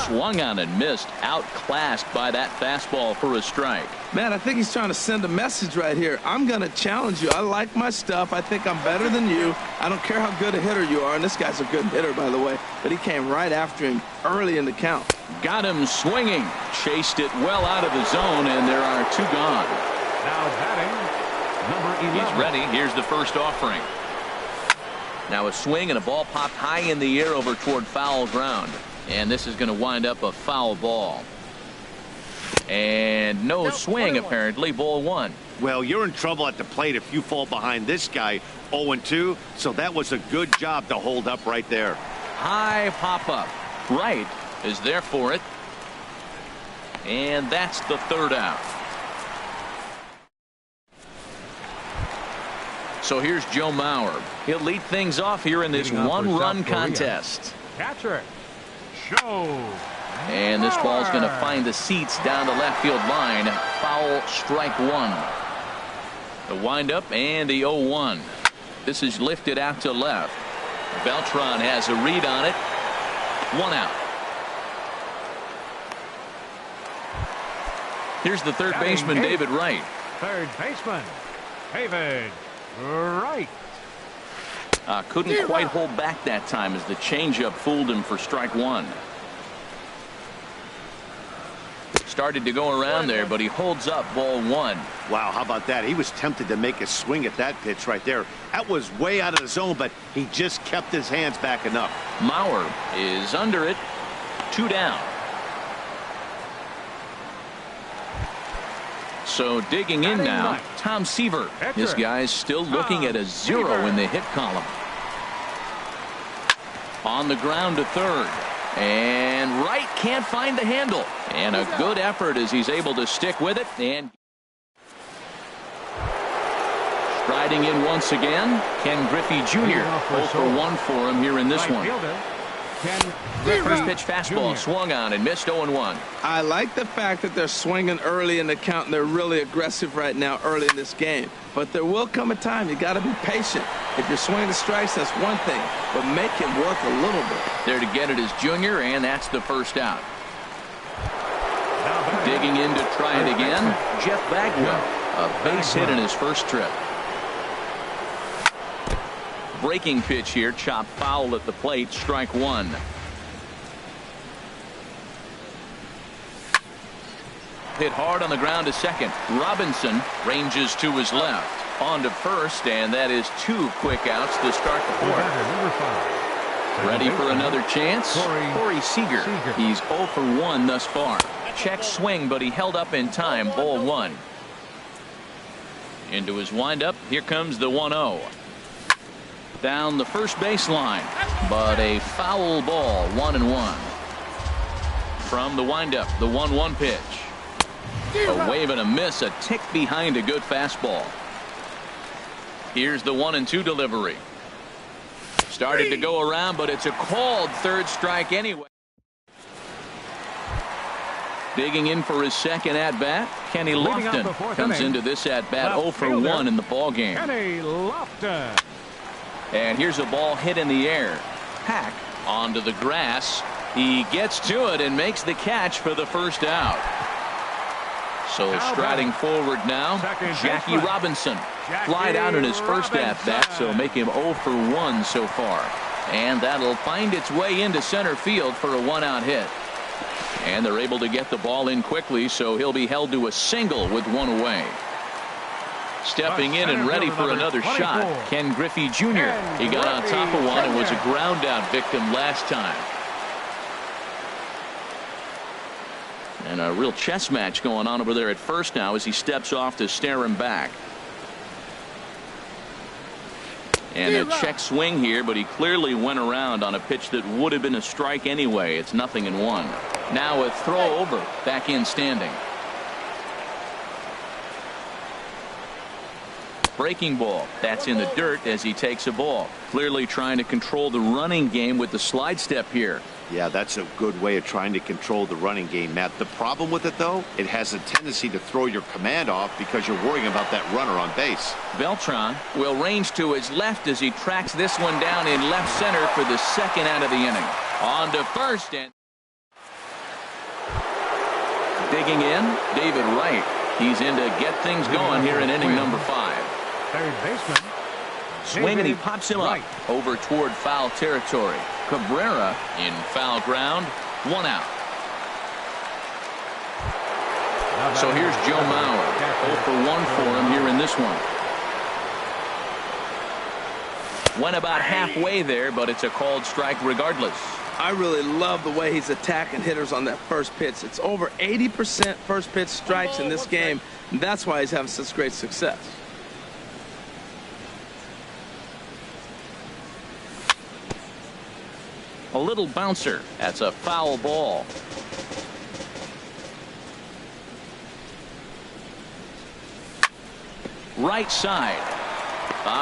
Swung on and missed. Outclassed by that fastball for a strike. Man, I think he's trying to send a message right here. I'm going to challenge you. I like my stuff. I think I'm better than you. I don't care how good a hitter you are. And this guy's a good hitter, by the way. But he came right after him early in the count. Got him swinging. Chased it well out of the zone, and there are 2 gone. Now batting, number 11. He's ready. Here's the first offering. Now a swing and a ball popped high in the air over toward foul ground. And this is going to wind up a foul ball. And no swing, apparently. Ball 1. Well, you're in trouble at the plate if you fall behind this guy 0-2. So that was a good job to hold up right there. High pop up. Right is there for it. And that's the 3rd out. So here's Joe Mauer. He'll lead things off here in this 1-run contest. Catcher. Show. And this ball's going to find the seats down the left field line. Foul, strike 1. The windup and the 0-1. This is lifted out to left. Beltran has a read on it. 1 out. Here's the third baseman, David Wright. Third baseman, David Wright. Couldn't quite hold back that time as the changeup fooled him for strike 1. Started to go around there, but he holds up ball 1. Wow, how about that? He was tempted to make a swing at that pitch right there. That was way out of the zone, but he just kept his hands back enough. Mauer is under it. 2 down. So digging in now, Tom Seaver. This guy's still looking at a 0 in the hit column. On the ground to third. And Wright can't find the handle. And a good effort as he's able to stick with it. And striding in once again, Ken Griffey Jr. 0 for 1 for him here in this one. First pitch fastball swung on and missed. 0-1. I like the fact that they're swinging early in the count and they're really aggressive right now early in this game. But there will come a time you got to be patient. If you're swinging the strikes, that's one thing, but make him work a little bit. There to get it is Junior, and that's the first out. Digging in to try it again, Jeff Bagwell. A base hit in his first trip. Breaking pitch here, chopped foul at the plate, strike 1. Hit hard on the ground to second. Robinson ranges to his left. On to first, and that is 2 quick outs to start the 4th. Ready for another chance. Corey Seager. He's 0 for 1 thus far. Check swing, but he held up in time. Ball 1. Into his windup. Here comes the 1-0. Down the first baseline, but a foul ball. 1-1. From the windup, the 1-1 pitch. A wave and a miss, a tick behind a good fastball. Here's the 1-2 delivery. Started to go around, but it's a called third strike anyway. Digging in for his second at-bat, Kenny Lofton comes into this at-bat 0 for 1 in the ballgame. Kenny Lofton. And here's a ball hit in the air. Hack onto the grass. He gets to it and makes the catch for the first out. So striding forward now, Jackie Robinson. Flied out in his first at-bat, so make him 0 for 1 so far. And that'll find its way into center field for a 1-out hit. And they're able to get the ball in quickly, so he'll be held to a single with 1 away. Stepping in and ready for another shot, Ken Griffey Jr. He got on top of one and was a ground out victim last time. And a real chess match going on over there at first now as he steps off to stare him back. And a check swing here, but he clearly went around on a pitch that would have been a strike anyway. It's 0-1. Now a throw over, back in standing. Breaking ball. That's in the dirt as he takes a ball. Clearly trying to control the running game with the slide step here. Yeah, that's a good way of trying to control the running game, Matt. The problem with it, though, it has a tendency to throw your command off because you're worrying about that runner on base. Beltran will range to his left as he tracks this one down in left center for the second out of the inning. On to first and digging in, David Wright. He's in to get things going here in inning number 5. Third baseman. Swing and he pops him up over toward foul territory. Cabrera in foul ground. 1 out. So here's Joe Mauer. 0 for 1 for him here in this one. Went about halfway there, but it's a called strike regardless. I really love the way he's attacking hitters on that first pitch. It's over 80% first pitch strikes in this game. And that's why he's having such great success. A little bouncer. That's a foul ball. Right side.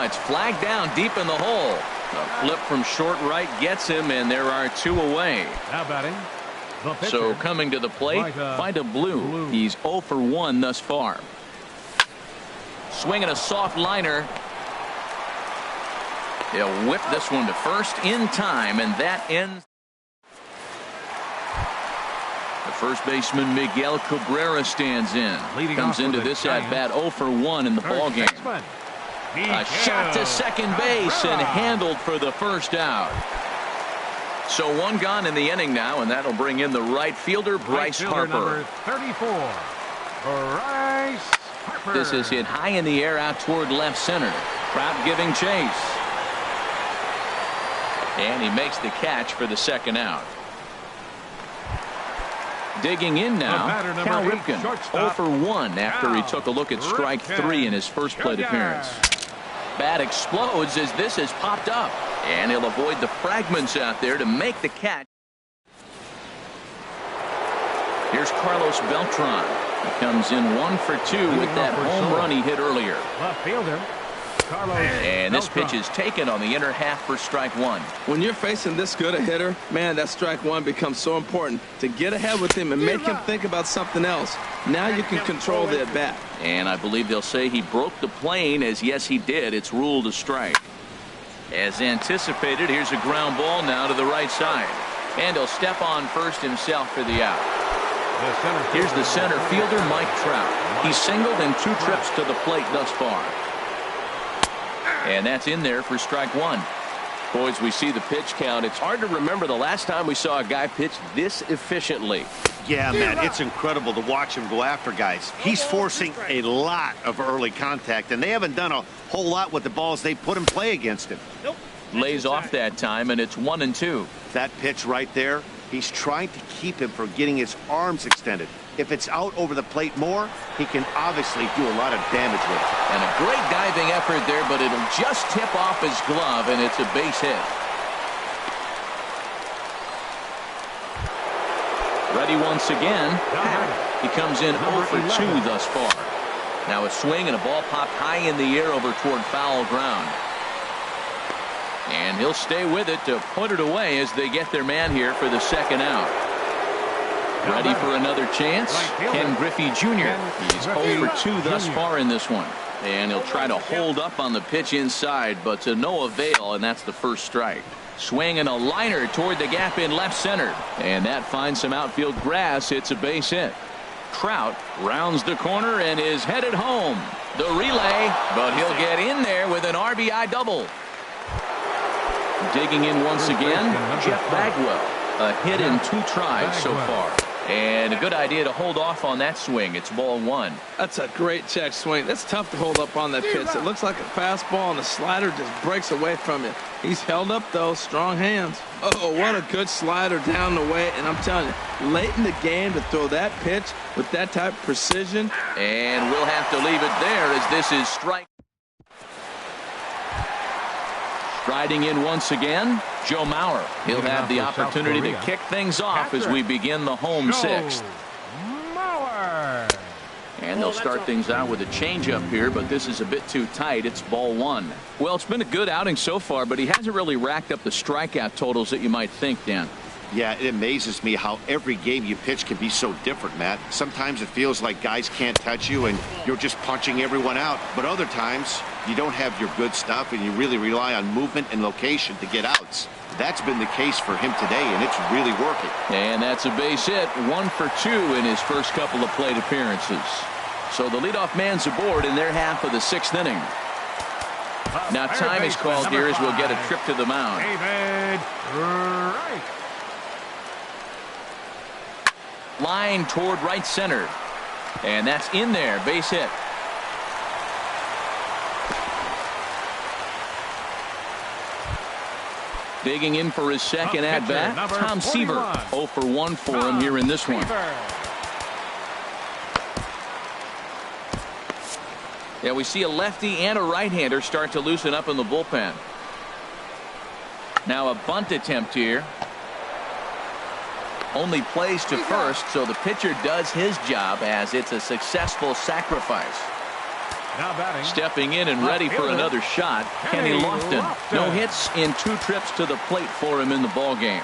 It's flagged down deep in the hole. A flip from short right gets him, and there are 2 away. Now batting. So coming to the plate, Vida Blue. He's 0 for 1 thus far. Swinging a soft liner. He'll whip this one to first in time, and that ends. The first baseman Miguel Cabrera stands in. Comes into this at bat 0 for 1 in the ballgame. A shot to second base and handled for the first out. So 1 gone in the inning now, and that'll bring in the right fielder, Bryce Harper. Number 34, Bryce Harper. This is hit high in the air out toward left center. Crowd giving chase. And he makes the catch for the second out. Digging in now, Cal Ripken, 0 for 1 after he took a look at strike 3 in his first plate appearance. Bat explodes as this has popped up, and he'll avoid the fragments out there to make the catch. Here's Carlos Beltran. He comes in 1 for 2 with that home run he hit earlier. Left fielder. And this pitch is taken on the inner half for strike 1. When you're facing this good a hitter, man, that strike 1 becomes so important to get ahead with him and make him think about something else. Now you can control the at-bat. And I believe they'll say he broke the plane, as yes he did. It's ruled a strike. As anticipated, here's a ground ball now to the right side. And he'll step on first himself for the out. Here's the center fielder, Mike Trout. He's singled in 2 trips to the plate thus far. And that's in there for strike 1. Boys, we see the pitch count. It's hard to remember the last time we saw a guy pitch this efficiently. Yeah, man, it's incredible to watch him go after guys. He's forcing a lot of early contact, and they haven't done a whole lot with the balls they put in play against him. Lays off that time, and it's 1-2. That pitch right there, he's trying to keep him from getting his arms extended. If it's out over the plate more, he can obviously do a lot of damage with it. And a great diving effort there, but it'll just tip off his glove, and it's a base hit. Ready once again. He comes in 0 for 2 thus far. Now a swing and a ball popped high in the air over toward foul ground. And he'll stay with it to put it away as they get their man here for the second out. Ready for another chance. Ken Griffey Jr. He's 0 for 2 thus far in this one. And he'll try to hold up on the pitch inside, but to no avail, and that's the first strike. Swing and a liner toward the gap in left center. And that finds some outfield grass. It's a base hit. Trout rounds the corner and is headed home. The relay, but he'll get in there with an RBI double. Digging in once again, Jeff Bagwell. A hit in 2 tries so far. And a good idea to hold off on that swing. It's ball 1. That's a great check swing. That's tough to hold up on that pitch. It looks like a fastball, and the slider just breaks away from it. He's held up, though. Strong hands. Oh, what a good slider down the way. And I'm telling you, late in the game to throw that pitch with that type of precision. And we'll have to leave it there as this is strike. Striding in once again, Joe Mauer. He'll have the opportunity to kick things off as we begin the home 6th. And they'll start things out with a changeup here, but this is a bit too tight. It's ball 1. Well, it's been a good outing so far, but he hasn't really racked up the strikeout totals that you might think, Dan. Yeah, it amazes me how every game you pitch can be so different, Matt. Sometimes it feels like guys can't touch you and you're just punching everyone out. But other times you don't have your good stuff and you really rely on movement and location to get outs. That's been the case for him today, and it's really working. And that's a base hit. 1 for 2 in his first couple of plate appearances. So the leadoff man's aboard in their half of the 6th inning. Now time is called here as we'll get a trip to the mound. David Wright. Line toward right center. And that's in there. Base hit. Digging in for his second at-bat, Tom Seaver. 0 for 1 for him here in this one. Yeah, we see a lefty and a right-hander start to loosen up in the bullpen. Now a bunt attempt here. Only plays to first, so the pitcher does his job as it's a successful sacrifice. Now batting. Stepping in and ready for another shot, Kenny Lofton. No hits in 2 trips to the plate for him in the ballgame.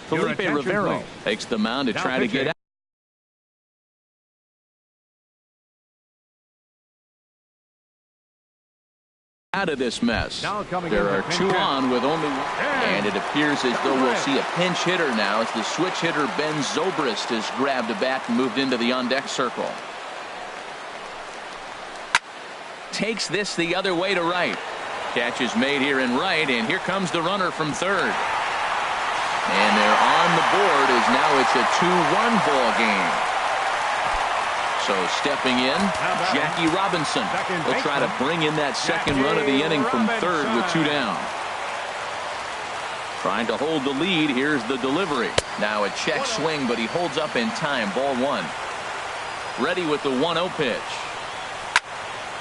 Felipe Rivero takes the mound to try to get out of this mess. There are 2 on with only 1. And it appears as though we'll see a pinch hitter now as the switch hitter Ben Zobrist has grabbed a bat and moved into the on-deck circle. Takes this the other way to right. Catch is made here in right, and here comes the runner from third. And they're on the board as now it's a 2-run ball game. So stepping in, Jackie Robinson will try to bring in that second run of the inning from third with 2 down. Trying to hold the lead. Here's the delivery. Now a check swing, but he holds up in time. Ball 1. Ready with the 1-0 pitch.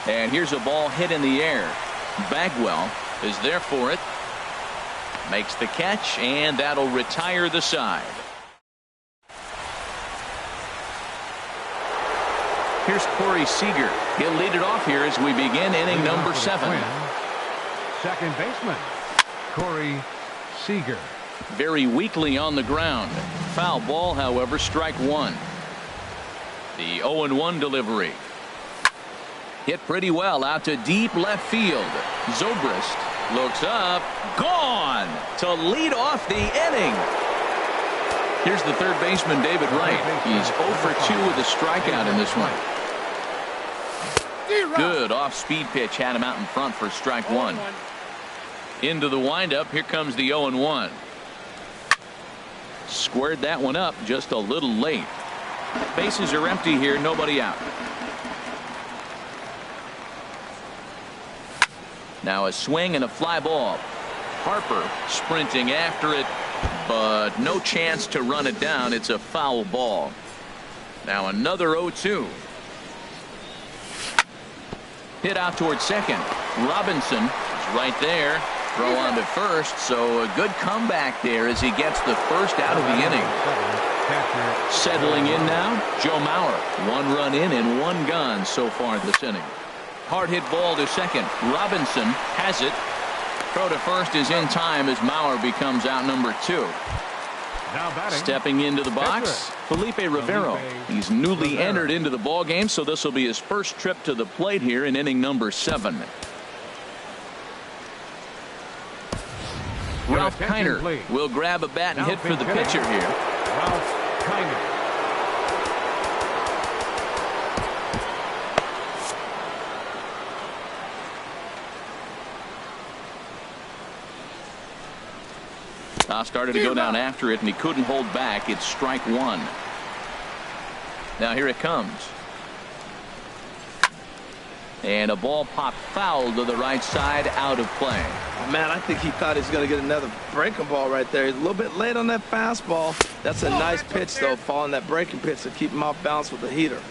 And here's a ball hit in the air. Bagwell is there for it. Makes the catch, and that'll retire the side. Here's Corey Seager. He'll lead it off here as we begin inning number 7. Second baseman, Corey Seager. Very weakly on the ground. Foul ball, however, strike 1. The 0-1 delivery. Hit pretty well out to deep left field. Zobrist looks up, gone to lead off the inning. Here's the third baseman, David Wright. He's 0 for 2 with a strikeout in this one. Good off-speed pitch had him out in front for strike 1. Into the windup. Here comes the 0-1. Squared that one up just a little late. Bases are empty here. Nobody out. Now a swing and a fly ball. Harper sprinting after it, but no chance to run it down. It's a foul ball. Now another 0-2. Hit out towards second. Robinson is right there. Throw on to first, so a good comeback there as he gets the first out of the inning. Settling in now, Joe Mauer. 1 run in and 1 gone so far this inning. Hard hit ball to second. Robinson has it. Throw to first is in time as Mauer becomes out number 2. Stepping into the box, Felipe Rivero. He's newly entered into the ball game, so this will be his first trip to the plate here in inning number 7. Ralph Kiner will grab a bat and hit for the pitcher here. Ralph Kiner. Started to go down after it, and he couldn't hold back. It's strike 1. Now here it comes. And a ball popped foul to the right side, out of play. Man, I think he thought he was going to get another breaking ball right there. He's a little bit late on that fastball. That's a nice pitch, though, following that breaking pitch to keep him off balance with the heater.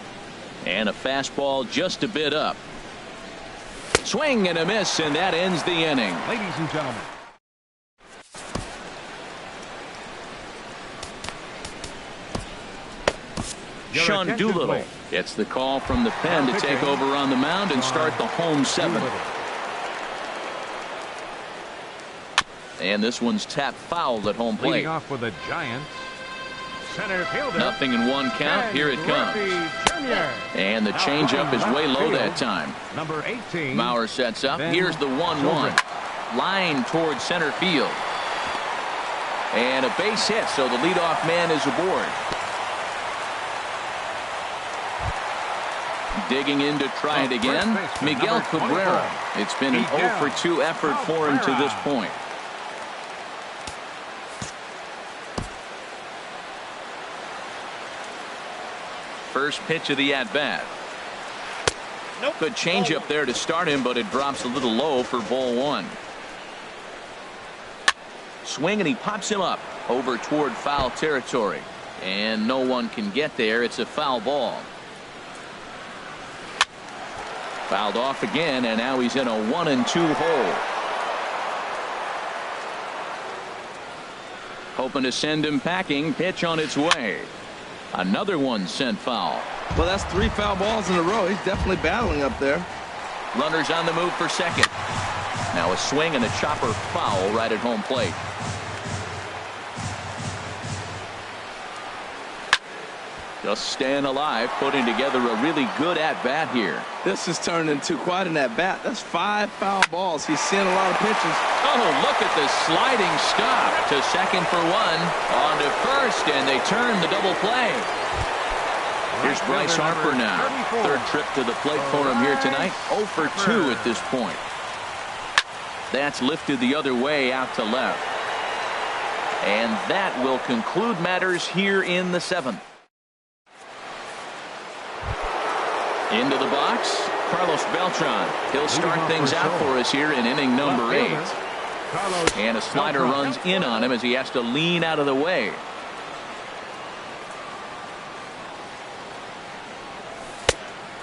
And a fastball just a bit up. Swing and a miss, and that ends the inning. Ladies and gentlemen. Sean Doolittle gets the call from the pen to take over on the mound and start the home 7th. And this one's tapped foul at home plate. Leading off for the Giants, center fielder. Nothing in 1 count. Here it comes. And the changeup is way low that time. Number 18. Mauer sets up. Here's the 1-1. Line towards center field. And a base hit, so the leadoff man is aboard. Digging in to try it again, Miguel Cabrera. It's been an 0-for-2 effort for him to this point. First pitch of the at-bat. Good changeup there to start him, but it drops a little low for ball 1. Swing, and he pops him up over toward foul territory. And no one can get there. It's a foul ball. Fouled off again, and now he's in a 1-2 hole. Hoping to send him packing. Pitch on its way. Another one sent foul. Well, that's 3 foul balls in a row. He's definitely battling up there. Runners on the move for second. Now a swing and a chopper foul right at home plate. Just staying alive, putting together a really good at-bat here. This has turned into quite an at-bat. That's 5 foul balls. He's seeing a lot of pitches. Oh, look at the sliding stop to second for 1. On to first, and they turn the double play. Here's Bryce Harper now. 3rd trip to the plate for him here tonight. 0-for-2 at this point. That's lifted the other way out to left. And that will conclude matters here in the 7th. Into the box, Carlos Beltran. He'll start things out for us here in inning number 8. And a slider runs in on him as he has to lean out of the way.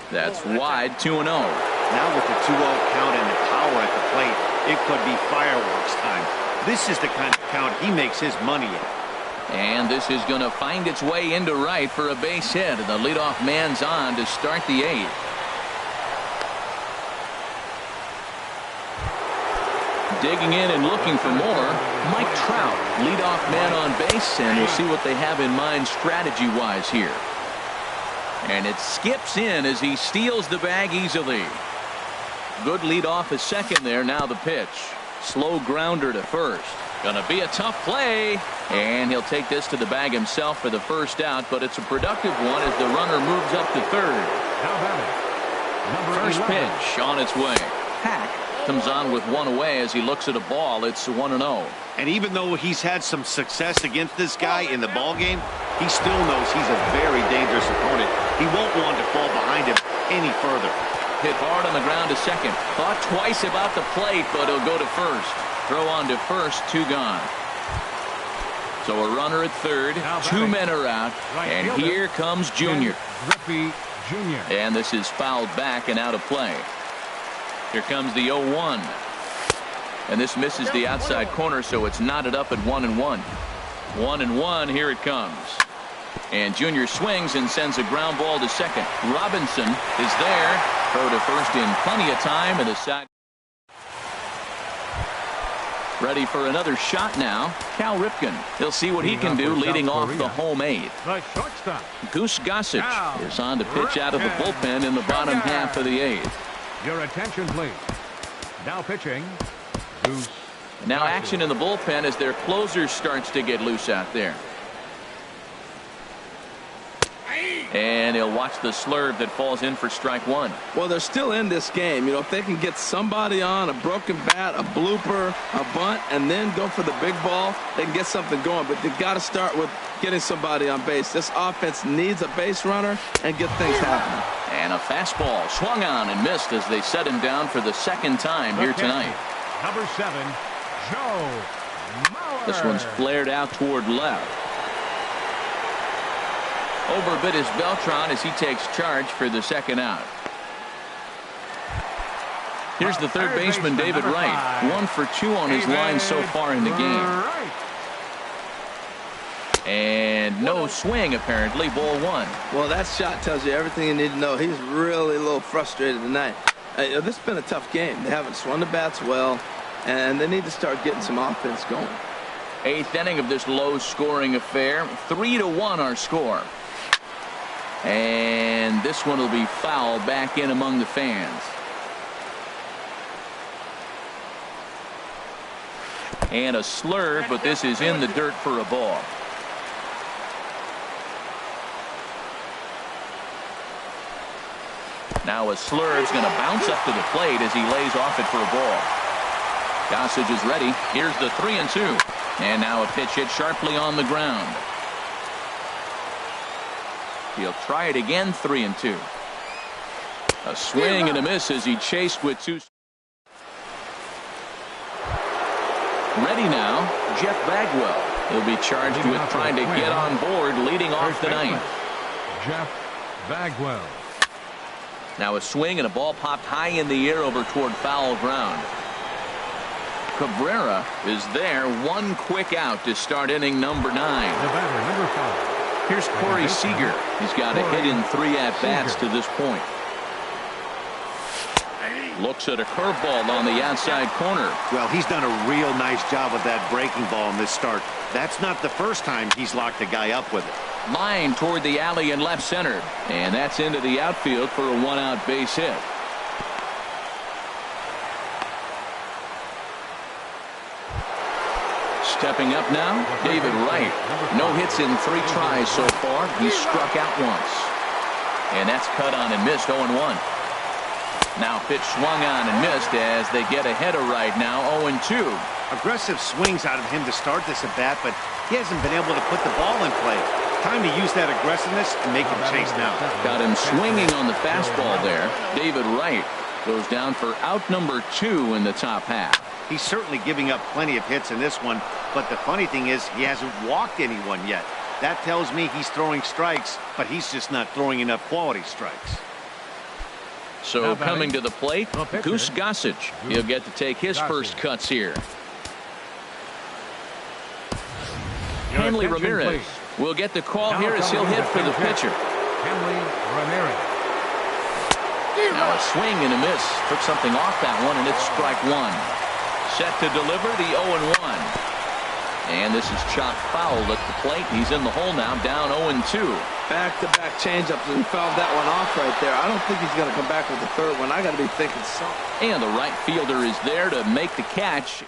That's wide, 2-0. Now with the 2-0 count and the power at the plate, it could be fireworks time. This is the kind of count he makes his money in. And this is going to find its way into right for a base hit. And the leadoff man's on to start the 8th. Digging in and looking for more, Mike Trout, leadoff man on base, and we'll see what they have in mind strategy-wise here. And it skips in as he steals the bag easily. Good leadoff at second there. Now the pitch. Slow grounder to first. Gonna be a tough play, and he'll take this to the bag himself for the first out, but it's a productive one as the runner moves up to third. Now batting, number First 11. pitch on its way. Hack comes on with one away as he looks at a ball. It's 1-0. And even though he's had some success against this guy in the ball game, he still knows he's a very dangerous opponent. He won't want to fall behind him any further. Hit hard on the ground to second. Thought twice about the plate, but he'll go to first. Throw on to first, 2 gone. So a runner at third, 2 men are out, and here comes Junior. And this is fouled back and out of play. Here comes the 0-1. And this misses the outside corner, so it's knotted up at 1-1. 1-1, here it comes. And Junior swings and sends a ground ball to second. Robinson is there. Throw to first in plenty of time, and the side. Ready for another shot now. Cal Ripken. He'll see what he can do leading off the home 8th. Goose Gossage is on to pitch out of the bullpen in the bottom half of the 8th. Your attention, please. Now pitching, Goose. Now action in the bullpen as their closer starts to get loose out there. And he'll watch the slurve that falls in for strike 1. Well, they're still in this game. You know, if they can get somebody on, a broken bat, a blooper, a bunt, and then go for the big ball, they can get something going. But they've got to start with getting somebody on base. This offense needs a base runner and get things happening. And a fastball swung on and missed as they set him down for the second time here tonight. Number 7, Joe Mauer. This one's flared out toward left. Overbid is Beltran as he takes charge for the second out. Here's the third baseman, David Wright. 1 for 2 on his line so far in the game. And no swing, apparently. Ball 1. Well, that shot tells you everything you need to know. He's really a little frustrated tonight. This has been a tough game. They haven't swung the bats well, and they need to start getting some offense going. 8th inning of this low-scoring affair. 3-1 our score. And this one will be fouled back in among the fans. And a slurve, but this is in the dirt for a ball. Now a slurve's going to bounce up to the plate as he lays off it for a ball. Gossage is ready. Here's the 3-2. And now a pitch hit sharply on the ground. He'll try it again, 3-2. A swing and a miss as he chased with 2. Ready now, Jeff Bagwell. He'll be charged with trying to get on board leading off the 9th. Jeff Bagwell. Now a swing and a ball popped high in the air over toward foul ground. Cabrera is there. 1 quick out to start inning number 9. The batter, number 5. Here's Corey Seager. He's got a hit in 3 at-bats to this point. Looks at a curveball on the outside corner. Well, he's done a real nice job with that breaking ball in this start. That's not the first time he's locked a guy up with it. Line toward the alley in left center. And that's into the outfield for a 1-out base hit. Stepping up now, David Wright. No hits in 3 tries so far. He's struck out once. And that's cut on and missed, 0-1. Now pitch swung on and missed as they get ahead of Wright now, 0-2. Aggressive swings out of him to start this at bat, but he hasn't been able to put the ball in play. Time to use that aggressiveness and make him chase now. Got him swinging on the fastball there. David Wright goes down for out number 2 in the top half. He's certainly giving up plenty of hits in this one, but the funny thing is he hasn't walked anyone yet. That tells me he's throwing strikes, but he's just not throwing enough quality strikes. So coming to the plate, Goose Gossage. He'll get to take his first cuts here. Hanley Ramirez will get the call here as he'll hit for the pitcher. Hanley Ramirez. Now a swing and a miss. Took something off that one, and it's strike 1. Set to deliver the 0-1. And this is chopped foul at the plate. He's in the hole now, down 0-2. Back-to-back changeups, and he fouled that one off right there. I don't think he's going to come back with the third one. I got to be thinking something. And the right fielder is there to make the catch.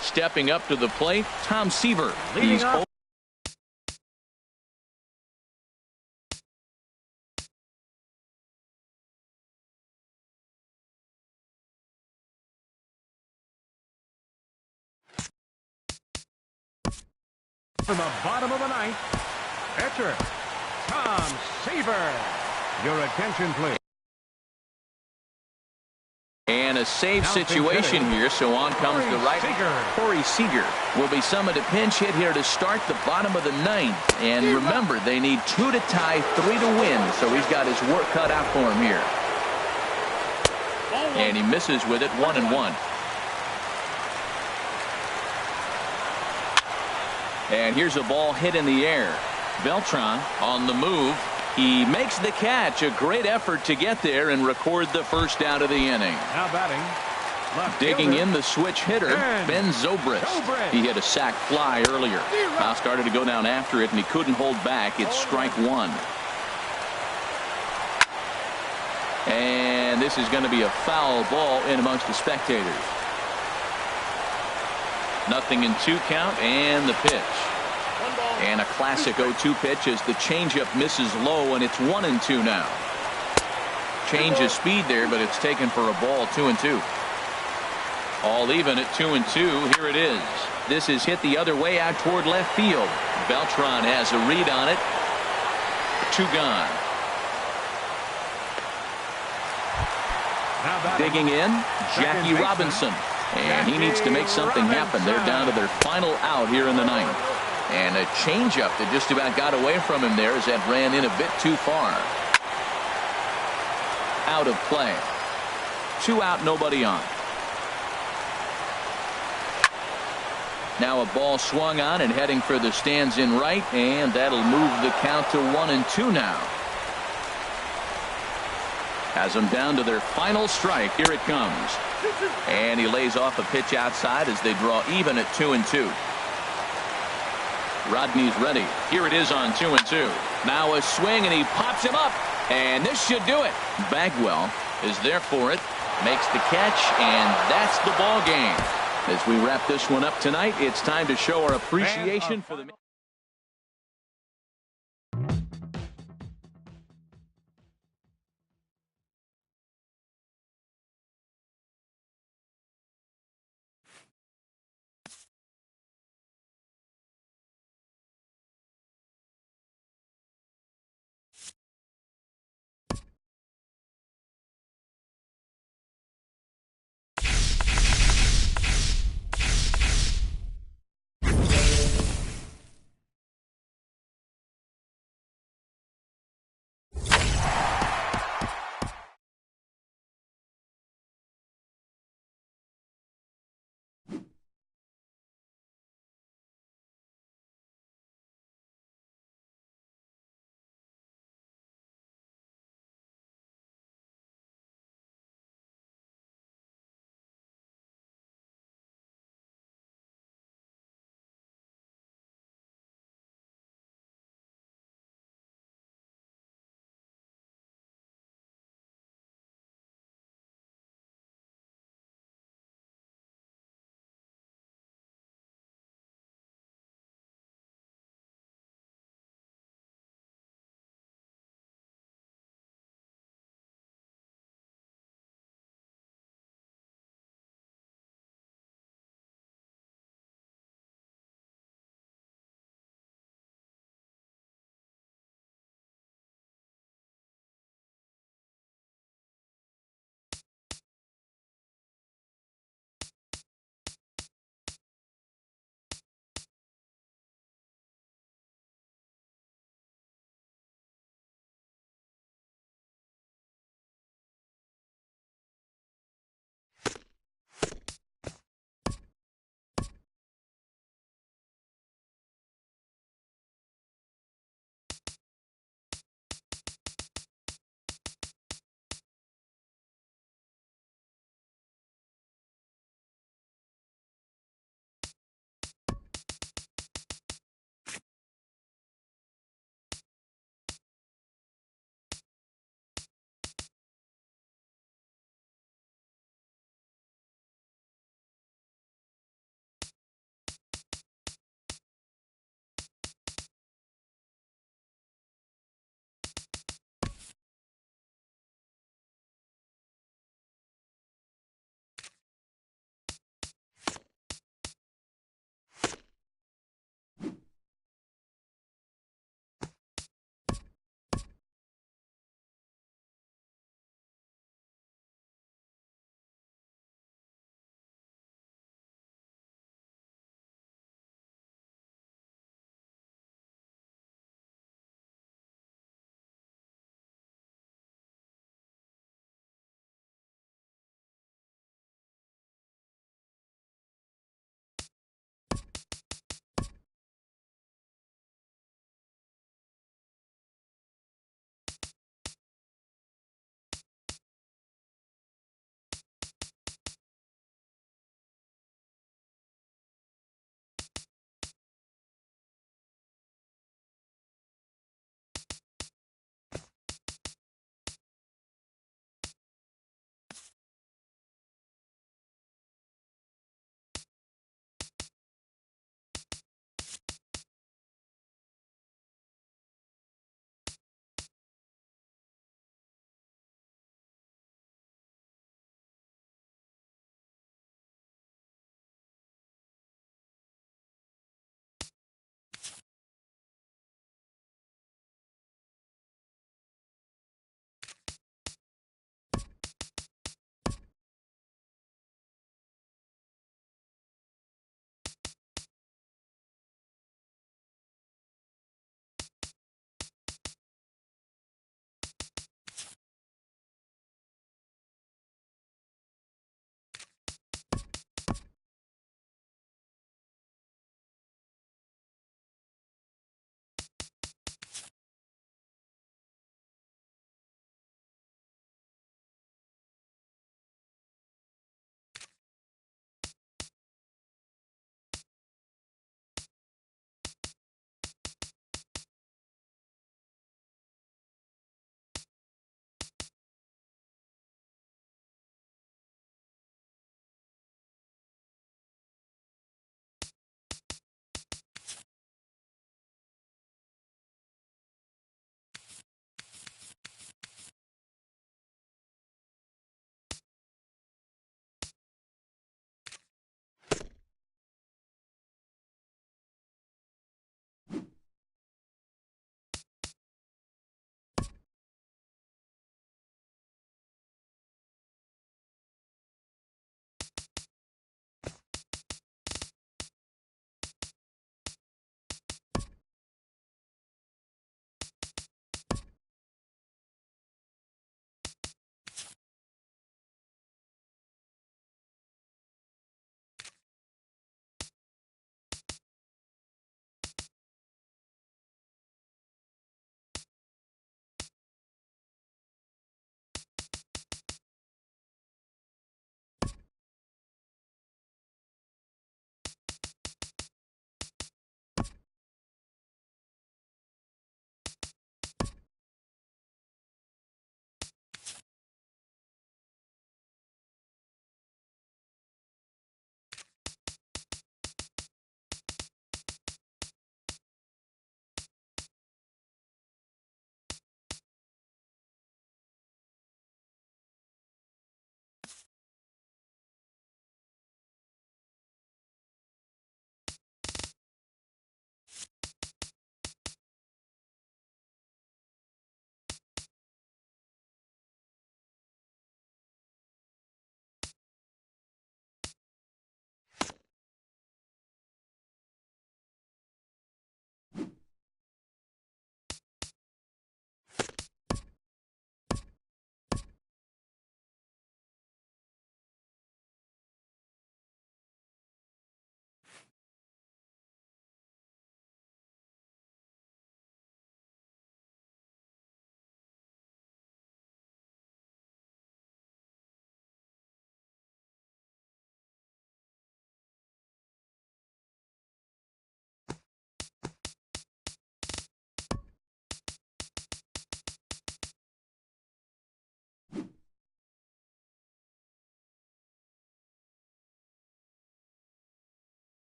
Stepping up to the plate, Tom Seaver. He's in the bottom of the ninth. Pitcher, Tom Seaver. Your attention, please. And a save situation here, so on comes the right. Corey Seager will be summoned to pinch hit here to start the bottom of the ninth. And remember, they need 2 to tie, 3 to win, so he's got his work cut out for him here. And he misses with it, 1-1. And here's a ball hit in the air. Beltran on the move. He makes the catch. A great effort to get there and record the first out of the inning. Now batting. Digging in the switch hitter, Ben Zobrist. He hit a sac fly earlier. Now started to go down after it, and he couldn't hold back. It's strike one. And this is going to be a foul ball in amongst the spectators. 0-2 count, and the pitch. And a classic 0-2 pitch as the changeup misses low, and it's 1-2 now. Change of speed there, but it's taken for a ball. 2-2. All even at 2-2. Here it is. This is hit the other way out toward left field. Beltran has a read on it. 2 gone. Digging in, Jackie Robinson. And he needs to make something happen. They're down to their final out here in the ninth. And a changeup that just about got away from him there as that ran in a bit too far. Out of play. 2 out, nobody on. Now a ball swung on and heading for the stands in right, and that'll move the count to 1-2 now. Has them down to their final strike. Here it comes. And he lays off a pitch outside as they draw even at 2-2. Rodney's ready. Here it is on 2-2. Now a swing, and he pops him up. And this should do it. Bagwell is there for it. Makes the catch, and that's the ball game. As we wrap this one up tonight, it's time to show our appreciation for the...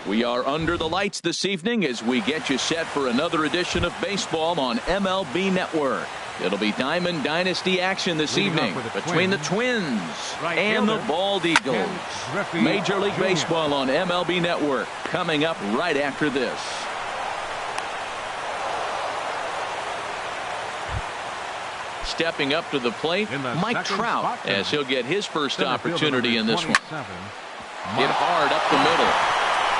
We are under the lights this evening as we get you set for another edition of baseball on MLB Network. It'll be Diamond Dynasty action this evening between the Twins and the Bald Eagles. Major League Baseball on MLB Network coming up right after this. Stepping up to the plate, Mike Trout, as he'll get his first opportunity in this one. Hit hard up the middle.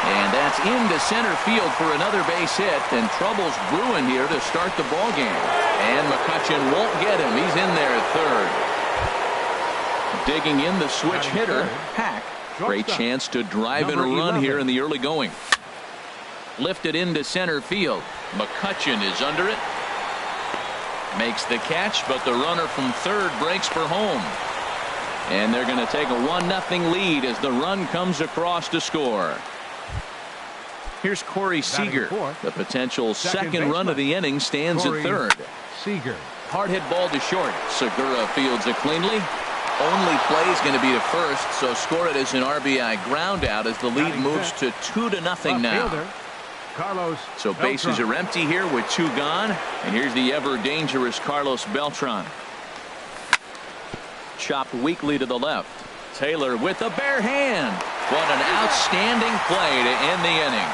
And that's into center field for another base hit, and trouble's brewing here to start the ball game. And McCutchen won't get him. He's in there at third. Digging in the switch hitter, Hack. Great chance to drive in a run here in the early going. Lifted into center field. McCutchen is under it. Makes the catch, but the runner from third breaks for home. And they're going to take a 1-0 lead as the run comes across to score. Here's Corey Seager. The potential second run of the inning stands at third. Seager. Hard hit ball to short. Segura fields it cleanly. Only play is going to be to first, so score it as an RBI ground out as the lead moves to 2-0 now. Carlos So bases are empty here with 2 gone. And here's the ever dangerous Carlos Beltran. Chopped weakly to the left. Taylor with a bare hand. What an outstanding play to end the inning.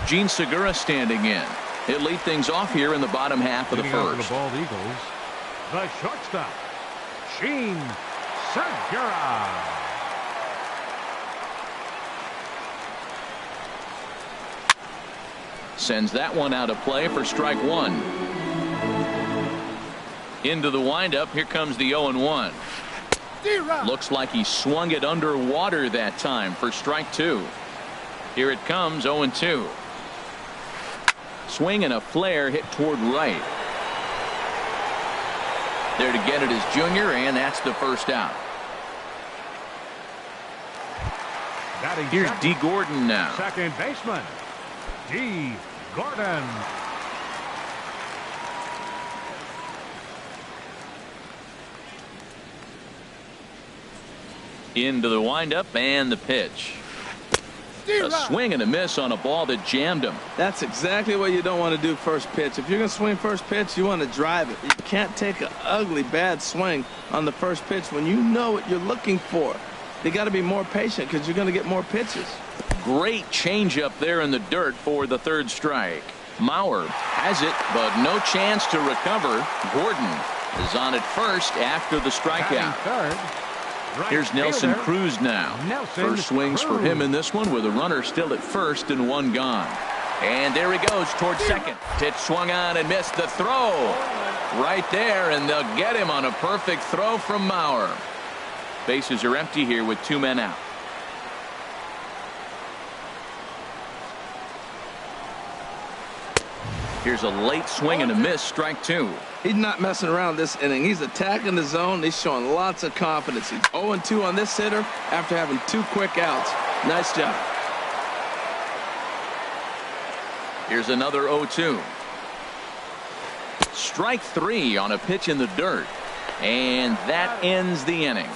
Gene Segura standing in. He'll lead things off here in the bottom half of the first. The Bald Eagles, the shortstop, Gene Segura. Sends that one out of play for strike one. Into the windup. Here comes the 0-1. Looks like he swung it underwater that time for strike two. Here it comes, 0-2. Swing and a flare hit toward right. There to get it is Junior, and that's the first out. Here's D. Gordon now. Second baseman, D. Gordon. Into the windup and the pitch. A swing and a miss on a ball that jammed him. That's exactly what you don't want to do first pitch. If you're going to swing first pitch, you want to drive it. You can't take an ugly, bad swing on the first pitch when you know what you're looking for. You got to be more patient because you're going to get more pitches. Great changeup there in the dirt for the third strike. Mauer has it, but no chance to recover. Gordon is on at first after the strikeout. Here's Nelson Cruz now. First swings for him in this one with a runner still at first and 1 gone. And there he goes towards second. Pitch swung on and missed the throw. Right there, and they'll get him on a perfect throw from Mauer. Bases are empty here with 2 men out. Here's a late swing and a miss, strike 2. He's not messing around this inning. He's attacking the zone. He's showing lots of confidence. He's 0-2 on this hitter after having 2 quick outs. Nice job. Here's another 0-2. Strike 3 on a pitch in the dirt. And that ends the inning.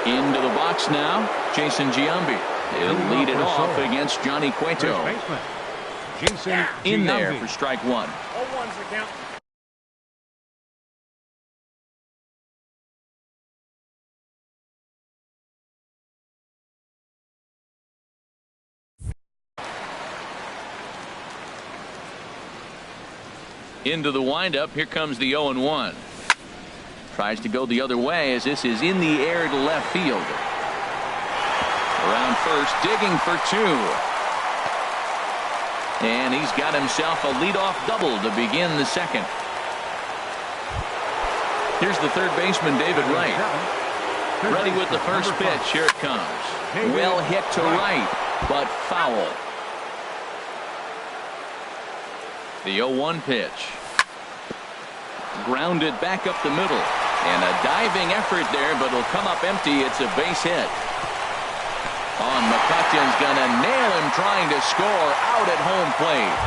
Into the box now, Jason Giambi. He'll lead it off against Johnny Cueto. In there for strike 1. 0-1's the count. Into the windup. Here comes the 0-1. Tries to go the other way as this is in the air to left field. Around first, digging for 2. And he's got himself a leadoff double to begin the second. Here's the third baseman, David Wright. Ready with the first pitch. Here it comes. Well hit to right, but foul. The 0-1 pitch. Grounded back up the middle. And a diving effort there, but it'll come up empty. It's a base hit. McCutchen's going to nail him trying to score out at home plate.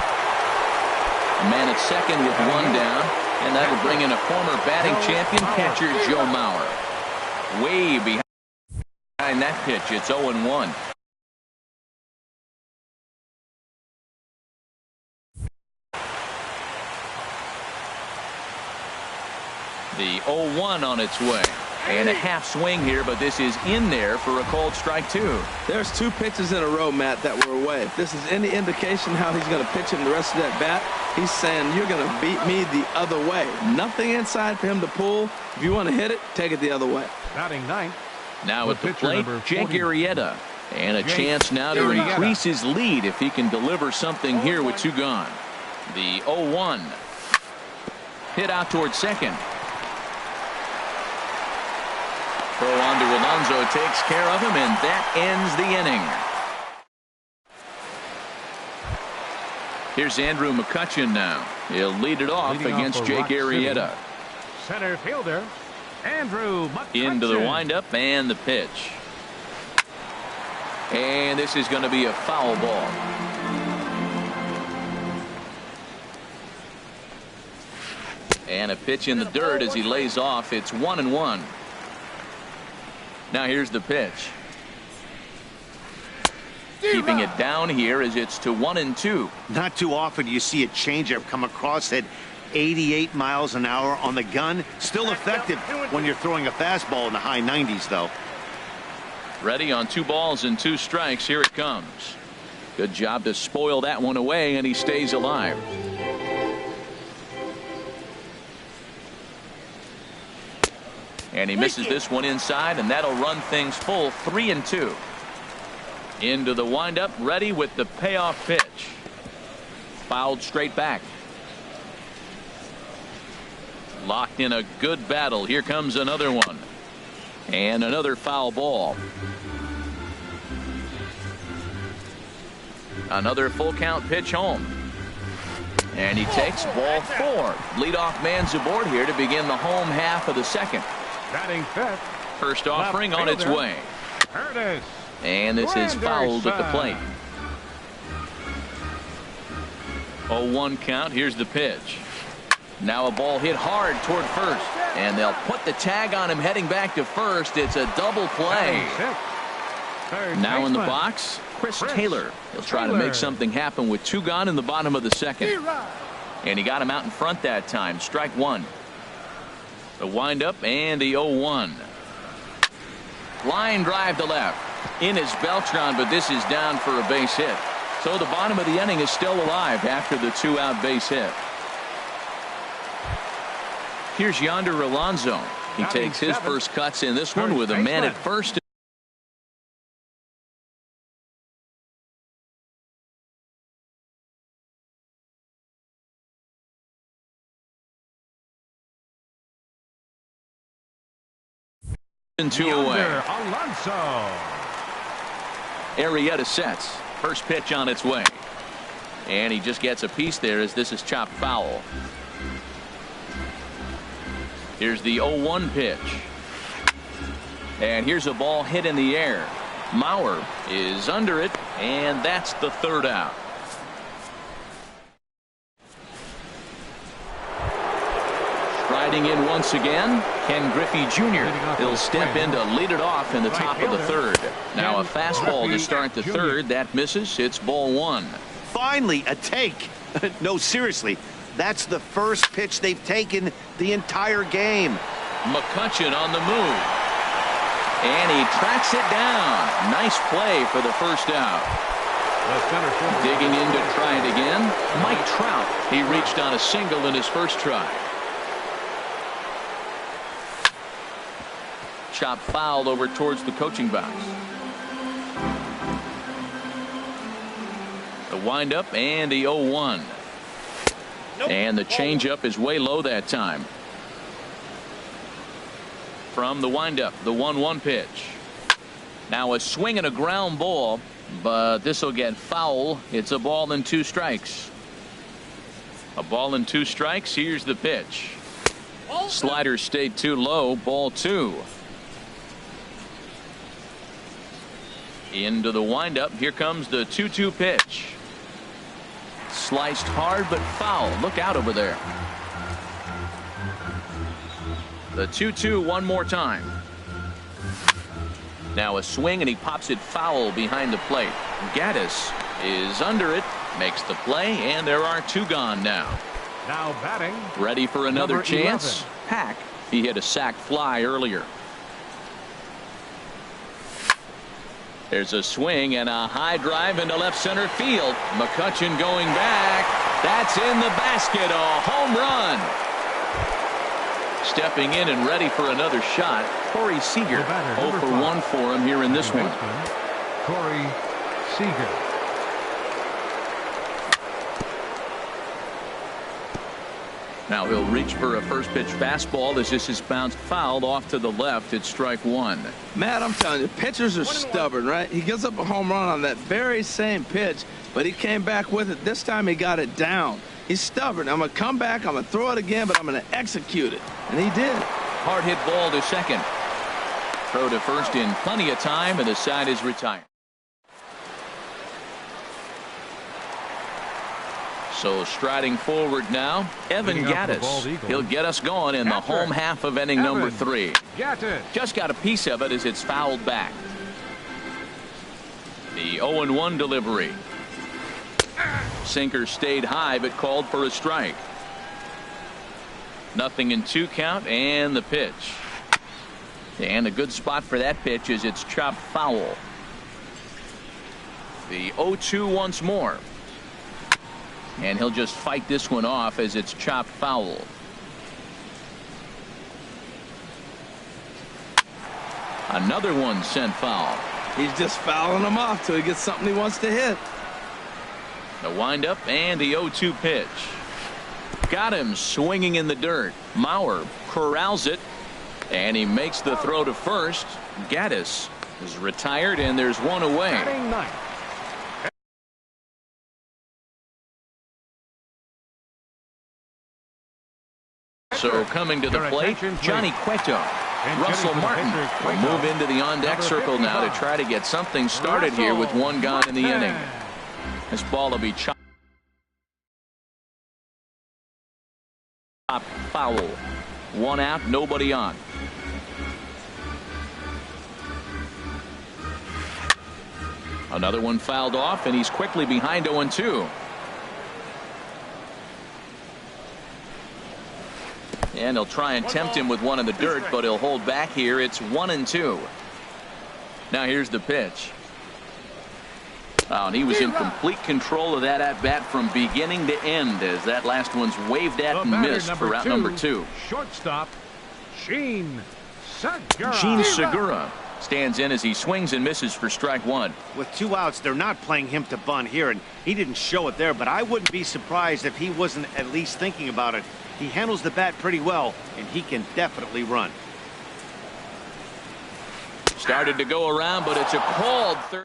A man at second with 1 down. And that will bring in a former batting champion catcher, Joe Mauer. Way behind that pitch. It's 0-1. The 0-1 on its way. And a half swing here, but this is in there for a called strike two. There's 2 pitches in a row, Matt, that were away. If this is any indication how he's going to pitch him the rest of that bat, he's saying you're going to beat me the other way. Nothing inside for him to pull. If you want to hit it, take it the other way. Batting ninth. Now at the plate, Jake Arrieta. And a chance now to increase his lead if he can deliver something here with 2 gone. The 0-1. Hit out towards second. Throw on to Alonso takes care of him, and that ends the inning. Here's Andrew McCutchen now. He'll lead it off against Jake Arrieta. Center fielder, Andrew McCutchen. Into the windup and the pitch. And this is going to be a foul ball. And a pitch in the dirt as he lays off. It's 1-1. Now here's the pitch. Keeping it down here as it's to 1-2. Not too often you see a changeup come across at 88 miles an hour on the gun. Still effective when you're throwing a fastball in the high 90s, though. Ready on 2 balls and 2 strikes. Here it comes. Good job to spoil that one away, and he stays alive. And he misses this one inside, and that'll run things full 3-2. Into the windup, ready with the payoff pitch. Fouled straight back. Locked in a good battle. Here comes another one. And another foul ball. Another full count pitch home. And he takes ball 4. Leadoff man's aboard here to begin the home half of the second. Batting fifth. First offering on its way. Curtis. And this is fouled at the plate. 0-1 count. Here's the pitch. Now a ball hit hard toward first. And they'll put the tag on him heading back to first. It's a double play. Now in the box, Chris Taylor. He'll try to make something happen with 2 gone in the bottom of the second. And he got him out in front that time. Strike 1. The windup and the 0-1. Line drive to left. In is Beltran, but this is down for a base hit. So the bottom of the inning is still alive after the 2-out base hit. Here's Yonder Alonso. He takes his first cuts in this one with a man at first. 2 away. Alonso. Arrieta sets. First pitch on its way. And he just gets a piece there as this is chopped foul. Here's the 0-1 pitch. And here's a ball hit in the air. Mauer is under it, and that's the 3rd out. Striding in once again, Ken Griffey Jr. He'll step in to lead it off in the top of the 3rd. Now a fastball to start the 3rd. That misses. It's ball 1. Finally, a take. No, seriously. That's the first pitch they've taken the entire game. McCutchen on the move. And he tracks it down. Nice play for the first out. Digging in to try it again, Mike Trout. He reached on a single in his first try. Chop fouled over towards the coaching box. The windup and the 0-1. And the changeup is way low that time. From the windup, the 1-1 pitch. Now a swing and a ground ball, but this will get foul. It's a ball and 2 strikes. A ball and 2 strikes. Here's the pitch. Slider stayed too low. Ball 2. Into the windup. Here comes the 2-2 pitch. Sliced hard but foul. Look out over there. The 2-2 one more time. Now a swing, and he pops it foul behind the plate. Gaddis is under it, makes the play, and there are 2 gone now. Now batting. Ready for another Number chance. 11. Hack. He hit a sac fly earlier. There's a swing and a high drive into left center field. McCutchen going back. That's in the basket. A home run. Stepping in and ready for another shot, Corey Seager. 0 for 1 for him here in this one. Corey Seager. Now he'll reach for a first pitch fastball as this is bounced fouled off to the left. It's strike 1. Matt, I'm telling you, pitchers are stubborn, right? He gives up a home run on that very same pitch, but he came back with it. This time he got it down. He's stubborn. I'm going to come back, I'm going to throw it again, but I'm going to execute it. And he did. Hard hit ball to second. Throw to first in plenty of time, and the side is retired. So striding forward now, Evan Gaddis. He'll get us going in the home half of inning number 3. Just got a piece of it as it's fouled back. The 0-1 delivery. Sinker stayed high but called for a strike. Nothing in 2 count, and the pitch. And a good spot for that pitch is it's chopped foul. The 0-2 once more. And he'll just fight this one off as it's chopped foul. Another one sent foul. He's just fouling them off till he gets something he wants to hit. The windup and the 0-2 pitch. Got him swinging in the dirt. Mauer corrals it, and he makes the throw to first. Gaddis is retired, and there's one away. So coming to the plate, Johnny Cueto. Russell Martin will move into the on-deck circle now to try to get something started here with 1 gone in the inning. This ball will be chopped foul. 1 out, nobody on. Another one fouled off, and he's quickly behind 0-2. And he'll try and tempt him with one in the dirt, but he'll hold back here. It's 1-2. Now here's the pitch. Oh, and he was in complete control of that at-bat from beginning to end as that last one's waved at and missed for route number 2. Shortstop, Gene Segura. Gene Segura stands in as he swings and misses for strike 1. With 2 outs, they're not playing him to bunt here, and he didn't show it there, but I wouldn't be surprised if he wasn't at least thinking about it. He handles the bat pretty well, and he can definitely run. Started to go around, but it's a called third.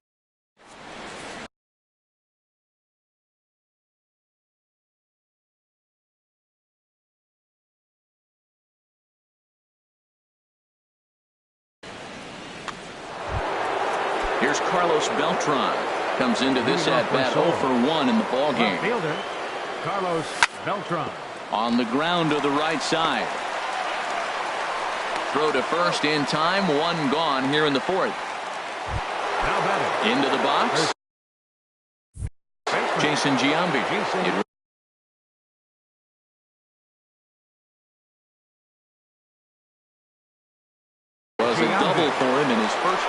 Here's Carlos Beltran. Comes into this at-bat 0 for 1 in the ballgame. Fielder, Carlos Beltran. On the ground to the right side. Throw to first in time. 1 gone here in the 4th. Now batting. Into the box. Jason Giambi. It was a double for him in his first.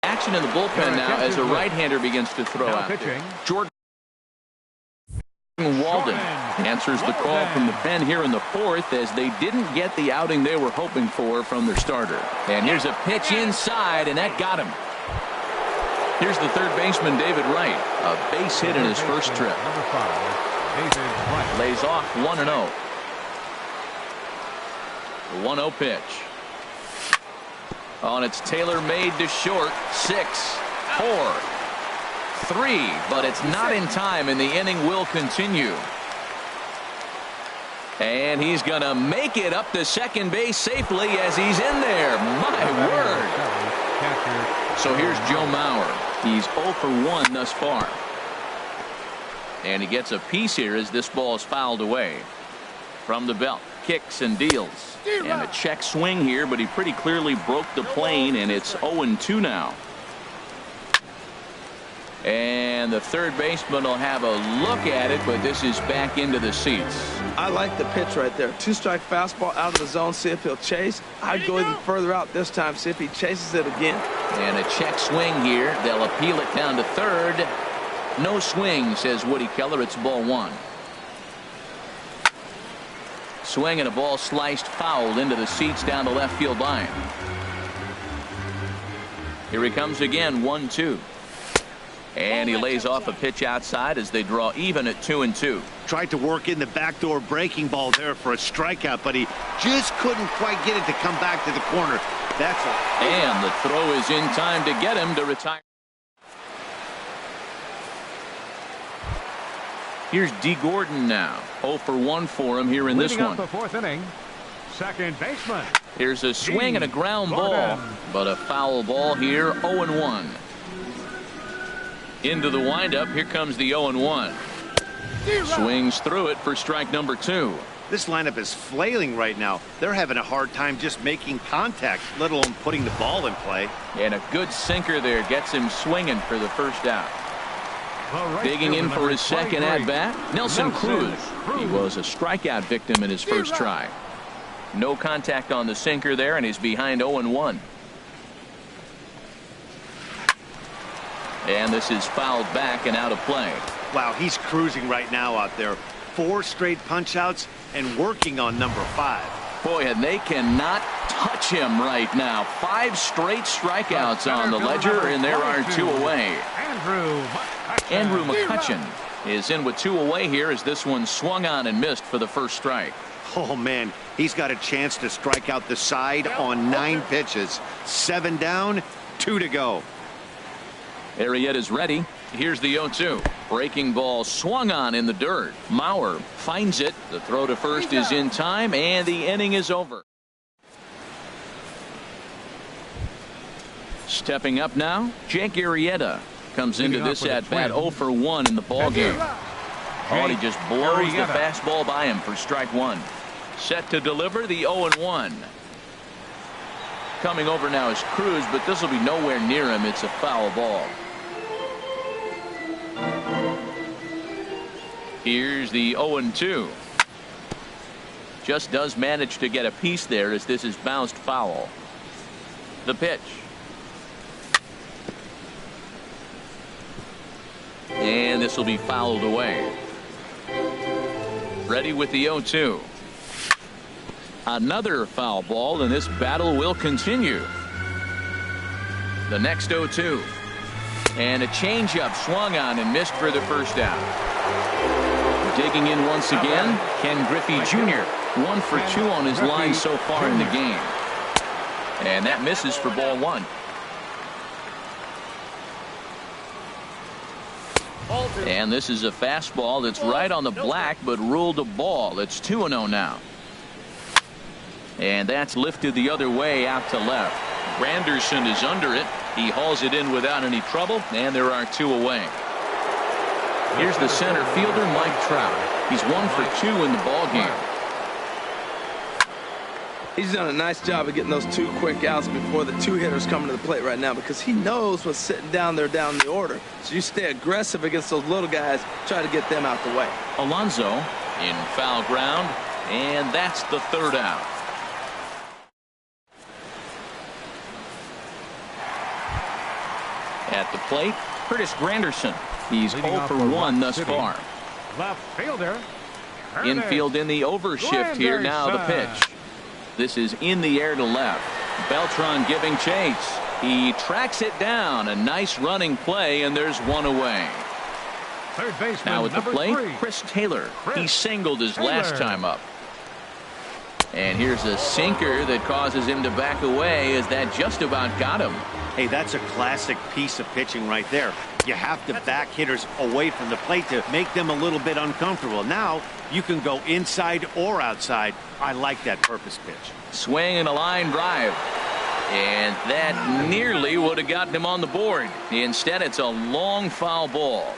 Action in the bullpen now as a right-hander begins to throw out there. Jordan Walden answers the call from the pen here in the 4th as they didn't get the outing they were hoping for from their starter. And here's a pitch inside, and that got him. Here's the third baseman, David Wright. A base hit in his first trip. Lays off 1-0. The 1-0 pitch. Oh, and it's tailor-made to short. 6, 4, 3, but it's not in time, and the inning will continue. And he's going to make it up to second base safely as he's in there. My word. So here's Joe Mauer. He's 0 for 1 thus far. And he gets a piece here as this ball is fouled away. From the belt, kicks and deals. And a check swing here, but he pretty clearly broke the plane, and it's 0-2 now. And the third baseman will have a look at it, but this is back into the seats. I like the pitch right there. 2-strike fastball out of the zone, see if he'll chase. I'd go even further out this time, see if he chases it again. And a check swing here. They'll appeal it down to third. No swing, says Woody Keller. It's ball one. Swing and a ball sliced foul into the seats down the left field line. Here he comes again, 1-2. And he lays off a pitch outside as they draw even at 2-2. Tried to work in the backdoor breaking ball there for a strikeout, but he just couldn't quite get it to come back to the corner. That's a... And the throw is in time to get him to retire. Here's D. Gordon now. 0 for 1 for him here in this one. Leading up the fourth inning, second baseman. Here's a swing and a ground ball, but a foul ball here. 0-1. Into the windup. Here comes the 0-1. Swings through it for strike number 2. This lineup is flailing right now. They're having a hard time just making contact, let alone putting the ball in play. And a good sinker there gets him swinging for the first out. Digging in for his second at-bat, Nelson Cruz. He was a strikeout victim in his first try. No contact on the sinker there, and he's behind 0-1. And this is fouled back and out of play. Wow, he's cruising right now out there. 4 straight punch-outs and working on number 5. Boy, and they cannot touch him right now. 5 straight strikeouts on the ledger, and there are 2 away. Andrew McCutchen is in with 2 away here as this one swung on and missed for the first strike. Oh, man, he's got a chance to strike out the side on 9 pitches. 7 down, 2 to go. Arrieta's ready. Here's the 0-2. Breaking ball swung on in the dirt. Mauer finds it. The throw to first is in time, and the inning is over. Stepping up now, Jake Arrieta comes into this at-bat 0 for 1 in the ballgame. Oh, he just blows the fastball by him for strike 1. Set to deliver the 0-1. Coming over now is Cruz, but this will be nowhere near him. It's a foul ball. Here's the 0-2. Just does manage to get a piece there as this is bounced foul. The pitch. And this will be fouled away. Ready with the 0-2. Another foul ball, and this battle will continue. The next 0-2. And a changeup swung on and missed for the first out. Digging in once again, Ken Griffey Jr. 1 for 2 on his line so far in the game. And that misses for ball 1. And this is a fastball that's right on the black but ruled a ball. It's 2-0 now. And that's lifted the other way out to left. Granderson is under it. He hauls it in without any trouble, and there are 2 away. Here's the center fielder, Mike Trout. He's 1 for 2 in the ball game. He's done a nice job of getting those 2 quick outs before the 2 hitters coming to the plate right now, because he knows what's sitting down there down the order. So you stay aggressive against those little guys, try to get them out the way. Alonso in foul ground, and that's the 3rd out. At the plate, Curtis Granderson. He's 0 for 1 thus far. Left fielder. Infield in the overshift here now. The pitch. This is in the air to left. Beltran giving chase. He tracks it down. A nice running play, and there's 1 away. Third baseman now at the plate, 3. Chris Taylor. He singled his last time up. And here's a sinker that causes him to back away as that just about got him. Hey, that's a classic piece of pitching right there. You have to back hitters away from the plate to make them a little bit uncomfortable. Now you can go inside or outside. I like that purpose pitch. Swing and a line drive. And that nearly would have gotten him on the board. Instead, it's a long foul ball.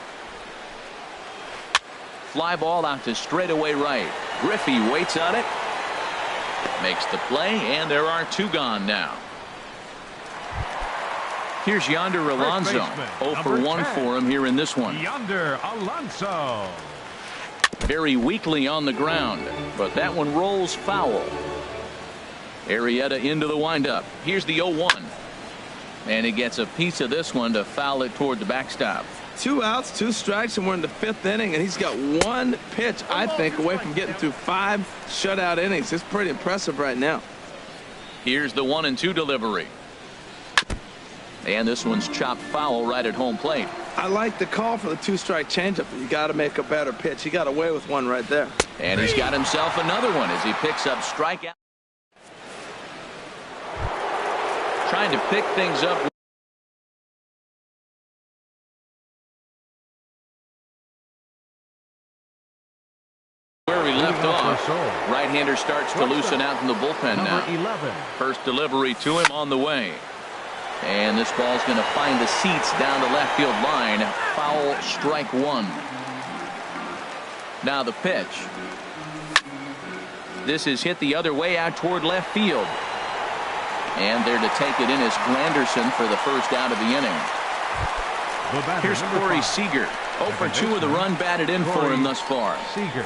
fly ball out to straightaway right. Griffey waits on it. Makes the play, and there are 2 gone now. Here's Yonder Alonso. 0 for 1 for him here in this one. Yonder Alonso. Very weakly on the ground, but that one rolls foul. Arrieta into the windup. Here's the 0-1. And he gets a piece of this one to foul it toward the backstop. 2 outs, 2 strikes, and we're in the 5th inning, and he's got 1 pitch, I think, away from getting through 5 shutout innings. It's pretty impressive right now. Here's the 1-2 delivery. And this one's chopped foul right at home plate. I like the call for the 2-strike changeup. You got to make a better pitch. He got away with one right there. And he's got himself another one as he picks up strikeout. Trying to pick things up. Where we left off, right-hander starts to loosen out in the bullpen now. 11. First delivery to him on the way. And this ball's going to find the seats down the left field line. Foul, strike 1. Now the pitch. This is hit the other way out toward left field. And there to take it in is Granderson for the first out of the inning. Here's Corey Seager. 0 for 2 with the run batted in for him thus far. Seager.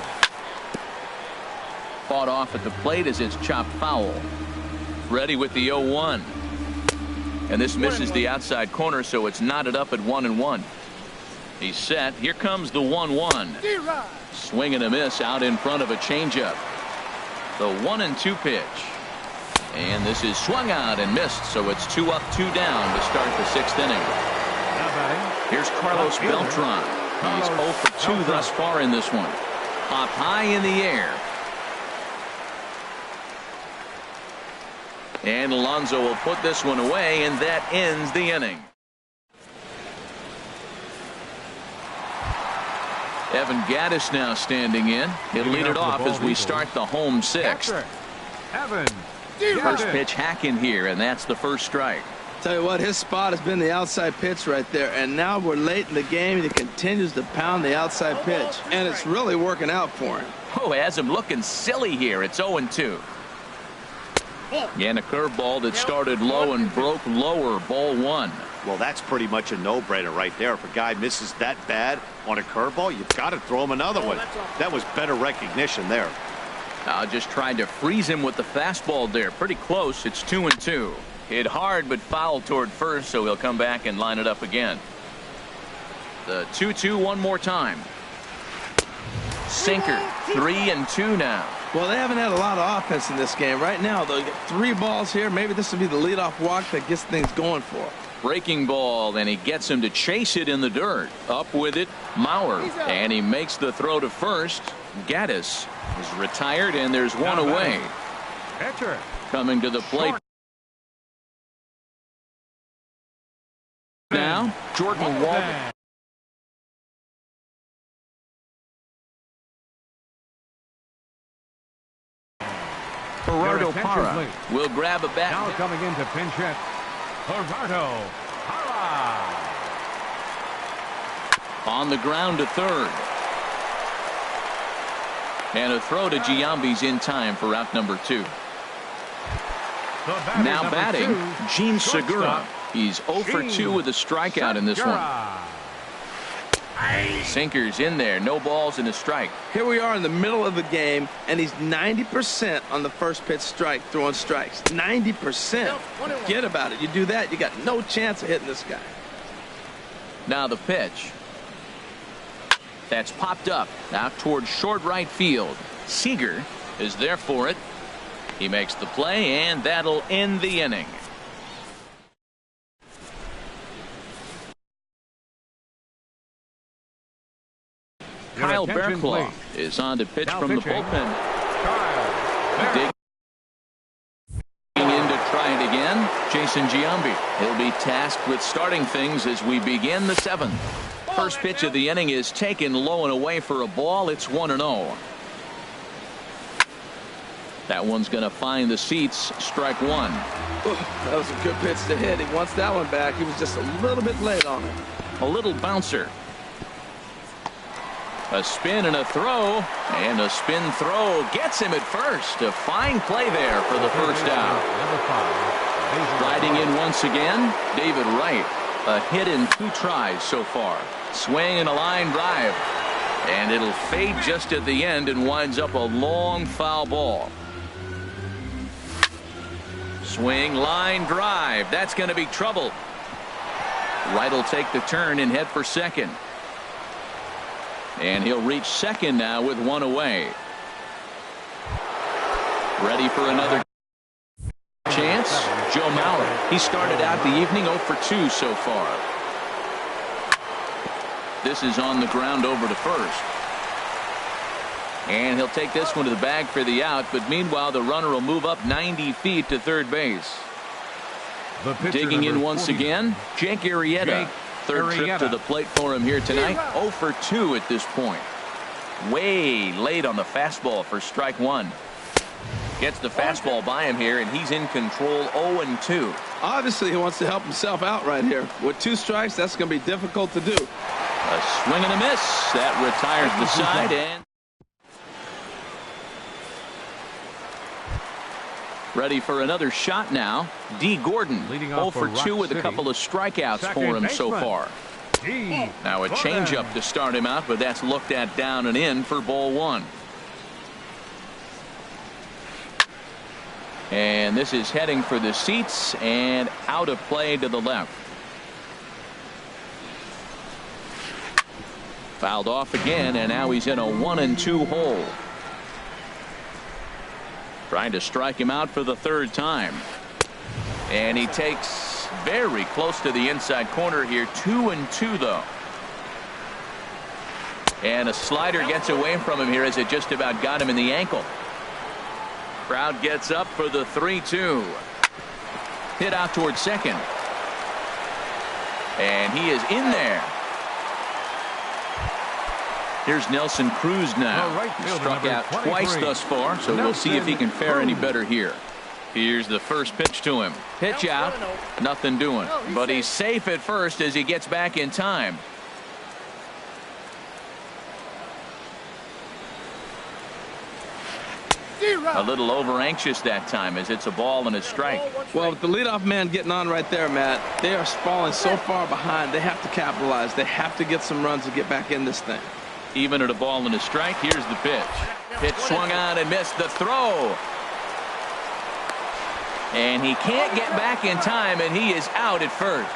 Fought off at the plate as it's chopped foul. Ready with the 0-1. And this misses the outside corner, so it's knotted up at 1-1. He's set. Here comes the 1-1. Swing and a miss out in front of a changeup. The 1-2 pitch. And this is swung out and missed, so it's 2 up, 2 down to start the 6th inning. Here's Carlos Beltran. He's 0 for 2 thus far in this one. Up high in the air. And Alonso will put this one away, and that ends the inning. Evan Gattis now standing in. He'll lead it off as we start the home 6th. Evan. First pitch hacking here, and that's the first strike. Tell you what, his spot has been the outside pitch right there, and now we're late in the game, and he continues to pound the outside pitch, and it's really working out for him. Oh, has him looking silly here. It's 0-2. And a curveball that started low and broke lower. Ball 1. Well, that's pretty much a no-brainer right there. If a guy misses that bad on a curveball, you've got to throw him another one. That was better recognition there. Just trying to freeze him with the fastball there. Pretty close. It's 2-2. Hit hard but foul toward first, so he'll come back and line it up again. The 2-2 one more time. Sinker. 3-2 now. Well, they haven't had a lot of offense in this game. Right now, they'll get 3 balls here. Maybe this will be the leadoff walk that gets things going for him. Breaking ball, and he gets him to chase it in the dirt. Up with it, Mauer. And he makes the throw to first. Gattis is retired, and there's one away. Pitcher. Coming to the plate now, Jordan Walden. Gerardo Parra will grab a bat. Now coming in to pinch hit, Gerardo Parra. On the ground to third. And a throw to Giambi's in time for out number 2. Now batting, Gene Segura. He's 0 for 2 with a strikeout in this one. Sinkers in there, no balls and a strike. Here we are in the middle of the game, and he's 90% on the first pitch strike, throwing strikes. 90%. Forget about it. You do that, you got no chance of hitting this guy. Now the pitch. That's popped up out towards short right field. Seager is there for it. He makes the play, and that'll end the inning. Kyle Bearclaw is on to pitch from the bullpen. Digging in to try it again, Jason Giambi. He'll be tasked with starting things as we begin the 7th. First pitch of the inning is taken low and away for a ball. It's 1-0. That one's going to find the seats. Strike 1. That was a good pitch to hit. He wants that one back. He was just a little bit late on it. A little bouncer. A spin and a throw, and a spin throw gets him at first. A fine play there for the first out. Riding in once again, David Wright. A hit in 2 tries so far. Swing and a line drive. And it'll fade just at the end and winds up a long foul ball. Swing, line drive. That's going to be trouble. Wright will take the turn and head for second. And he'll reach second now with 1 away. Ready for another chance. Joe Mauer. He started out the evening 0 for 2 so far. This is on the ground over to first. And he'll take this one to the bag for the out. But meanwhile, the runner will move up 90 feet to third base. Digging in once again, Jake Arrieta. Third trip to the plate for him here tonight. 0 for 2 at this point. Way late on the fastball for strike 1. Gets the fastball by him here, and he's in control 0-2. Obviously, he wants to help himself out right here. With 2 strikes, that's going to be difficult to do. A swing and a miss. That retires the side. And ready for another shot now. D. Gordon, 0 for 2 with a couple of strikeouts for him so far. Now a changeup to start him out, but that's looked at down and in for ball 1. And this is heading for the seats and out of play to the left. Fouled off again, and now he's in a 1-2 hole. Trying to strike him out for the 3rd time. And he takes very close to the inside corner here. 2-2 though. And a slider gets away from him here as it just about got him in the ankle. Crowd gets up for the 3-2. Hit out towards second. And he is in there. Here's Nelson Cruz now. He struck out twice thus far, so we'll see if he can fare any better here. Here's the first pitch to him. Pitch out. Nothing doing. But he's safe at first as he gets back in time. A little over anxious that time as it's a ball and a strike. Well, with the leadoff man getting on right there, Matt, they are falling so far behind. They have to capitalize. They have to get some runs to get back in this thing. Even at a ball and a strike, here's the pitch. Pitch swung on and missed the throw. And he can't get back in time, and he is out at first.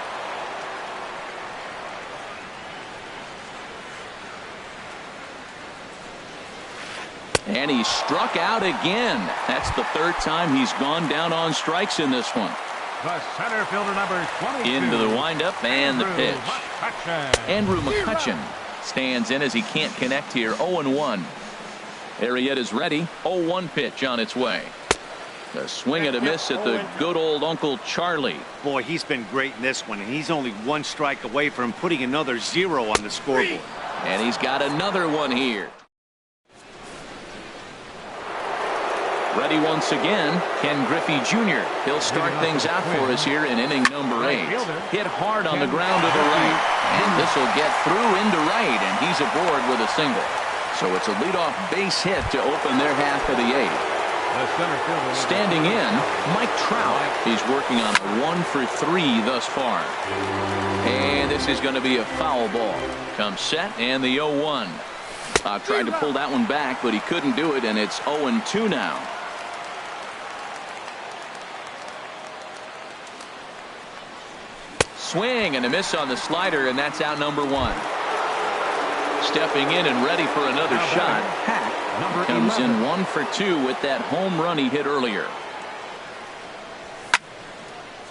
And he struck out again. That's the 3rd time he's gone down on strikes in this one. The center fielder number 22. Into the windup and the pitch. Andrew McCutchen stands in as he can't connect here. 0-1. Arrieta's ready. 0-1 pitch on its way. A swing and a miss at the good old Uncle Charlie. Boy, he's been great in this one, and he's only 1 strike away from putting another 0 on the scoreboard. And he's got another one here. Ready once again, Ken Griffey Jr. He'll start things out for us here in inning number 8. Hit hard on the ground to the right. And this will get through into right, and he's aboard with a single. So it's a leadoff base hit to open their half of the 8th. Standing in, Mike Trout. He's working on a 1 for 3 thus far. And this is going to be a foul ball. Comes set and the 0-1. Tried to pull that one back, but he couldn't do it, and it's 0-2 now. Swing and a miss on the slider, and that's out number 1. Stepping in and ready for another shot. Hack comes in 1 for 2 with that home run he hit earlier.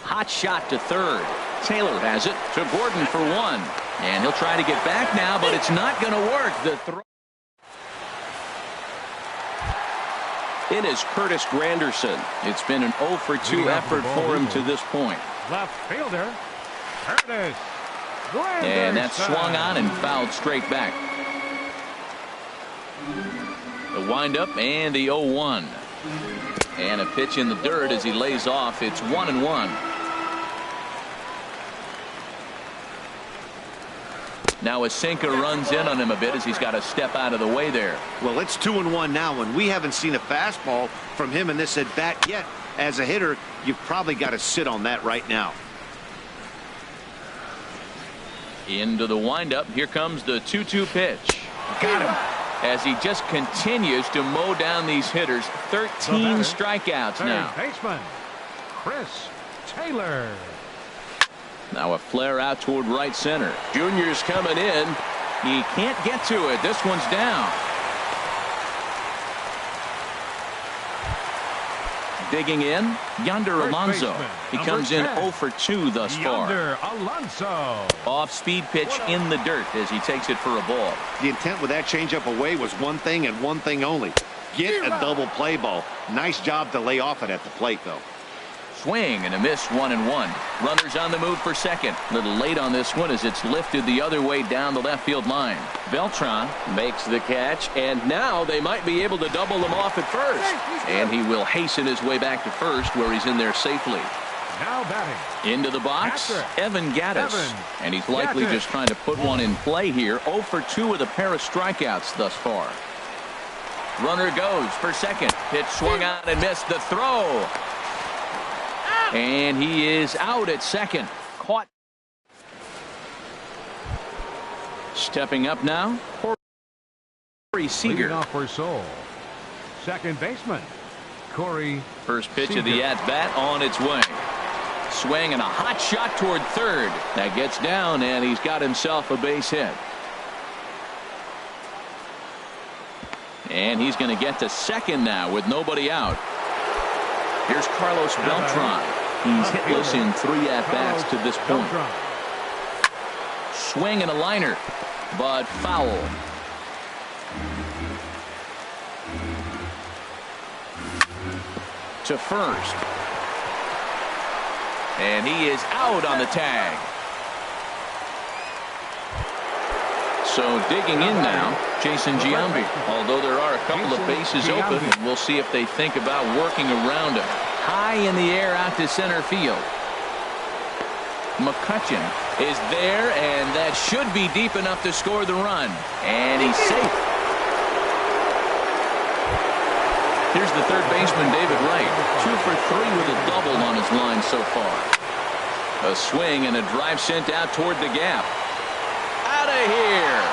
Hot shot to third. Taylor has it to Gordon for 1. And he'll try to get back now, but it's not going to work. The throw. It is Curtis Granderson. It's been an 0 for 2 effort for him to this point. Left fielder, Curtis Granderson. And that's swung on and fouled straight back. The windup and the 0-1. And a pitch in the dirt as he lays off. It's 1-1. Now a sinker runs in on him a bit as he's got to step out of the way there. Well, it's 2-1 now, and we haven't seen a fastball from him in this at bat yet. As a hitter, you've probably got to sit on that right now. Into the windup. Here comes the 2-2 pitch. Got him. As he just continues to mow down these hitters. 13 strikeouts now. Baseman Chris Taylor. Now a flare out toward right center. Junior's coming in. He can't get to it. This one's down. Digging in, Yonder Alonso. He comes in 0 for 2 thus far. Yonder Alonso. Off-speed pitch in the dirt as he takes it for a ball. The intent with that changeup away was one thing and one thing only. Get a double play ball. Nice job to lay off it at the plate, though. Swing and a miss, 1-1. Runners on the move for second. A little late on this one as it's lifted the other way down the left field line. Beltran makes the catch, and now they might be able to double him off at first. And he will hasten his way back to first where he's in there safely. Now batting. Into the box, Evan Gattis. And he's likely just trying to put one in play here. 0 for 2 with a pair of strikeouts thus far. Runner goes for second. Pitch swung out and missed. The throw. And he is out at second. Caught. Stepping up now, Corey Seager. Off for Seoul. Second baseman, Corey. First pitch Seager. of the at-bat on its way. Swing and a hot shot toward third. That gets down, and he's got himself a base hit. And he's going to get to second now with nobody out. Here's Carlos Beltran. He's hitless in 3 at-bats to this point. Swing and a liner, but foul. To first. And he is out on the tag. So digging in now, Jason Giambi. Although there are a couple of bases open, and we'll see if they think about working around him. High in the air out to center field. McCutcheon is there, and that should be deep enough to score the run. And he's safe. Here's the third baseman, David Wright. 2 for 3 with a double on his line so far. A swing and a drive sent out toward the gap. Out of here.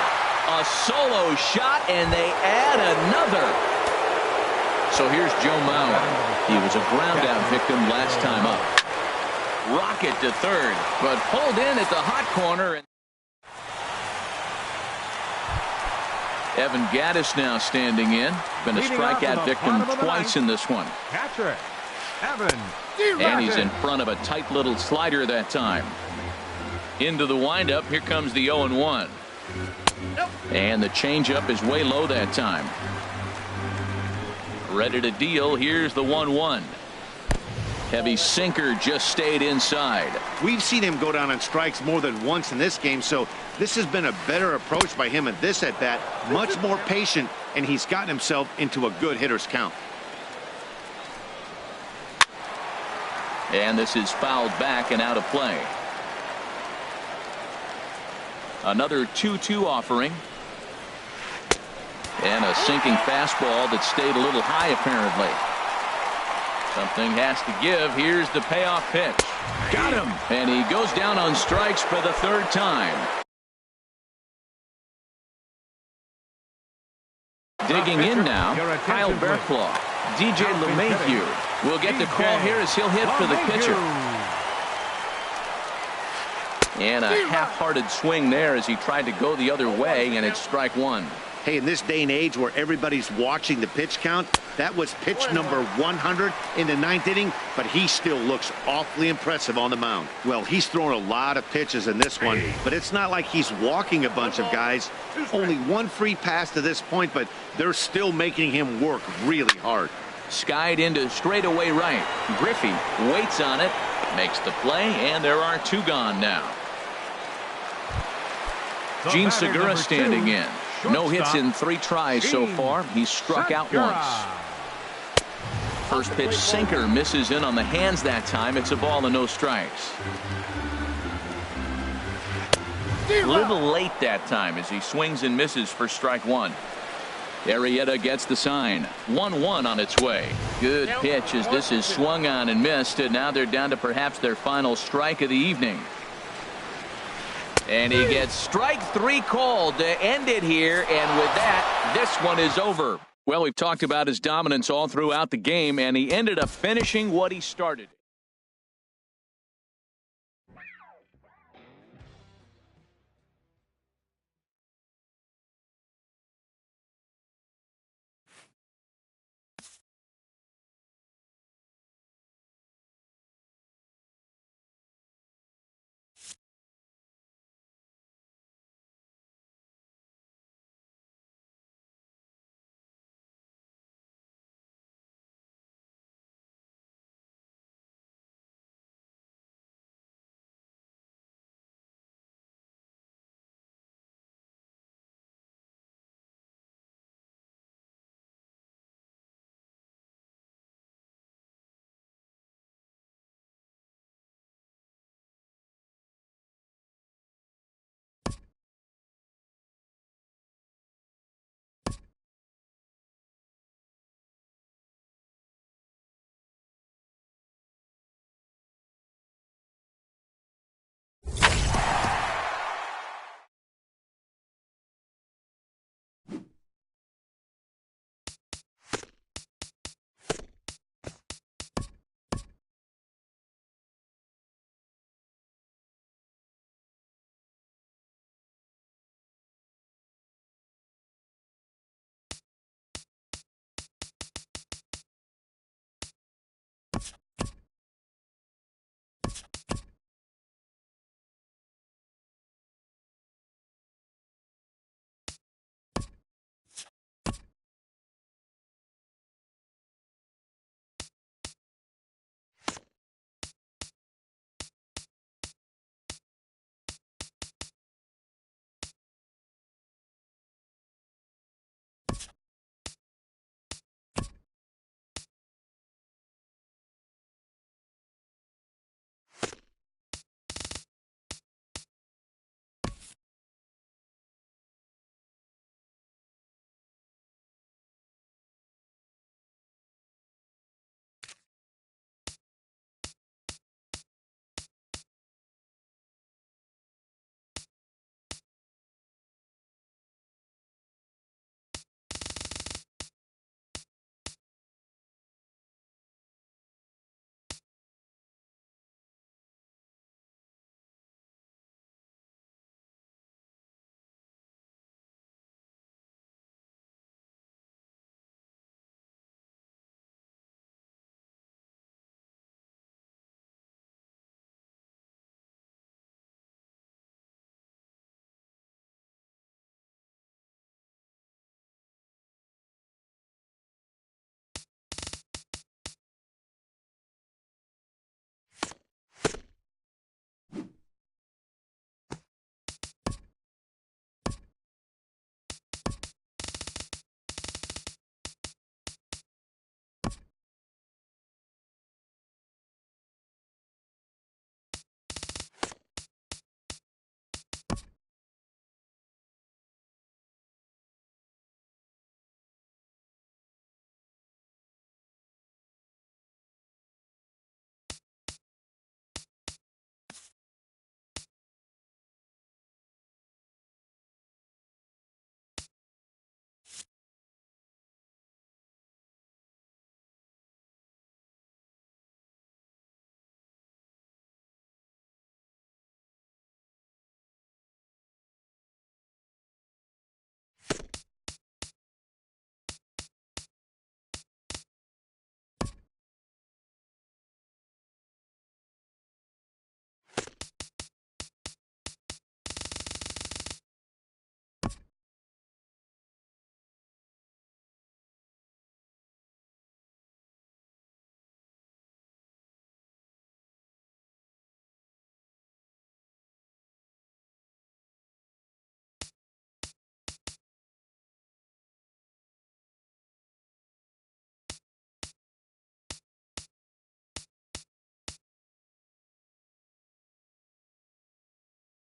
A solo shot, and they add another. So here's Joe Mauer. He was a ground-out victim last time up. Rocket to third, but pulled in at the hot corner. Evan Gattis now standing in. Been a strikeout victim twice in this one. Catcher, Evan. And he's in front of a tight little slider that time. Into the windup. Here comes the 0-1. And the changeup is way low that time. Ready to deal. Here's the 1-1. Heavy sinker just stayed inside. We've seen him go down on strikes more than once in this game, so this has been a better approach by him at this at-bat. Much more patient, and he's gotten himself into a good hitter's count. And this is fouled back and out of play. Another 2-2 offering. And a sinking fastball that stayed a little high apparently. Something has to give. Here's the payoff pitch. Got him. And he goes down on strikes for the third time. Digging in now, Kyle Barraclough. DJ LeMahieu will get the call here as he'll hit for the pitcher. And a half-hearted swing there as he tried to go the other way, and it's strike one. Hey, in this day and age where everybody's watching the pitch count, that was pitch number 100 in the 9th inning, but he still looks awfully impressive on the mound. Well, he's thrown a lot of pitches in this one, but it's not like he's walking a bunch of guys. Only one free pass to this point, but they're still making him work really hard. Skied into straightaway right. Griffey waits on it, makes the play, and there are 2 gone now. Gene Segura standing in. No hits in 3 tries so far. He's struck out once. First pitch sinker misses in on the hands that time. It's a ball and no strikes. A little late that time as he swings and misses for strike one. Arrieta gets the sign. 1-1 on its way. Good pitch as this is swung on and missed, and now they're down to perhaps their final strike of the evening. And he gets strike three called to end it here, and with that, this one is over. Well, we've talked about his dominance all throughout the game, and he ended up finishing what he started.